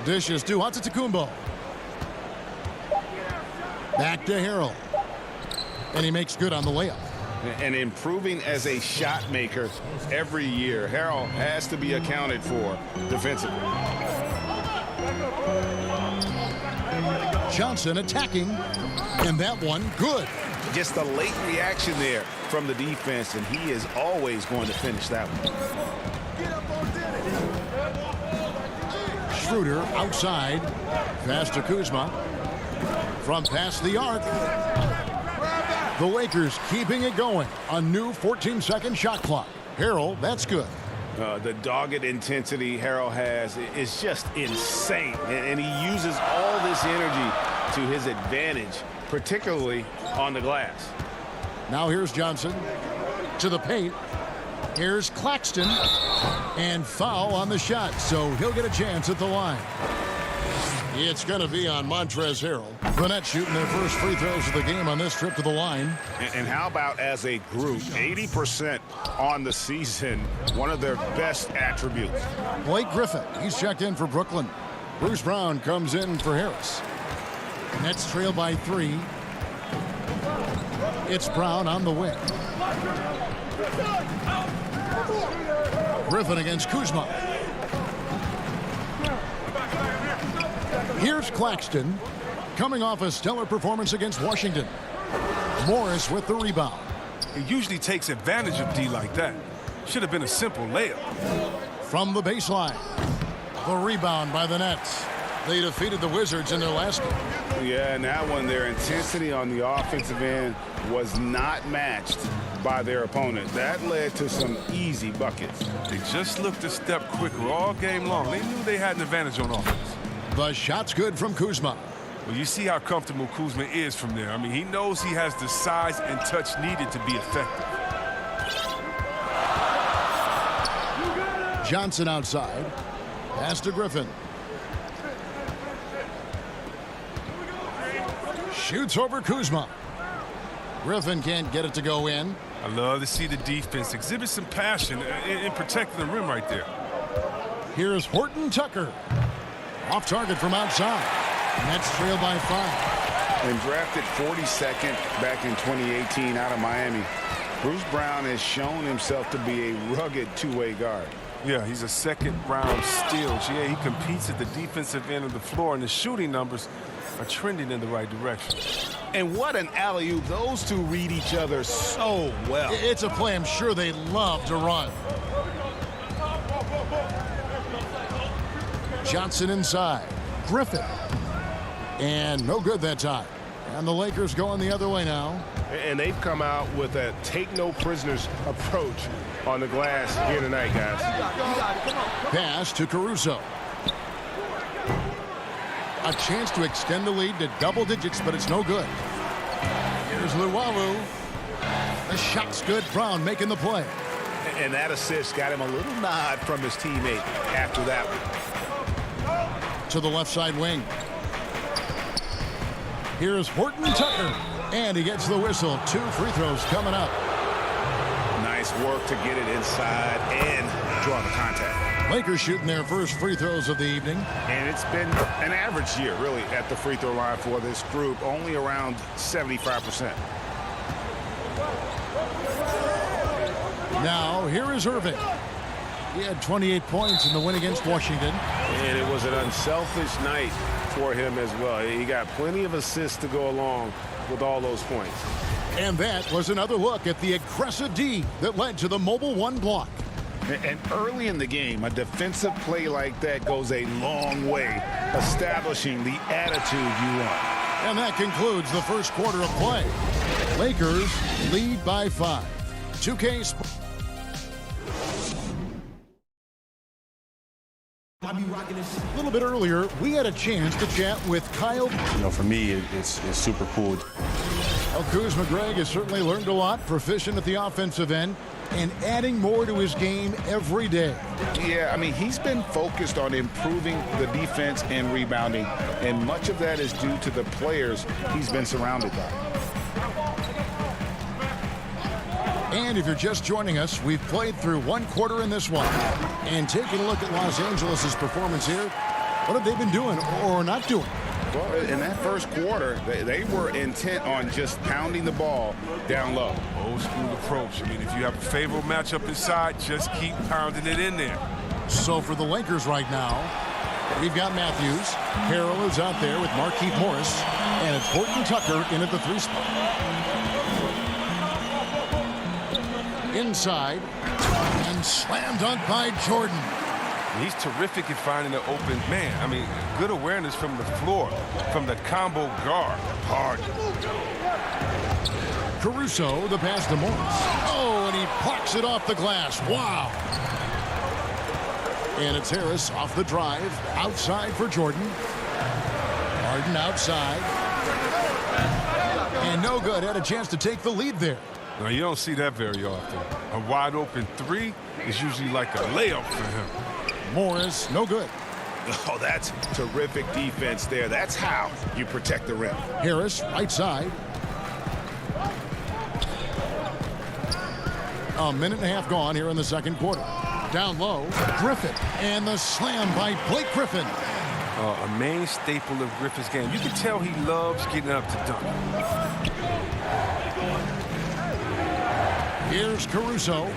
Dishes to Antetokounmpo. Back to Harrell. And he makes good on the layup. And improving as a shot maker every year. Harrell has to be accounted for defensively. Johnson attacking, and that one good. Just a late reaction there from the defense, and he is always going to finish that one. Schroeder outside. Pass to Kuzma. From past the arc. The Lakers keeping it going. A new 14-second shot clock. Harrell, that's good. The dogged intensity Harrell has is just insane. And he uses all this energy to his advantage, particularly on the glass. Now here's Johnson to the paint. Here's Claxton. And foul on the shot, so he'll get a chance at the line. It's going to be on Montrezl Harrell. The Nets shooting their first free throws of the game on this trip to the line. And how about as a group, 80% on the season, one of their best attributes. Blake Griffin, he's checked in for Brooklyn. Bruce Brown comes in for Harris. Nets trail by 3. It's Brown on the wing. Griffin against Kuzma. Here's Claxton, coming off a stellar performance against Washington. Morris with the rebound. He usually takes advantage of D like that. Should have been a simple layup. From the baseline, the rebound by the Nets. They defeated the Wizards in their last game. Yeah, and that one, their intensity on the offensive end was not matched by their opponent. That led to some easy buckets. They just looked a step quicker all game long. They knew they had an advantage on offense. The shot's good from Kuzma. Well, you see how comfortable Kuzma is from there. I mean, he knows he has the size and touch needed to be effective. Johnson outside. Pass to Griffin. Shoots over Kuzma. Griffin can't get it to go in. I love to see the defense exhibit some passion in protecting the rim right there. Here's Horton Tucker. Off target from outside. Nets trail by 5. And drafted 42nd back in 2018 out of Miami, Bruce Brown has shown himself to be a rugged two-way guard. Yeah, he's a second-round steal. Yeah, he competes at the defensive end of the floor, and the shooting numbers are trending in the right direction. And what an alley-oop. Those two read each other so well. It's a play I'm sure they love to run. Johnson inside. Griffin. And no good that time. And the Lakers going the other way now. And they've come out with a take-no-prisoners approach on the glass here tonight, guys. Pass to Caruso. A chance to extend the lead to double digits, but it's no good. Here's Luwawu. The shot's good. Brown making the play. And that assist got him a little nod from his teammate after that one. To the left side wing. Here's Horton Tucker. And he gets the whistle. 2 free throws coming up. Nice work to get it inside and draw the contact. Lakers shooting their first free throws of the evening. And it's been an average year, really, at the free throw line for this group. Only around 75%. Now, here is Irving. He had 28 points in the win against Washington. And it was an unselfish night for him as well. He got plenty of assists to go along with all those points. And that was another look at the aggressive D that led to the Mobile One block. And early in the game, a defensive play like that goes a long way, establishing the attitude you want. And that concludes the first quarter of play. Lakers lead by 5. 2K Sports. A little bit earlier, we had a chance to chat with Kyle. For me, it's super cool. Well, Kuzma Greg has certainly learned a lot, proficient at the offensive end, and adding more to his game every day. Yeah, I mean, he's been focused on improving the defense and rebounding, and much of that is due to the players he's been surrounded by. And if you're just joining us, we've played through one quarter in this one. And taking a look at Los Angeles' performance here, what have they been doing or not doing? Well, in that first quarter, they were intent on just pounding the ball down low. Old school approach. I mean, if you have a favorable matchup inside, just keep pounding it in there. So for the Lakers right now, we've got Matthews. Harrell is out there with Markieff Morris. And it's Horton Tucker in at the 3 spot. Inside. And slam dunk by Jordan. He's terrific at finding an open man. I mean, good awareness from the floor, from the combo guard. Hard. Caruso, the pass to Morris. Oh, and he plucks it off the glass. Wow. And it's Harris off the drive. Outside for Jordan. Harden outside. And no good. Had a chance to take the lead there. Now, you don't see that very often. A wide open 3 is usually like a layup for him. Morris, no good. Oh, that's terrific defense there. That's how you protect the rim. Harris, right side. A minute and a half gone here in the second quarter. Down low, Griffin. And the slam by Blake Griffin. A main staple of Griffin's game. You can tell he loves getting up to dunk. Here's Caruso.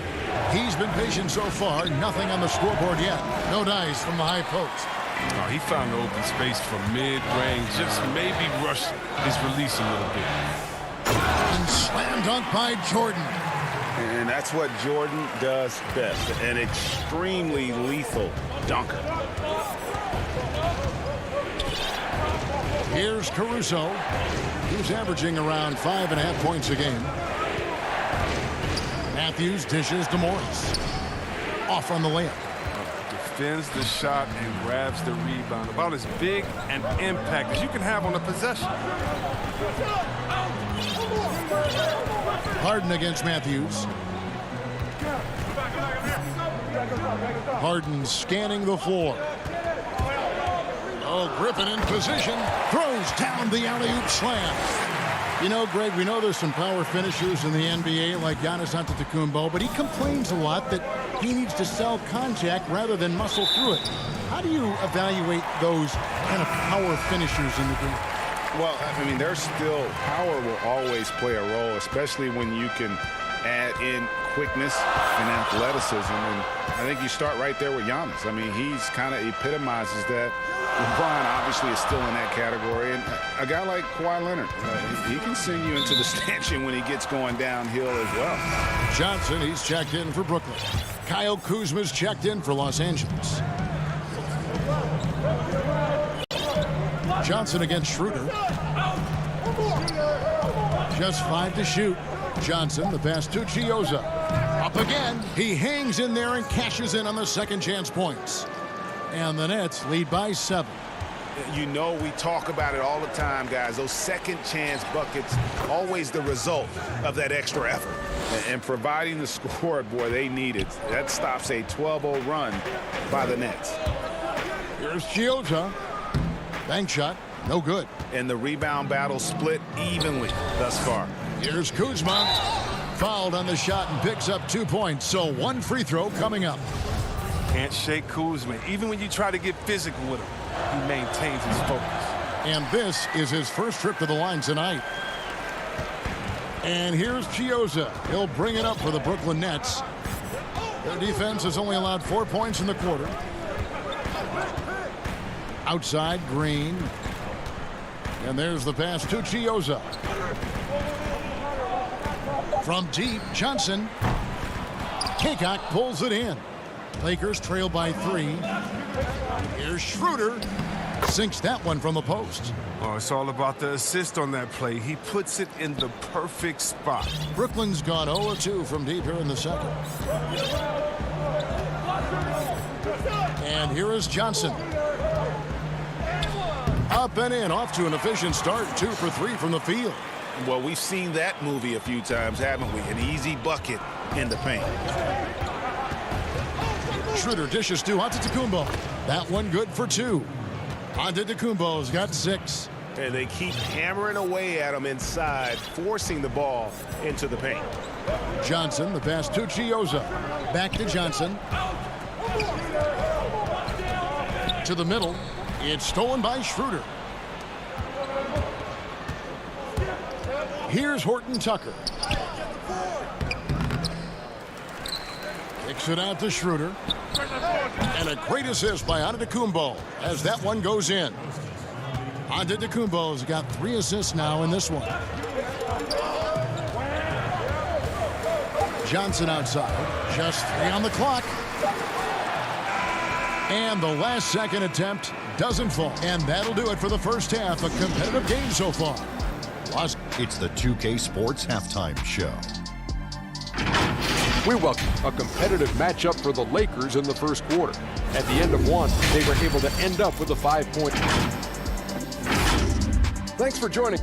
He's been patient so far. Nothing on the scoreboard yet. No dice from the high post. Oh, he found the open space from mid-range. Just maybe rushed his release a little bit. And slam dunk by Jordan. And that's what Jordan does best. An extremely lethal dunker. Here's Caruso. He's averaging around 5.5 points a game. Matthews dishes to Morris. Off on the layup. Defends the shot and grabs the rebound. About as big an impact as you can have on a possession. Harden against Matthews. Harden scanning the floor. Oh, Griffin in position. Throws down the alley-oop slam. You know, Greg, we know there's some power finishers in the NBA like Giannis Antetokounmpo, but he complains a lot that he needs to sell contact rather than muscle through it. How do you evaluate those kind of power finishers in the game? Well, I mean, there's still power will always play a role, especially when you can add in quickness and athleticism. And I think you start right there with Giannis. I mean, he's kind of epitomizes that. LeBron obviously is still in that category. And a guy like Kawhi Leonard, he can send you into the stanchion when he gets going downhill as well. Johnson, he's checked in for Brooklyn. Kyle Kuzma's checked in for Los Angeles. Johnson against Schroeder. Just 5 to shoot. Johnson, the pass to Chioza. Up again. He hangs in there and cashes in on the second chance points. And the Nets lead by 7. You know, we talk about it all the time, guys. Those second chance buckets, always the result of that extra effort. And providing the scoreboard they needed. That stops a 12-0 run by the Nets. Here's Chioza. Bank shot, no good. And the rebound battle split evenly thus far. Here's Kuzma. Fouled on the shot and picks up 2 points. So 1 free throw coming up. Can't shake Kuzma. Even when you try to get physical with him, he maintains his focus. And this is his first trip to the line tonight. And here's Chioza. He'll bring it up for the Brooklyn Nets. Their defense has only allowed 4 points in the quarter. Outside, Green. And there's the pass to Chioza. From deep, Johnson. Kaycock pulls it in. Lakers trail by 3. Here's Schroeder. Sinks that one from the post. Oh, it's all about the assist on that play. He puts it in the perfect spot. Brooklyn's gone 0-2 from deep here in the second. And here is Johnson. Up and in, off to an efficient start. 2 for 3 from the field. Well, we've seen that movie a few times, haven't we? An easy bucket in the paint. Schroeder dishes to Antetokounmpo. That one good for 2. Antetokounmpo's got 6. And they keep hammering away at him inside, forcing the ball into the paint. Johnson, the pass to Chioza. Back to Johnson. To the middle. It's stolen by Schroeder. Here's Horton Tucker. Kicks it out to Schroeder. And a great assist by Antetokounmpo as that one goes in. Antetokounmpo's got 3 assists now in this one. Johnson outside. Just 3 on the clock. And the last second attempt doesn't fall. And that'll do it for the first half. A competitive game so far. It's the 2K Sports Halftime Show. We welcome a competitive matchup for the Lakers in the first quarter. At the end of one, they were able to end up with a 5-point. Thanks for joining.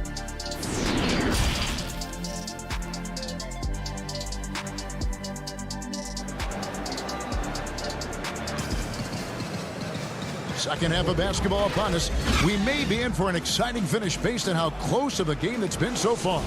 Second half of basketball upon us. We may be in for an exciting finish based on how close of a game that's been so far.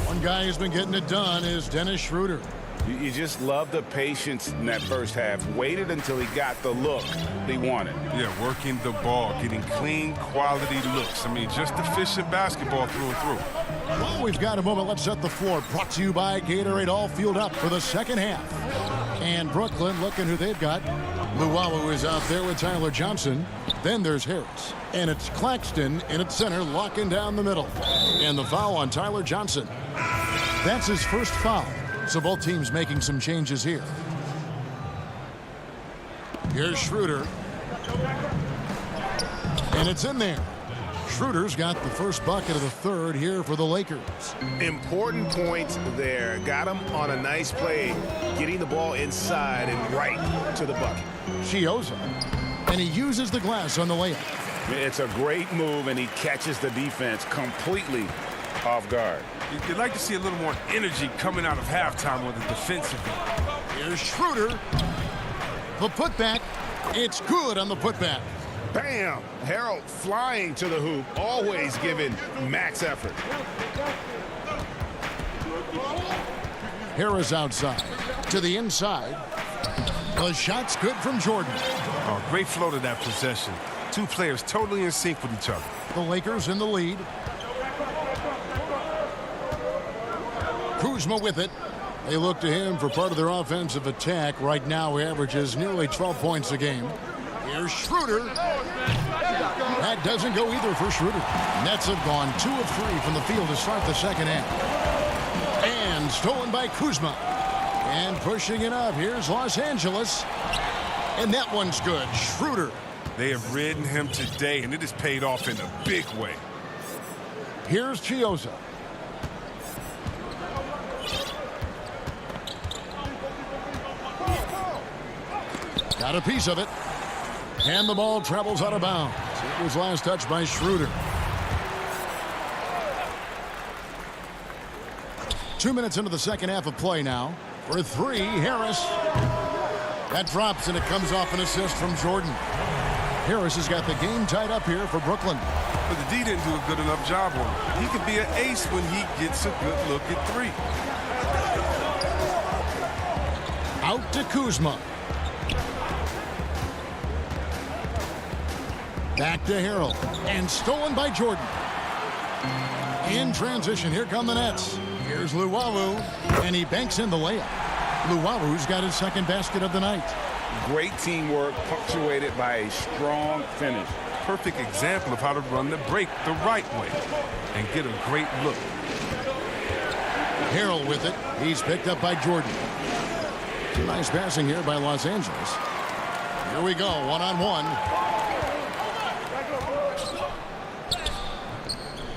One guy who's been getting it done is Dennis Schroeder. You just love the patience in that first half. Waited until he got the look he wanted. Yeah, working the ball, getting clean, quality looks. I mean, just efficient basketball through and through. Well, we've got a moment. Let's set the floor. Brought to you by Gatorade. All fueled up for the second half. And Brooklyn looking who they've got. Luwawu is out there with Tyler Johnson. Then there's Harris. And it's Claxton in at center, locking down the middle. And the foul on Tyler Johnson. That's his first foul. So both teams making some changes here. Here's Schroeder. And it's in there. Schroeder's got the first bucket of the third here for the Lakers. Important points there. Got him on a nice play, getting the ball inside and right to the bucket. Chioza. And he uses the glass on the layup. It's a great move, and he catches the defense completely off guard. You'd like to see a little more energy coming out of halftime with the defensive. Here's Schroeder. The putback. It's good on the putback. Bam! Harold flying to the hoop, always giving max effort. Harris outside. To the inside. The shot's good from Jordan. Oh, great flow to that possession. Two players totally in sync with each other. The Lakers in the lead. Kuzma with it. They look to him for part of their offensive attack. Right now, he averages nearly 12 points a game. Here's Schroeder. That doesn't go either for Schroeder. Nets have gone 2 of 3 from the field to start the second half. And stolen by Kuzma. And pushing it up. Here's Los Angeles. And that one's good. Schroeder. They have ridden him today, and it has paid off in a big way. Here's Chioza. Got a piece of it. And the ball travels out of bounds. It was last touched by Schroeder. 2 minutes into the second half of play now. For 3, Harris. That drops, and it comes off an assist from Jordan. Harris has got the game tied up here for Brooklyn. But the D didn't do a good enough job on him. He could be an ace when he gets a good look at 3. Out to Kuzma. Back to Harold. And stolen by Jordan. In transition, here come the Nets. Here's Luwawu. And he banks in the layup. Luwawu's got his second basket of the night. Great teamwork, punctuated by a strong finish. Perfect example of how to run the break the right way and get a great look. Harold with it. He's picked up by Jordan. Nice passing here by Los Angeles. Here we go, one-on-one.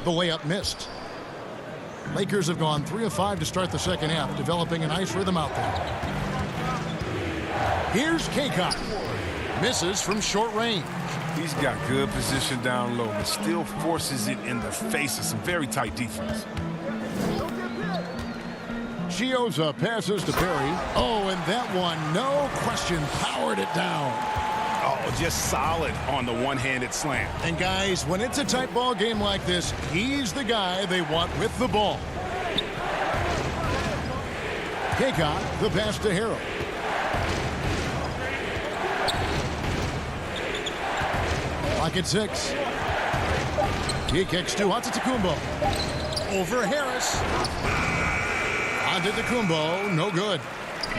The layup missed. Lakers have gone 3 of 5 to start the second half, developing a nice rhythm out there. Here's Kaycock. Misses from short range. He's got good position down low, but still forces it in the face of some very tight defense. Chioza passes to Perry. Oh, and that one, no question, powered it down. Oh, just solid on the one-handed slam. And guys, when it's a tight ball game like this, he's the guy they want with the ball. Kaycock, the pass to Harold. Clock at 6. He kicks to Antetokounmpo. Over Harris. Antetokounmpo, no good.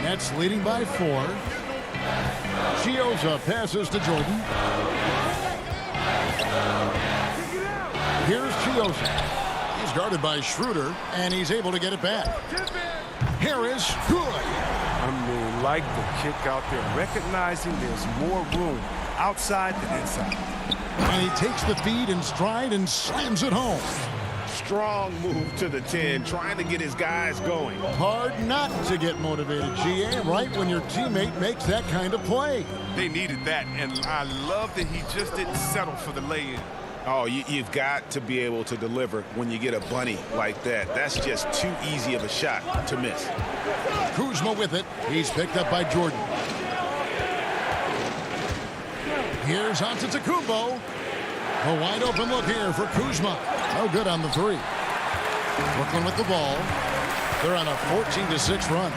Nets leading by 4. Chioza passes to Jordan. Here's Chioza. He's guarded by Schroeder, and he's able to get it back. Harris, good. I mean, like the kick out there, recognizing there's more room outside than inside. And he takes the feed in stride and slams it home. Strong move to the 10, trying to get his guys going. Hard not to get motivated, GA, right when your teammate makes that kind of play. They needed that, and I love that he just didn't settle for the lay-in. Oh, you've got to be able to deliver when you get a bunny like that. That's just too easy of a shot to miss. Kuzma with it. He's picked up by Jordan. Here's Antetokounmpo. A wide open look here for Kuzma. No good on the 3. Brooklyn with the ball. They're on a 14-6 run.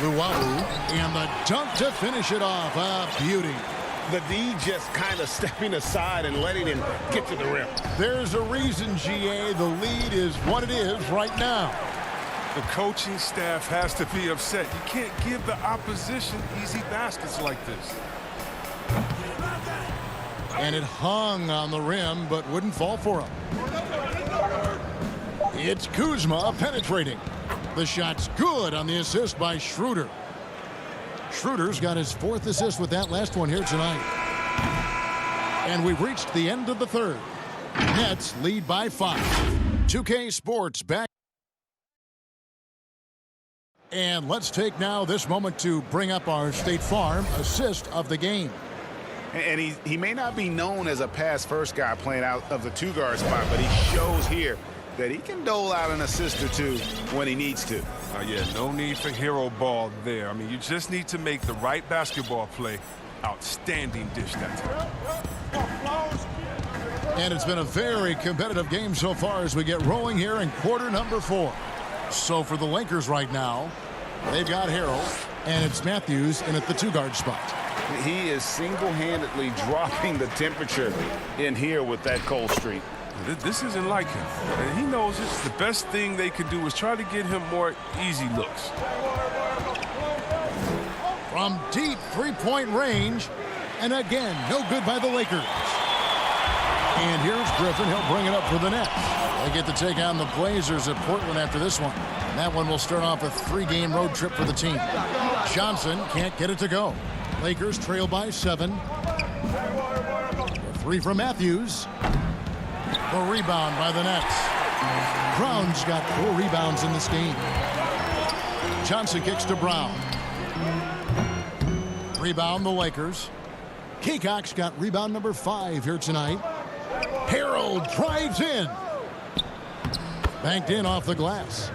Luwawu and the dunk to finish it off. A beauty. The D just kind of stepping aside and letting him get to the rim. There's a reason, GA, the lead is what it is right now. The coaching staff has to be upset. You can't give the opposition easy baskets like this. And it hung on the rim, but wouldn't fall for him. It's Kuzma penetrating. The shot's good on the assist by Schroeder. Schroeder's got his 4th assist with that last one here tonight. And we've reached the end of the 3rd. Nets lead by 5. 2K Sports back. And let's take now this moment to bring up our State Farm assist of the game. And he may not be known as a pass-first guy playing out of the 2-guard spot, but he shows here that he can dole out an assist or two when he needs to. Yeah, no need for hero ball there. I mean, you just need to make the right basketball play. Outstanding dish that time. And it's been a very competitive game so far as we get rolling here in quarter number 4. So for the Lakers right now, they've got Harrell, and it's Matthews in at the 2-guard spot. He is single-handedly dropping the temperature in here with that cold streak. This isn't like him, and he knows it. The best thing they can do is try to get him more easy looks. From deep 3-point range, and again, no good by the Lakers. And here's Griffin. He'll bring it up for the Nets. They get to take on the Blazers at Portland after this one. And that one will start off a 3-game road trip for the team. Johnson can't get it to go. Lakers trail by 7. The 3 from Matthews. The rebound by the Nets. Brown's got 4 rebounds in this game. Johnson kicks to Brown. Rebound the Lakers. Kaycock's got rebound number 5 here tonight. Harold drives in. Banked in off the glass.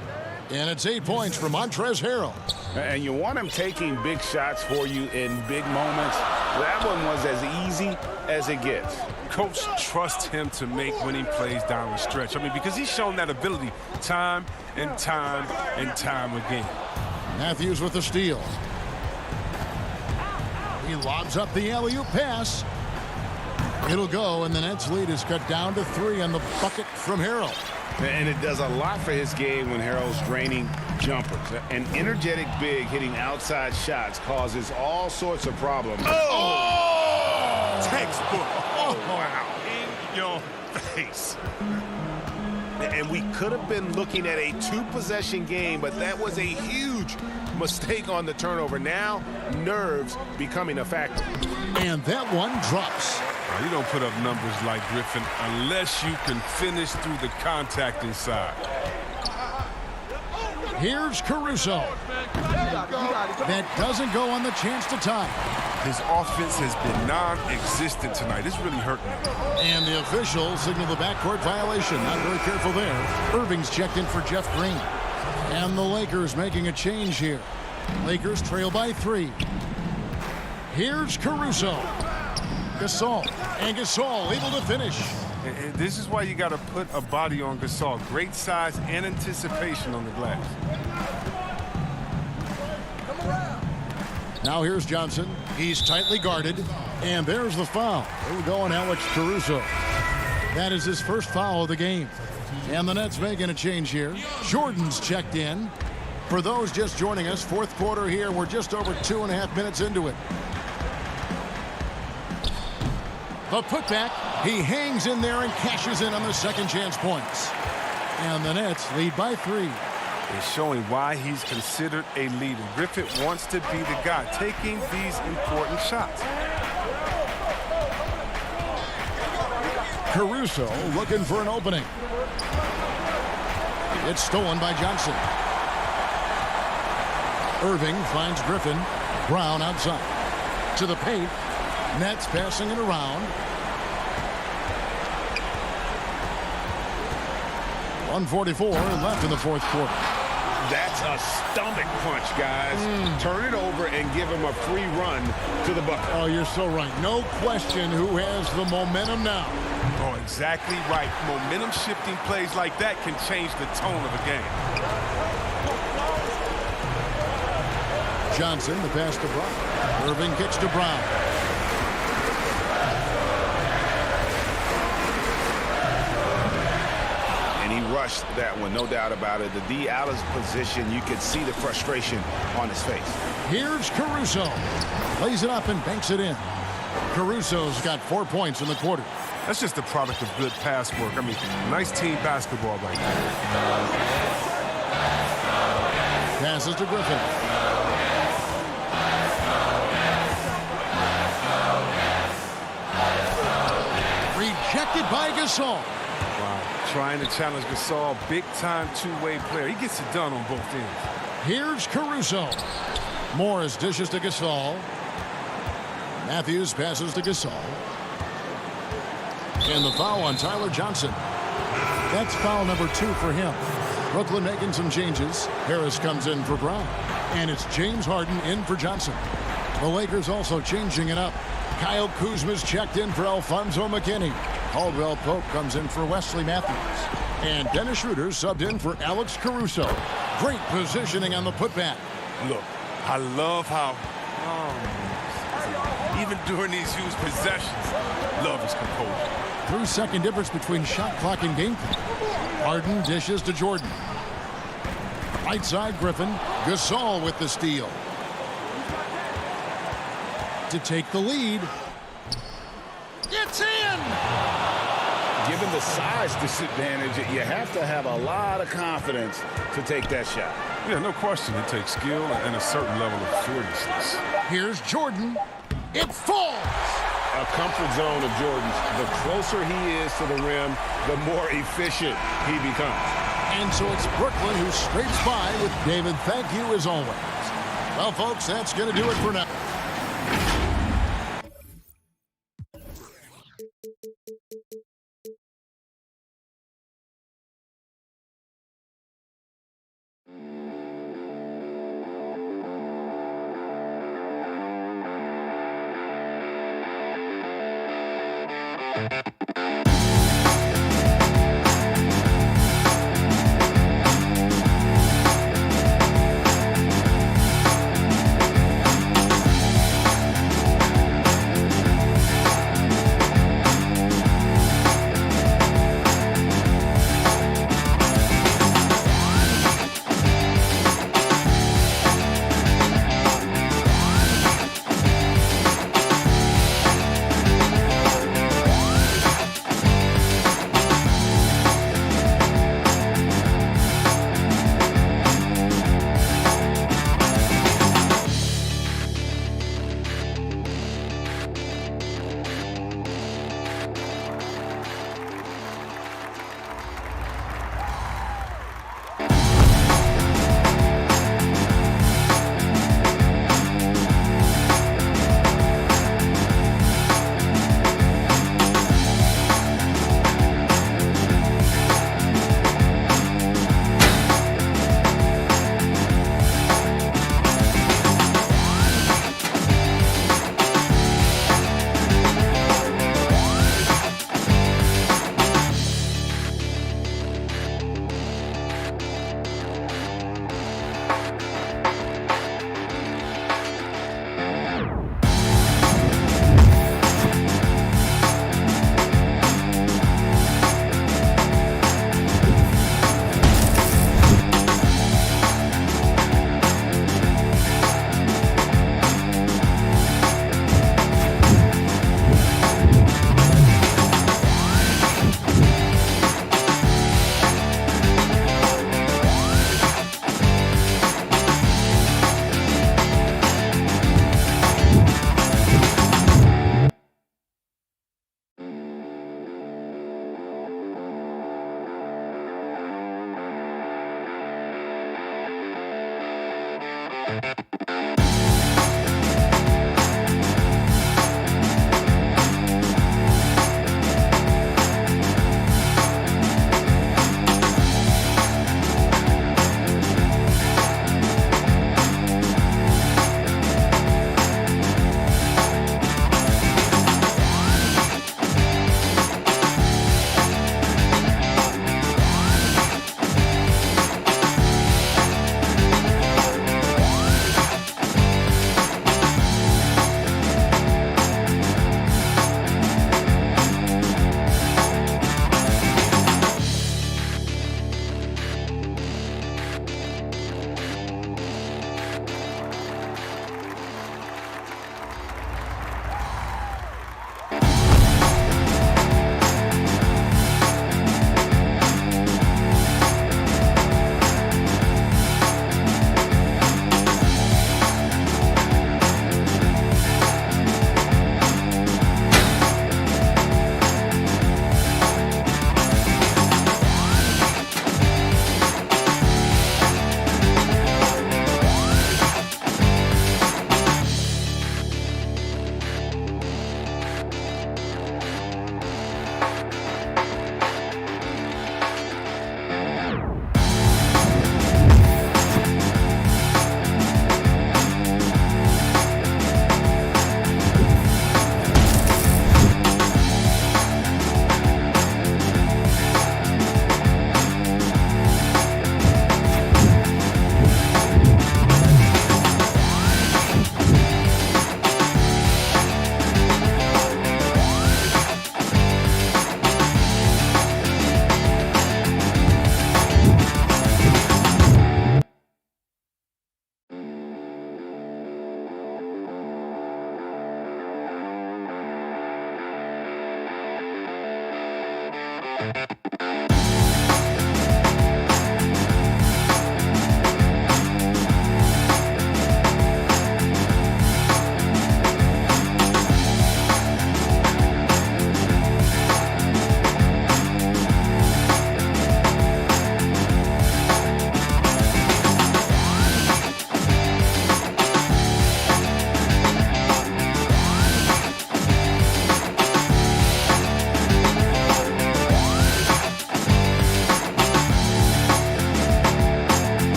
And it's 8 points for Montrezl Harrell. And you want him taking big shots for you in big moments. That one was as easy as it gets. Coach trusts him to make winning plays down the stretch. I mean, because he's shown that ability time and time and time again. Matthews with the steal. He lobs up the alley-oop pass. It'll go, and the Nets lead is cut down to 3 on the bucket from Harrell. And it does a lot for his game when Harrell's draining jumpers. An energetic big hitting outside shots causes all sorts of problems. Oh! Textbook. Oh, wow. In your face. And we could have been looking at a 2-possession game, but that was a huge mistake on the turnover. Now, nerves becoming a factor. And that one drops. You don't put up numbers like Griffin unless you can finish through the contact inside. Here's Caruso. That doesn't go on the chance to tie. His offense has been non-existent tonight. It's really hurting him. And the officials signal the backcourt violation. Not very careful there. Irving's checked in for Jeff Green. And the Lakers making a change here. Lakers trail by 3. Here's Caruso. Gasol. And Gasol able to finish. And this is why you got to put a body on Gasol. Great size and anticipation on the glass. Now here's Johnson. He's tightly guarded. And there's the foul. It'll go on Alex Caruso. That is his first foul of the game. And the Nets making a change here. Jordan's checked in. For those just joining us, 4th quarter here. We're just over 2.5 minutes into it. The putback, he hangs in there and cashes in on the second chance points. And the Nets lead by 3. It's showing why he's considered a leader. Griffith wants to be the guy taking these important shots. Caruso looking for an opening. It's stolen by Johnson. Irving finds Griffin. Brown outside. To the paint. Nets passing it around. 1:44 left in the 4th quarter. That's a stomach punch, guys. Turn it over and give him a free run to the bucket. Oh, you're so right. No question who has the momentum now. Oh, exactly right. Momentum shifting plays like that can change the tone of a game. Johnson, the pass to Brown. Irving kicks to Brown. rushed that one, no doubt about it. The D out of position, you could see the frustration on his face. Here's Caruso. Lays it up and banks it in. Caruso's got 4 points in the quarter. That's just the product of good pass work. I mean, nice team basketball right there. Passes to Griffin. Rejected by Gasol. Wow. Trying to challenge Gasol, big-time two-way player. He gets it done on both ends. Here's Caruso. Morris dishes to Gasol. Matthews passes to Gasol. And the foul on Tyler Johnson. That's foul number 2 for him. Brooklyn making some changes. Harris comes in for Brown. And it's James Harden in for Johnson. The Lakers also changing it up. Kyle Kuzma's checked in for Alfonso McKinney. Caldwell Pope comes in for Wesley Matthews. And Dennis Schroeder subbed in for Alex Caruso. Great positioning on the putback. Look, I love how, even during these huge possessions, love his composure. 3-second difference between shot clock and game clock. Harden dishes to Jordan. Right side, Griffin. Gasol with the steal. To take the lead. It's in! Given the size disadvantage, you have to have a lot of confidence to take that shot. Yeah, no question. It takes skill and a certain level of fearlessness. Here's Jordan. It falls! A comfort zone of Jordan's. The closer he is to the rim, the more efficient he becomes. And so it's Brooklyn who scrapes by with David. Thank you as always. Well, folks, that's going to do it for now.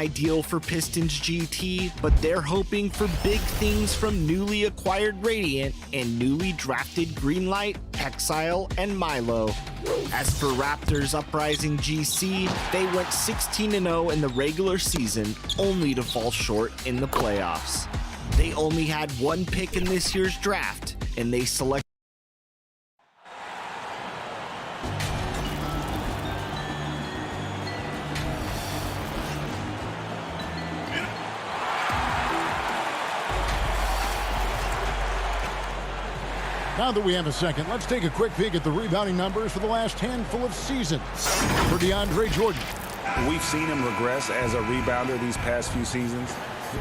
ideal for Pistons GT, but they're hoping for big things from newly acquired Radiant and newly drafted Greenlight, Exile, and Milo. As for Raptors Uprising GC, they went 16-0 in the regular season, only to fall short in the playoffs. They only had one pick in this year's draft, and they selected Now that we have a second, let's take a quick peek at the rebounding numbers for the last handful of seasons for DeAndre Jordan. We've seen him regress as a rebounder these past few seasons.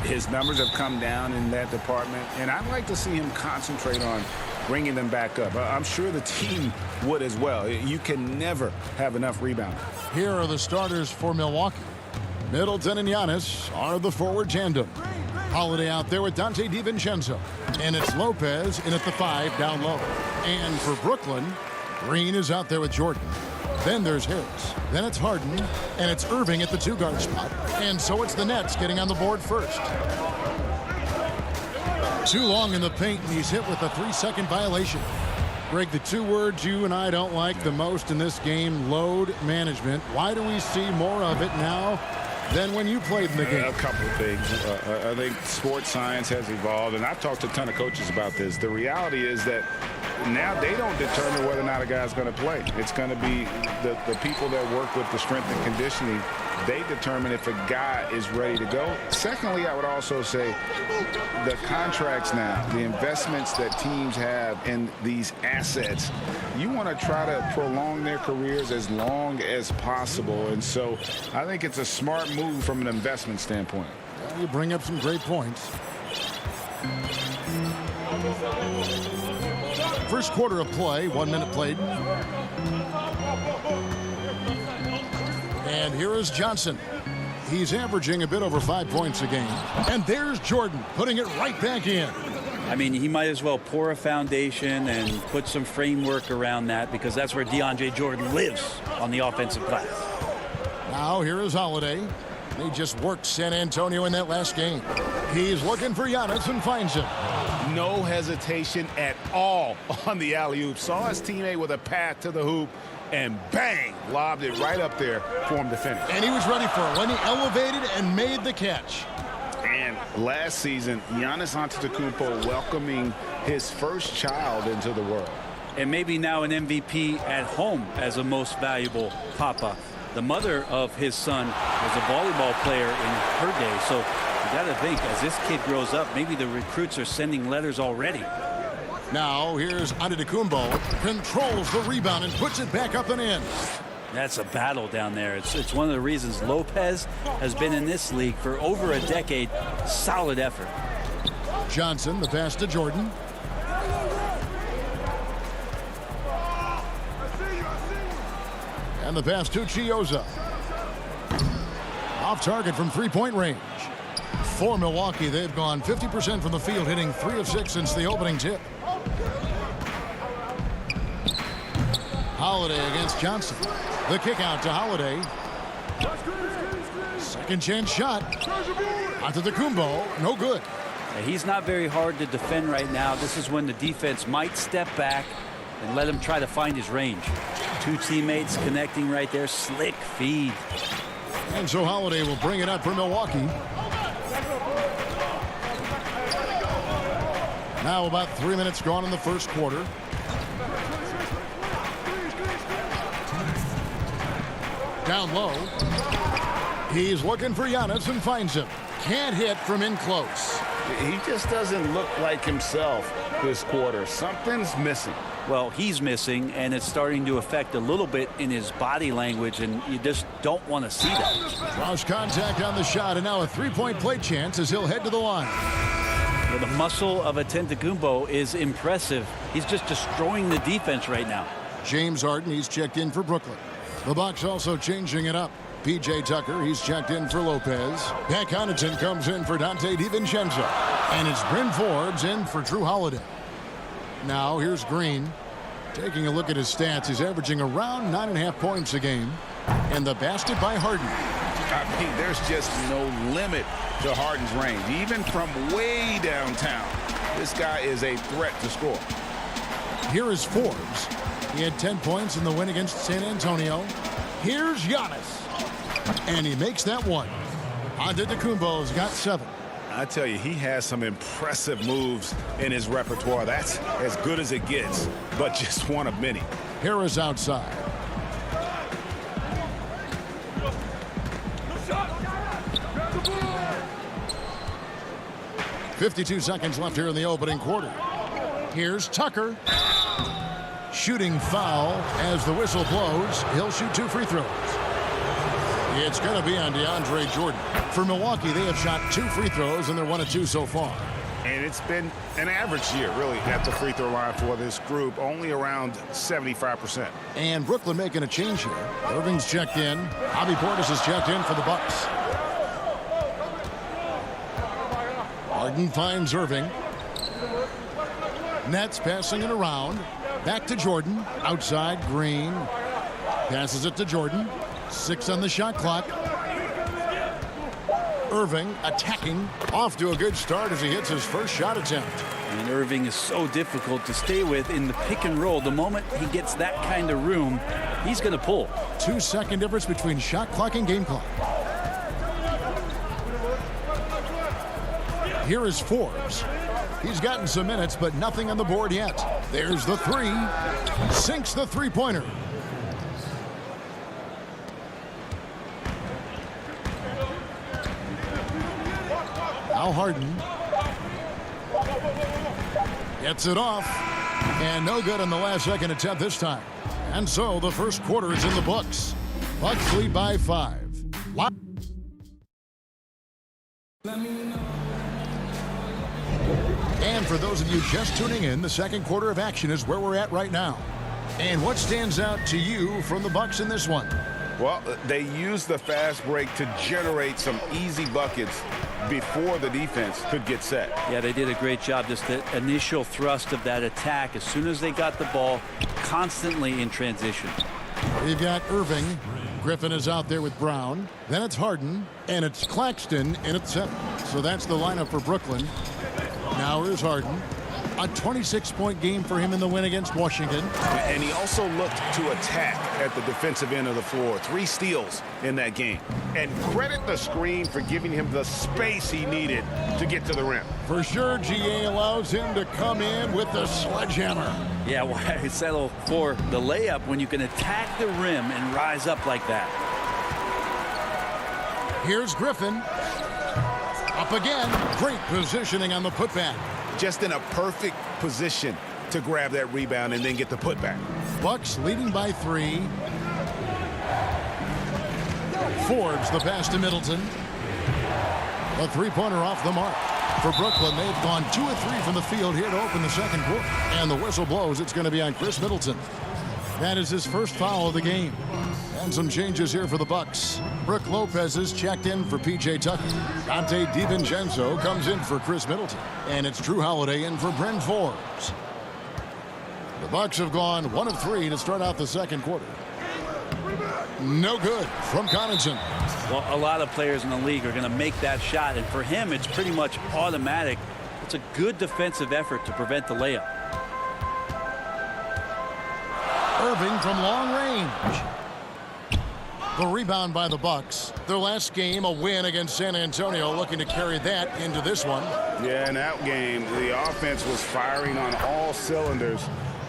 His numbers have come down in that department, and I'd like to see him concentrate on bringing them back up. I'm sure the team would as well. You can never have enough rebounding. Here are the starters for Milwaukee. Middleton and Giannis are the forward tandem. Holiday out there with Dante DiVincenzo. And it's Lopez in at the 5 down low. And for Brooklyn, Green is out there with Jordan. Then there's Harris. Then it's Harden. And it's Irving at the 2-guard spot. And so it's the Nets getting on the board first. Too long in the paint, and he's hit with a 3-second violation. Greg, the two words you and I don't like the most in this game, load management. Why do we see more of it now than when you played in the game? A couple of things. I think sports science has evolved, and I've talked to a ton of coaches about this. The reality is that now they don't determine whether or not a guy's going to play. It's going to be the people that work with the strength and conditioning. They determine if a guy is ready to go. Secondly, I would also say the contracts now, the investments that teams have in these assets, you want to try to prolong their careers as long as possible. And so I think it's a smart move from an investment standpoint. Well, you bring up some great points. First quarter of play, 1 minute played. And here is Johnson. He's averaging a bit over 5 points a game. And there's Jordan putting it right back in. I mean, he might as well pour a foundation and put some framework around that, because that's where DeAndre Jordan lives on the offensive glass. Now here is Holiday. They just worked San Antonio in that last game. He's looking for Giannis and finds him. No hesitation at all on the alley-oop. Saw his teammate with a path to the hoop, and bang, lobbed it right up there for him to finish. And he was ready for it when he elevated and made the catch. And last season, Giannis Antetokounmpo welcoming his first child into the world. And maybe now an MVP at home as a most valuable papa. The mother of his son was a volleyball player in her day. So you got to think, as this kid grows up, maybe the recruits are sending letters already. Now here's Antetokounmpo, controls the rebound and puts it back up and in. That's a battle down there. It's one of the reasons Lopez has been in this league for over a decade. Solid effort. Johnson, the pass to Jordan. And the pass to Chioza. Off target from 3-point range. For Milwaukee, they've gone 50% from the field, hitting 3 of 6 since the opening tip. Holiday against Johnson. The kick out to Holiday. Second chance shot. Antetokounmpo, no good. He's not very hard to defend right now. This is when the defense might step back and let him try to find his range. Two teammates connecting right there. Slick feed. And so Holiday will bring it up for Milwaukee. Now about 3 minutes gone in the first quarter. Down low. He's looking for Giannis and finds him. Can't hit from in close. He just doesn't look like himself this quarter. Something's missing. Well, he's missing, and it's starting to affect a little bit in his body language, and you just don't want to see that. Draws contact on the shot, and now a 3-point play chance as he'll head to the line. Well, the muscle of Antetokounmpo is impressive. He's just destroying the defense right now. James Harden, he's checked in for Brooklyn. The Bucks also changing it up. P.J. Tucker, he's checked in for Lopez. Pat Connaughton comes in for Dante DiVincenzo. And it's Bryn Forbes in for Drew Holiday. Now here's Green. Taking a look at his stats, he's averaging around 9.5 points a game. And the basket by Harden. I mean, there's just no limit to Harden's range. Even from way downtown, this guy is a threat to score. Here is Forbes. He had 10 points in the win against San Antonio. Here's Giannis. And he makes that one. Antetokounmpo's got 7. I tell you, he has some impressive moves in his repertoire. That's as good as it gets, but just one of many. Harris outside. .52 seconds left here in the opening quarter. Here's Tucker. Shooting foul as the whistle blows. He'll shoot 2 free throws. It's going to be on DeAndre Jordan. For Milwaukee, they have shot 2 free throws, and they're 1 of 2 so far. And it's been an average year, really, at the free throw line for this group, only around 75%. And Brooklyn making a change here. Irving's checked in. Bobby Portis is checked in for the Bucks. Harden finds Irving. Nets passing it around. Back to Jordan. Outside, Green. Passes it to Jordan. 6 on the shot clock. Irving attacking. Off to a good start as he hits his first shot attempt. And Irving is so difficult to stay with in the pick and roll. The moment he gets that kind of room, he's going to pull. 2-second difference between shot clock and game clock. Here is Forbes. He's gotten some minutes, but nothing on the board yet. There's the 3. Sinks the three-pointer. Now Harden. Gets it off. And no good on the last second attempt this time. And so the first quarter is in the books. Bucks lead by 5. And for those of you just tuning in, the second quarter of action is where we're at right now. And what stands out to you from the Bucks in this one? Well, they used the fast break to generate some easy buckets before the defense could get set. Yeah, they did a great job. Just the initial thrust of that attack, as soon as they got the ball, constantly in transition. We've got Irving. Griffin is out there with Brown. Then it's Harden, and it's Claxton in at 7. So that's the lineup for Brooklyn. Now here's Harden. A 26-point game for him in the win against Washington. And he also looked to attack at the defensive end of the floor. 3 steals in that game. And credit the screen for giving him the space he needed to get to the rim. For sure, GA allows him to come in with the sledgehammer. Yeah, why settle for the layup when you can attack the rim and rise up like that? Here's Griffin. Up again. Great positioning on the putback. Just in a perfect position to grab that rebound and then get the putback. Bucks leading by 3. Forbes the pass to Middleton. A 3-pointer off the mark. For Brooklyn, they've gone 2 of 3 from the field here to open the second quarter. And the whistle blows. It's going to be on Chris Middleton. That is his first foul of the game. And some changes here for the Bucks. Brook Lopez is checked in for P.J. Tucker. Dante DiVincenzo comes in for Chris Middleton. And it's Drew Holiday in for Bryn Forbes. The Bucks have gone 1 of 3 to start out the second quarter. No good from Connaughton. Well, a lot of players in the league are going to make that shot. And for him, it's pretty much automatic. It's a good defensive effort to prevent the layup. Irving from long range. The rebound by the Bucks. Their last game, a win against San Antonio, looking to carry that into this one. Yeah, in that game, the offense was firing on all cylinders,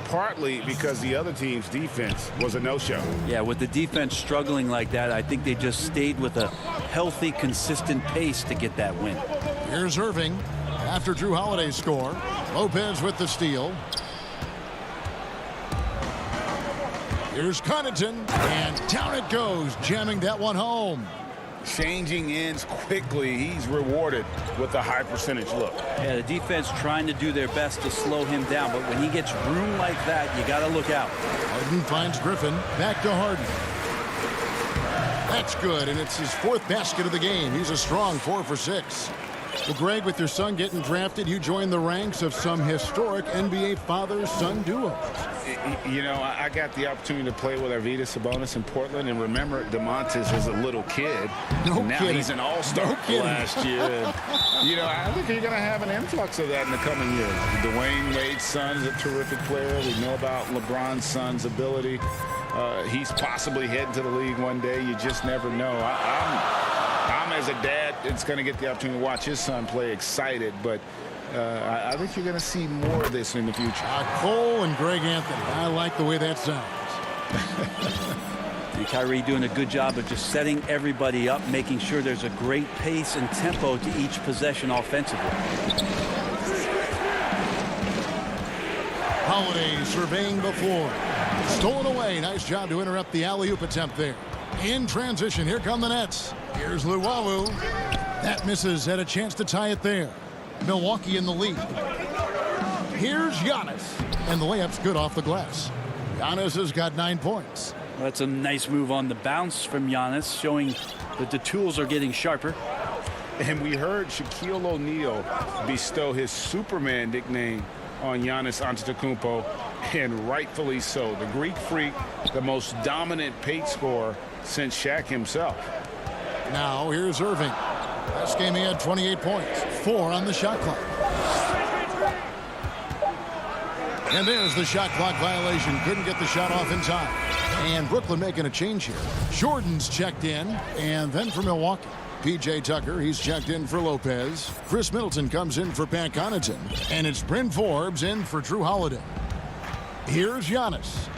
partly because the other team's defense was a no-show. Yeah, with the defense struggling like that, I think they just stayed with a healthy, consistent pace to get that win. Here's Irving after Drew Holiday's score. Lopez with the steal. Here's Connaughton, and down it goes, jamming that one home. Changing ends quickly. He's rewarded with a high percentage look. Yeah, the defense trying to do their best to slow him down, but when he gets room like that, you got to look out. Harden finds Griffin. Back to Harden. That's good, and it's his 4th basket of the game. He's a strong 4 for 6. Well, Greg, with your son getting drafted, you joined the ranks of some historic NBA father-son duos. You know, I got the opportunity to play with Arvydas Sabonis in Portland, and remember DeMontis as a little kid. No now kidding. He's an all-star last year. And, you know, I think you're going to have an influx of that in the coming years. Dwayne Wade's son is a terrific player. We know about LeBron's son's ability. He's possibly heading to the league one day. You just never know. I'm as a dad, it's going to get the opportunity to watch his son play excited, but I think you're going to see more of this in the future. Cole and Greg Anthony. I like the way that sounds. And Kyrie doing a good job of just setting everybody up, making sure there's a great pace and tempo to each possession offensively. Holiday surveying the floor. Stolen away. Nice job to interrupt the alley-oop attempt there. In transition, here come the Nets. Here's Luwawu. That misses. Had a chance to tie it there. Milwaukee in the lead. Here's Giannis. And the layup's good off the glass. Giannis has got 9 points. Well, that's a nice move on the bounce from Giannis, showing that the tools are getting sharper. And we heard Shaquille O'Neal bestow his Superman nickname on Giannis Antetokounmpo, and rightfully so. The Greek Freak, the most dominant paint scorer since Shaq himself. Now here's Irving. Last game he had 28 points, 4 on the shot clock. And there's the shot clock violation. Couldn't get the shot off in time. And Brooklyn making a change here. Jordan's checked in, and then for Milwaukee. P.J. Tucker, he's checked in for Lopez. Chris Middleton comes in for Pat Connaughton. And it's Bryn Forbes in for Drew Holiday. Here's Giannis.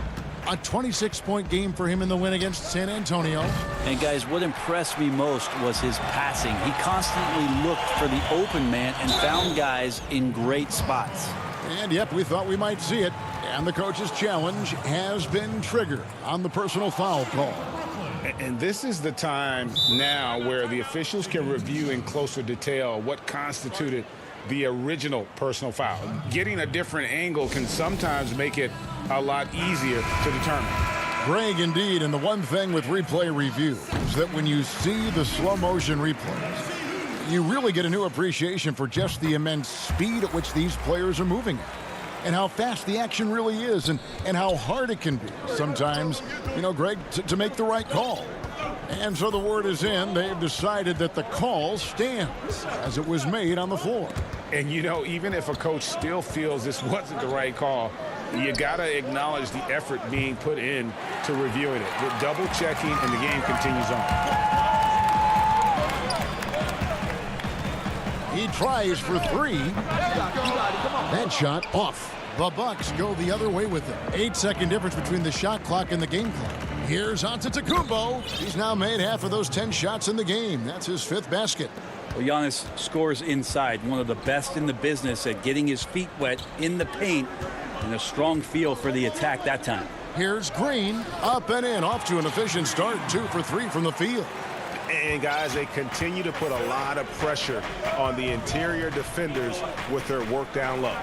A 26-point game for him in the win against San Antonio. And guys, what impressed me most was his passing. He constantly looked for the open man and found guys in great spots. And yep, we thought we might see it. And the coach's challenge has been triggered on the personal foul call. And this is the time now where the officials can review in closer detail what constituted the original personal foul. Getting a different angle can sometimes make it a lot easier to determine. Greg, indeed, and the one thing with replay review is that when you see the slow motion replays, you really get a new appreciation for just the immense speed at which these players are moving at. And how fast the action really is, and how hard it can be sometimes, you know, Greg, to make the right call. And so the word is in. They've decided that the call stands as it was made on the floor. And, you know, even if a coach still feels this wasn't the right call, you got to acknowledge the effort being put in to reviewing it. The double checking, and the game continues on. He tries for 3. That shot off. The Bucks go the other way with it. 8-second difference between the shot clock and the game clock. Here's Antetokounmpo. He's now made half of those 10 shots in the game. That's his 5th basket. Well, Giannis scores inside, one of the best in the business at getting his feet wet in the paint, and a strong feel for the attack that time. Here's Green, up and in, off to an efficient start, 2 for 3 from the field. And guys, they continue to put a lot of pressure on the interior defenders with their work down low.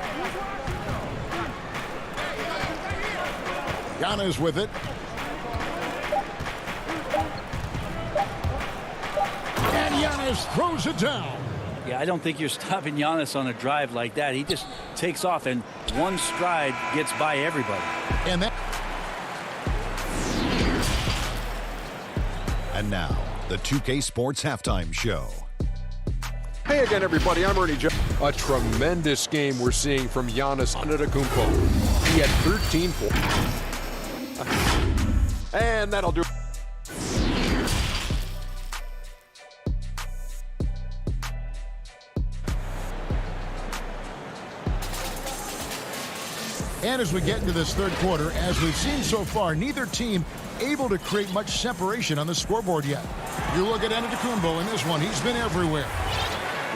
Giannis with it. And Giannis throws it down. Yeah, I don't think you're stopping Giannis on a drive like that. He just takes off, and one stride gets by everybody. And now, the 2K Sports Halftime Show. Hey again, everybody. I'm Ernie Jones. A tremendous game we're seeing from Giannis Antetokounmpo. He had 13 points. And that'll do it. And as we get into this third quarter, as we've seen so far, neither team able to create much separation on the scoreboard yet. You look at Antetokounmpo in this one, he's been everywhere.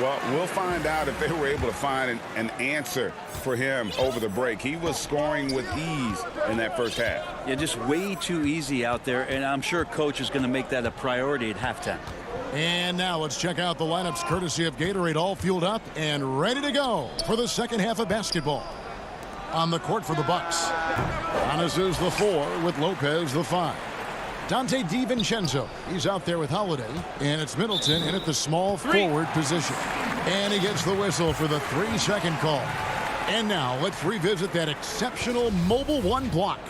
Well, we'll find out if they were able to find an answer for him over the break. He was scoring with ease in that first half. Yeah, just way too easy out there, and I'm sure coach is going to make that a priority at halftime. And now let's check out the lineups courtesy of Gatorade, all fueled up and ready to go for the second half of basketball. On the court for the Bucks, Giannis is the 4 with Lopez the 5. Dante DiVincenzo, he's out there with Holiday, and it's Middleton in at the small forward position. And he gets the whistle for the 3-second call. And now let's revisit that exceptional mobile one block.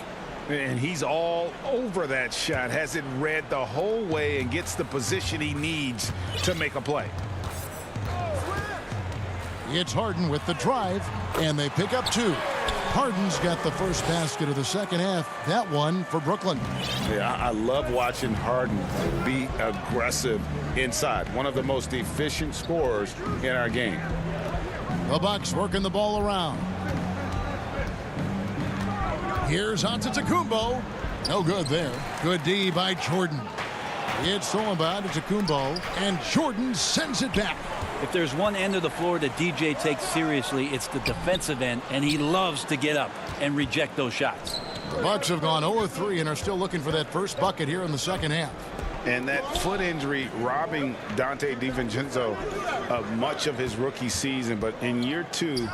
And he's all over that shot, has it read the whole way and gets the position he needs to make a play. It's Harden with the drive, and they pick up 2. Harden's got the first basket of the second half. That one for Brooklyn. Yeah, I love watching Harden be aggressive inside. One of the most efficient scorers in our game. The Bucks working the ball around. Here's Antetokounmpo. No good there. Good D by Jordan. It's stolen by Antetokounmpo, and Jordan sends it back. If there's one end of the floor that DJ takes seriously, it's the defensive end, and he loves to get up and reject those shots. The Bucks have gone 0-3 and are still looking for that first bucket here in the second half. And that foot injury robbing Dante DiVincenzo of much of his rookie season, but in year 2,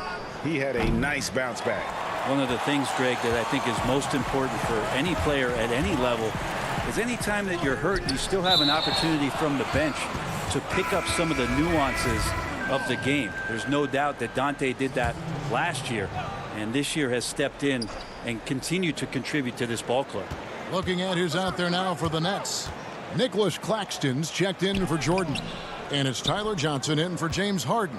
he had a nice bounce back. One of the things, Greg, that I think is most important for any player at any level is any time that you're hurt, you still have an opportunity from the bench to pick up some of the nuances of the game. There's no doubt that Dante did that last year, and this year has stepped in and continued to contribute to this ball club. Looking at who's out there now for the Nets. Nicholas Claxton's checked in for Jordan, and it's Tyler Johnson in for James Harden.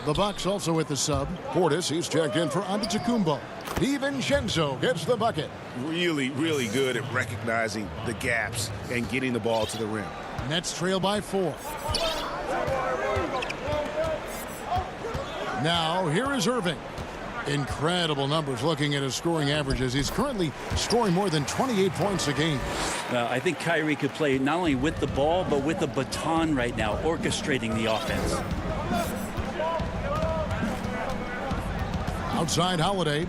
The Bucks also with the sub. Portis, he's checked in for Antetokounmpo. DiVincenzo gets the bucket. Really, really good at recognizing the gaps and getting the ball to the rim. Nets trail by 4. Now, here is Irving. Incredible numbers looking at his scoring averages. He's currently scoring more than 28 points a game. I think Kyrie could play not only with the ball, but with the baton right now, orchestrating the offense. Outside Holiday.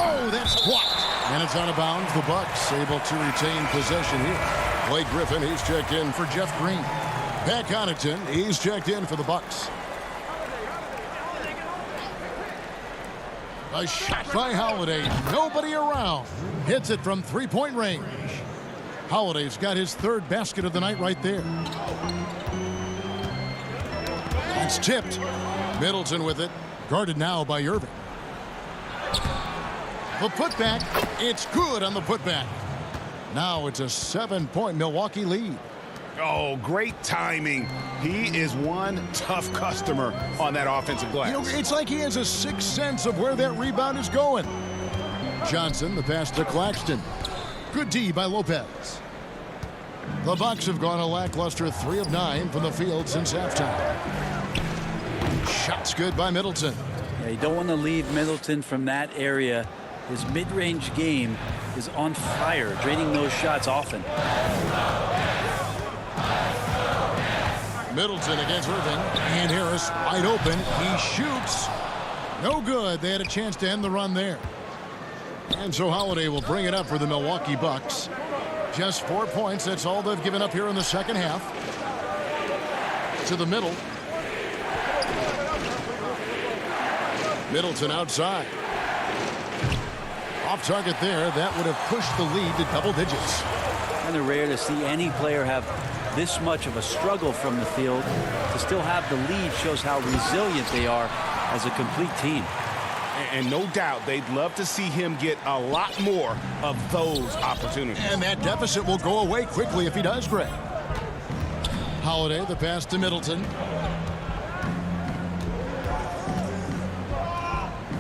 Oh, that's blocked. And it's out of bounds. The Bucks able to retain possession here. Blake Griffin, he's checked in for Jeff Green. Pat Connaughton, he's checked in for the Bucks. A shot by Holiday. Nobody around. Hits it from three-point range. Holiday's got his 3rd basket of the night right there. It's tipped. Middleton with it. Guarded now by Irving. The putback. It's good on the putback. Now it's a 7-point Milwaukee lead. Oh, great timing. He is one tough customer on that offensive glass. You know, it's like he has a sixth sense of where that rebound is going. Johnson, the pass to Claxton. Good D by Lopez. The Bucks have gone a lackluster 3 of 9 from the field since halftime. Shots good by Middleton. Yeah, you don't want to leave Middleton from that area. His mid-range game is on fire, draining those shots often. Middleton against Irving, and Harris wide open. He shoots. No good. They had a chance to end the run there. And so Holiday will bring it up for the Milwaukee Bucks. Just 4 points. That's all they've given up here in the second half. To the middle. Middleton outside. Off target there. That would have pushed the lead to double digits. Kind of rare to see any player have this much of a struggle from the field. To still have the lead shows how resilient they are as a complete team. And no doubt they'd love to see him get a lot more of those opportunities. And that deficit will go away quickly if he does, Greg. Holiday, the pass to Middleton.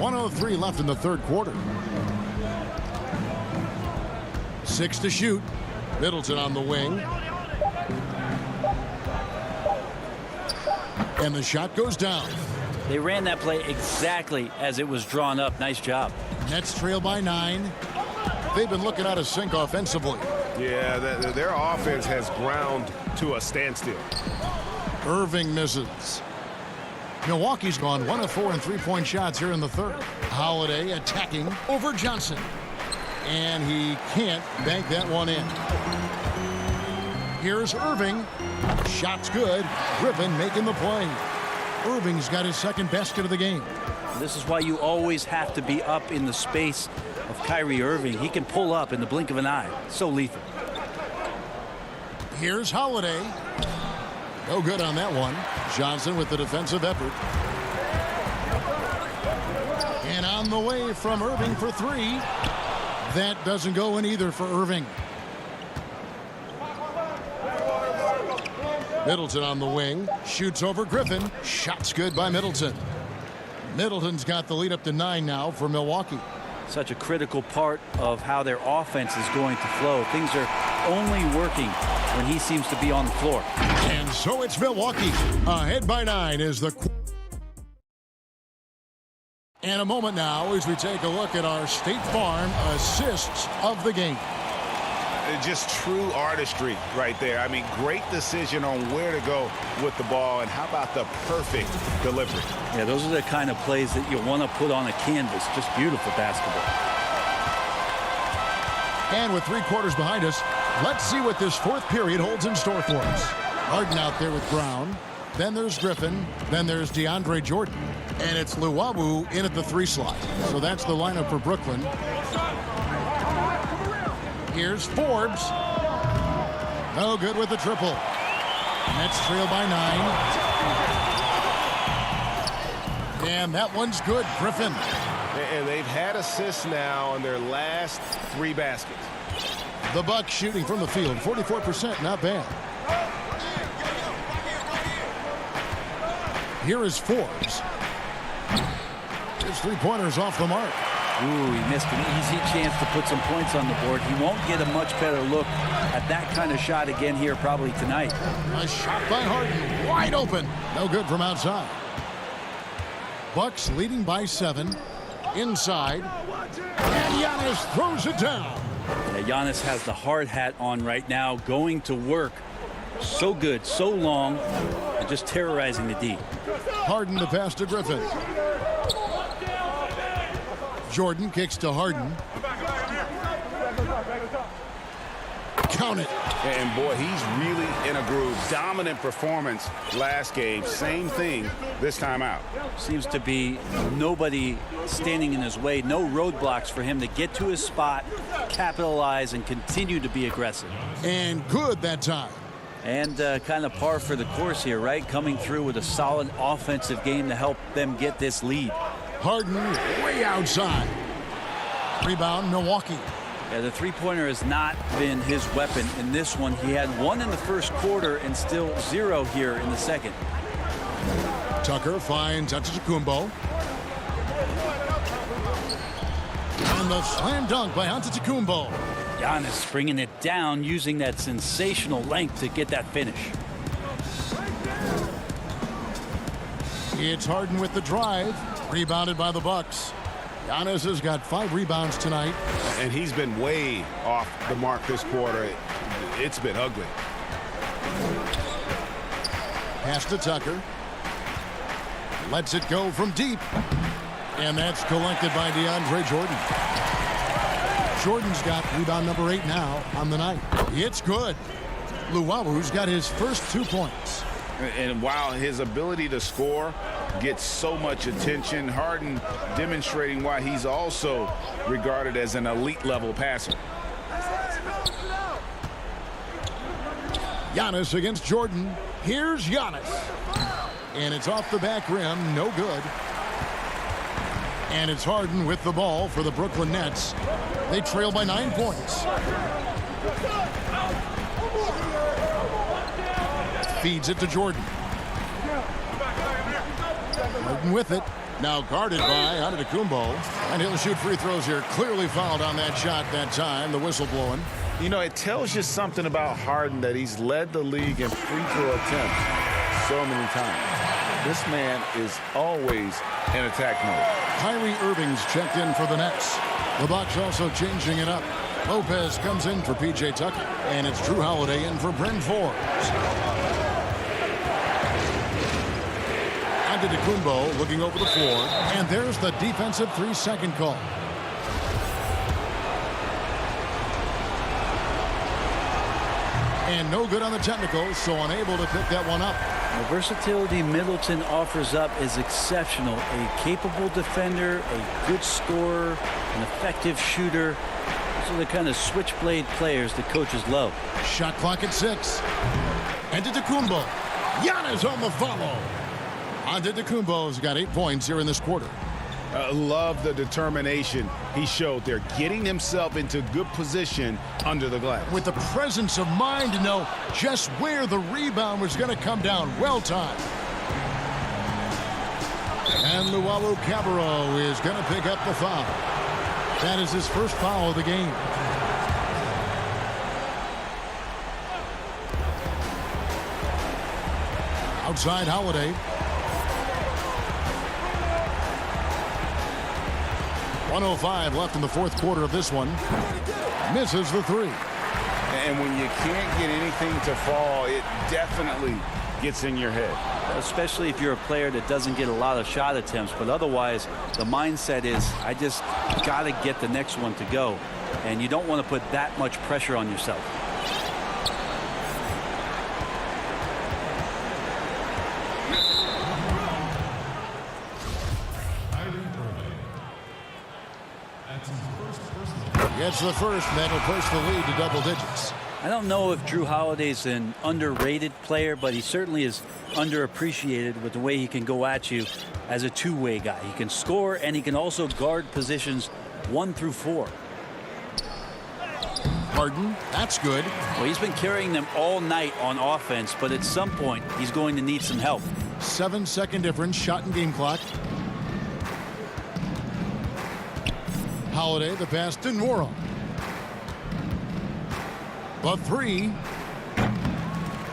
1:03 left in the third quarter. 6 to shoot. Middleton on the wing. And the shot goes down. They ran that play exactly as it was drawn up. Nice job. Nets trail by 9. They've been looking out of sync offensively. Yeah, their offense has ground to a standstill. Irving misses. Milwaukee's gone 1 of 4 in three-point shots here in the third. Holiday attacking over Johnson. And he can't bank that one in. Here's Irving. Shot's good. Griffin making the play. Irving's got his second basket of the game. This is why you always have to be up in the space of Kyrie Irving. He can pull up in the blink of an eye. So lethal. Here's Holiday. No good on that one. Johnson with the defensive effort. And on the way from Irving for three. That doesn't go in either for Irving. Middleton on the wing. Shoots over Griffin. Shot's good by Middleton. Middleton's got the lead up to 9 now for Milwaukee. Such a critical part of how their offense is going to flow. Things are only working when he seems to be on the floor. And so it's Milwaukee. Ahead by 9 is the... And a moment now as we take a look at our State Farm assists of the game. Just true artistry right there. I mean, great decision on where to go with the ball, and how about the perfect delivery? Yeah, those are the kind of plays that you want to put on a canvas. Just beautiful basketball. And with 3 quarters behind us, let's see what this 4th period holds in store for us. Harden out there with Brown. Then there's Griffin. Then there's DeAndre Jordan. And it's Luwawu in at the 3 slot. So that's the lineup for Brooklyn. Here's Forbes. No good with the triple. Nets trail by 9. And that one's good. Griffin. And they've had assists now on their last 3 baskets. The Bucks shooting from the field. 44%. Not bad. Here is Forbes. His 3-pointers off the mark. Ooh, he missed an easy chance to put some points on the board. He won't get a much better look at that kind of shot again here probably tonight. A shot by Harden, wide open. No good from outside. Bucks leading by 7. Inside. And Giannis throws it down. Yeah, Giannis has the hard hat on right now, going to work. So good, so long, and just terrorizing the D. Harden the pass to Griffin. Jordan kicks to Harden. Count it. And boy, he's really in a groove. Dominant performance last game. Same thing this time out. Seems to be nobody standing in his way. No roadblocks for him to get to his spot, capitalize, and continue to be aggressive. And good that time. And kind of par for the course here, right? Coming through with a solid offensive game to help them get this lead. Harden way outside. Rebound, Milwaukee. Yeah, the 3-pointer has not been his weapon in this one. He had 1 in the first quarter and still 0 here in the second. Tucker finds Antetokounmpo. And the slam dunk by Antetokounmpo. Giannis bringing it down, using that sensational length to get that finish. It's Harden with the drive. Rebounded by the Bucks. Giannis has got 5 rebounds tonight. And he's been way off the mark this quarter. It's been ugly. Pass to Tucker. Lets it go from deep. And that's collected by DeAndre Jordan. Jordan's got rebound number 8 now on the night. It's good. Luwawu's got his first 2 points. And while his ability to score gets so much attention, Harden demonstrating why he's also regarded as an elite level passer. Giannis against Jordan. Here's Giannis. And it's off the back rim. No good. And it's Harden with the ball for the Brooklyn Nets. They trail by 9 points. Feeds it to Jordan. Harden with it. Now guarded by Antetokounmpo. And he'll shoot free throws here. Clearly fouled on that shot that time. The whistle blowing. You know, it tells you something about Harden that he's led the league in free throw attempts so many times. This man is always in attack mode. Kyrie Irving's checked in for the Nets. The Bucks also changing it up. Lopez comes in for P.J. Tucker. And it's Drew Holiday in for Bryn Forbes. Antetokounmpo looking over the floor. And there's the defensive 3-second call. And no good on the technical, so unable to pick that one up. The versatility Middleton offers up is exceptional. A capable defender, a good scorer, an effective shooter. Those are the kind of switchblade players the coaches love. Shot clock at 6. Antetokounmpo. Giannis on the follow. Antetokounmpo's got 8 points here in this quarter. Love the determination he showed there, getting himself into good position under the glass. With the presence of mind to know just where the rebound was going to come down. Well timed. And Luau Cabarro is going to pick up the foul. That is his first foul of the game. Outside Holiday. 1:05 left in the fourth quarter of this one. Misses the 3. And when you can't get anything to fall, it definitely gets in your head. Especially if you're a player that doesn't get a lot of shot attempts. But otherwise, the mindset is, I just got to get the next one to go. And you don't want to put that much pressure on yourself. Gets the first, and that'll push the lead to double digits. I don't know if Drew Holiday's an underrated player, but he certainly is underappreciated with the way he can go at you as a two-way guy. He can score, and he can also guard positions 1 through 4. Harden, that's good. Well, he's been carrying them all night on offense, but at some point, he's going to need some help. 7-second difference, shot and game clock. Holiday, the pass to Nwora. The 3.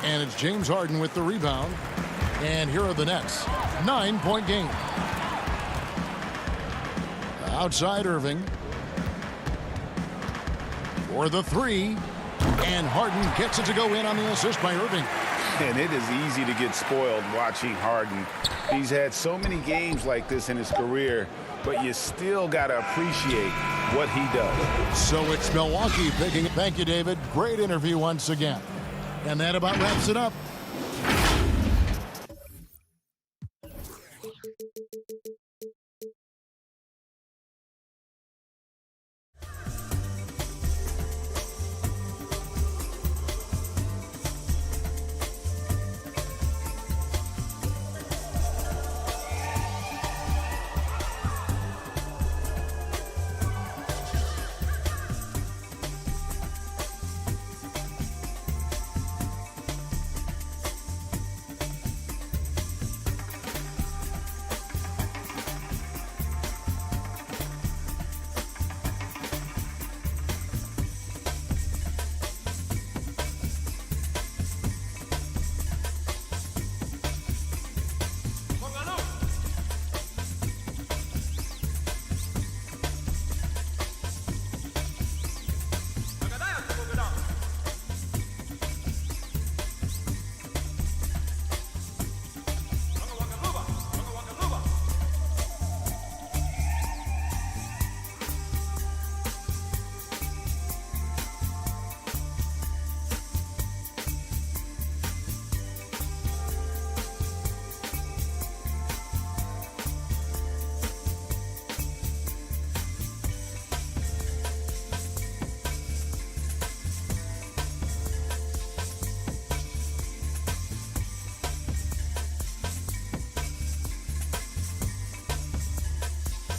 And it's James Harden with the rebound. And here are the Nets. 9-point game. Outside Irving. For the 3. And Harden gets it to go in on the assist by Irving. And it is easy to get spoiled watching Harden. He's had so many games like this in his career, but you still got to appreciate what he does. So it's Milwaukee picking. Thank you, David. Great interview once again. And that about wraps it up.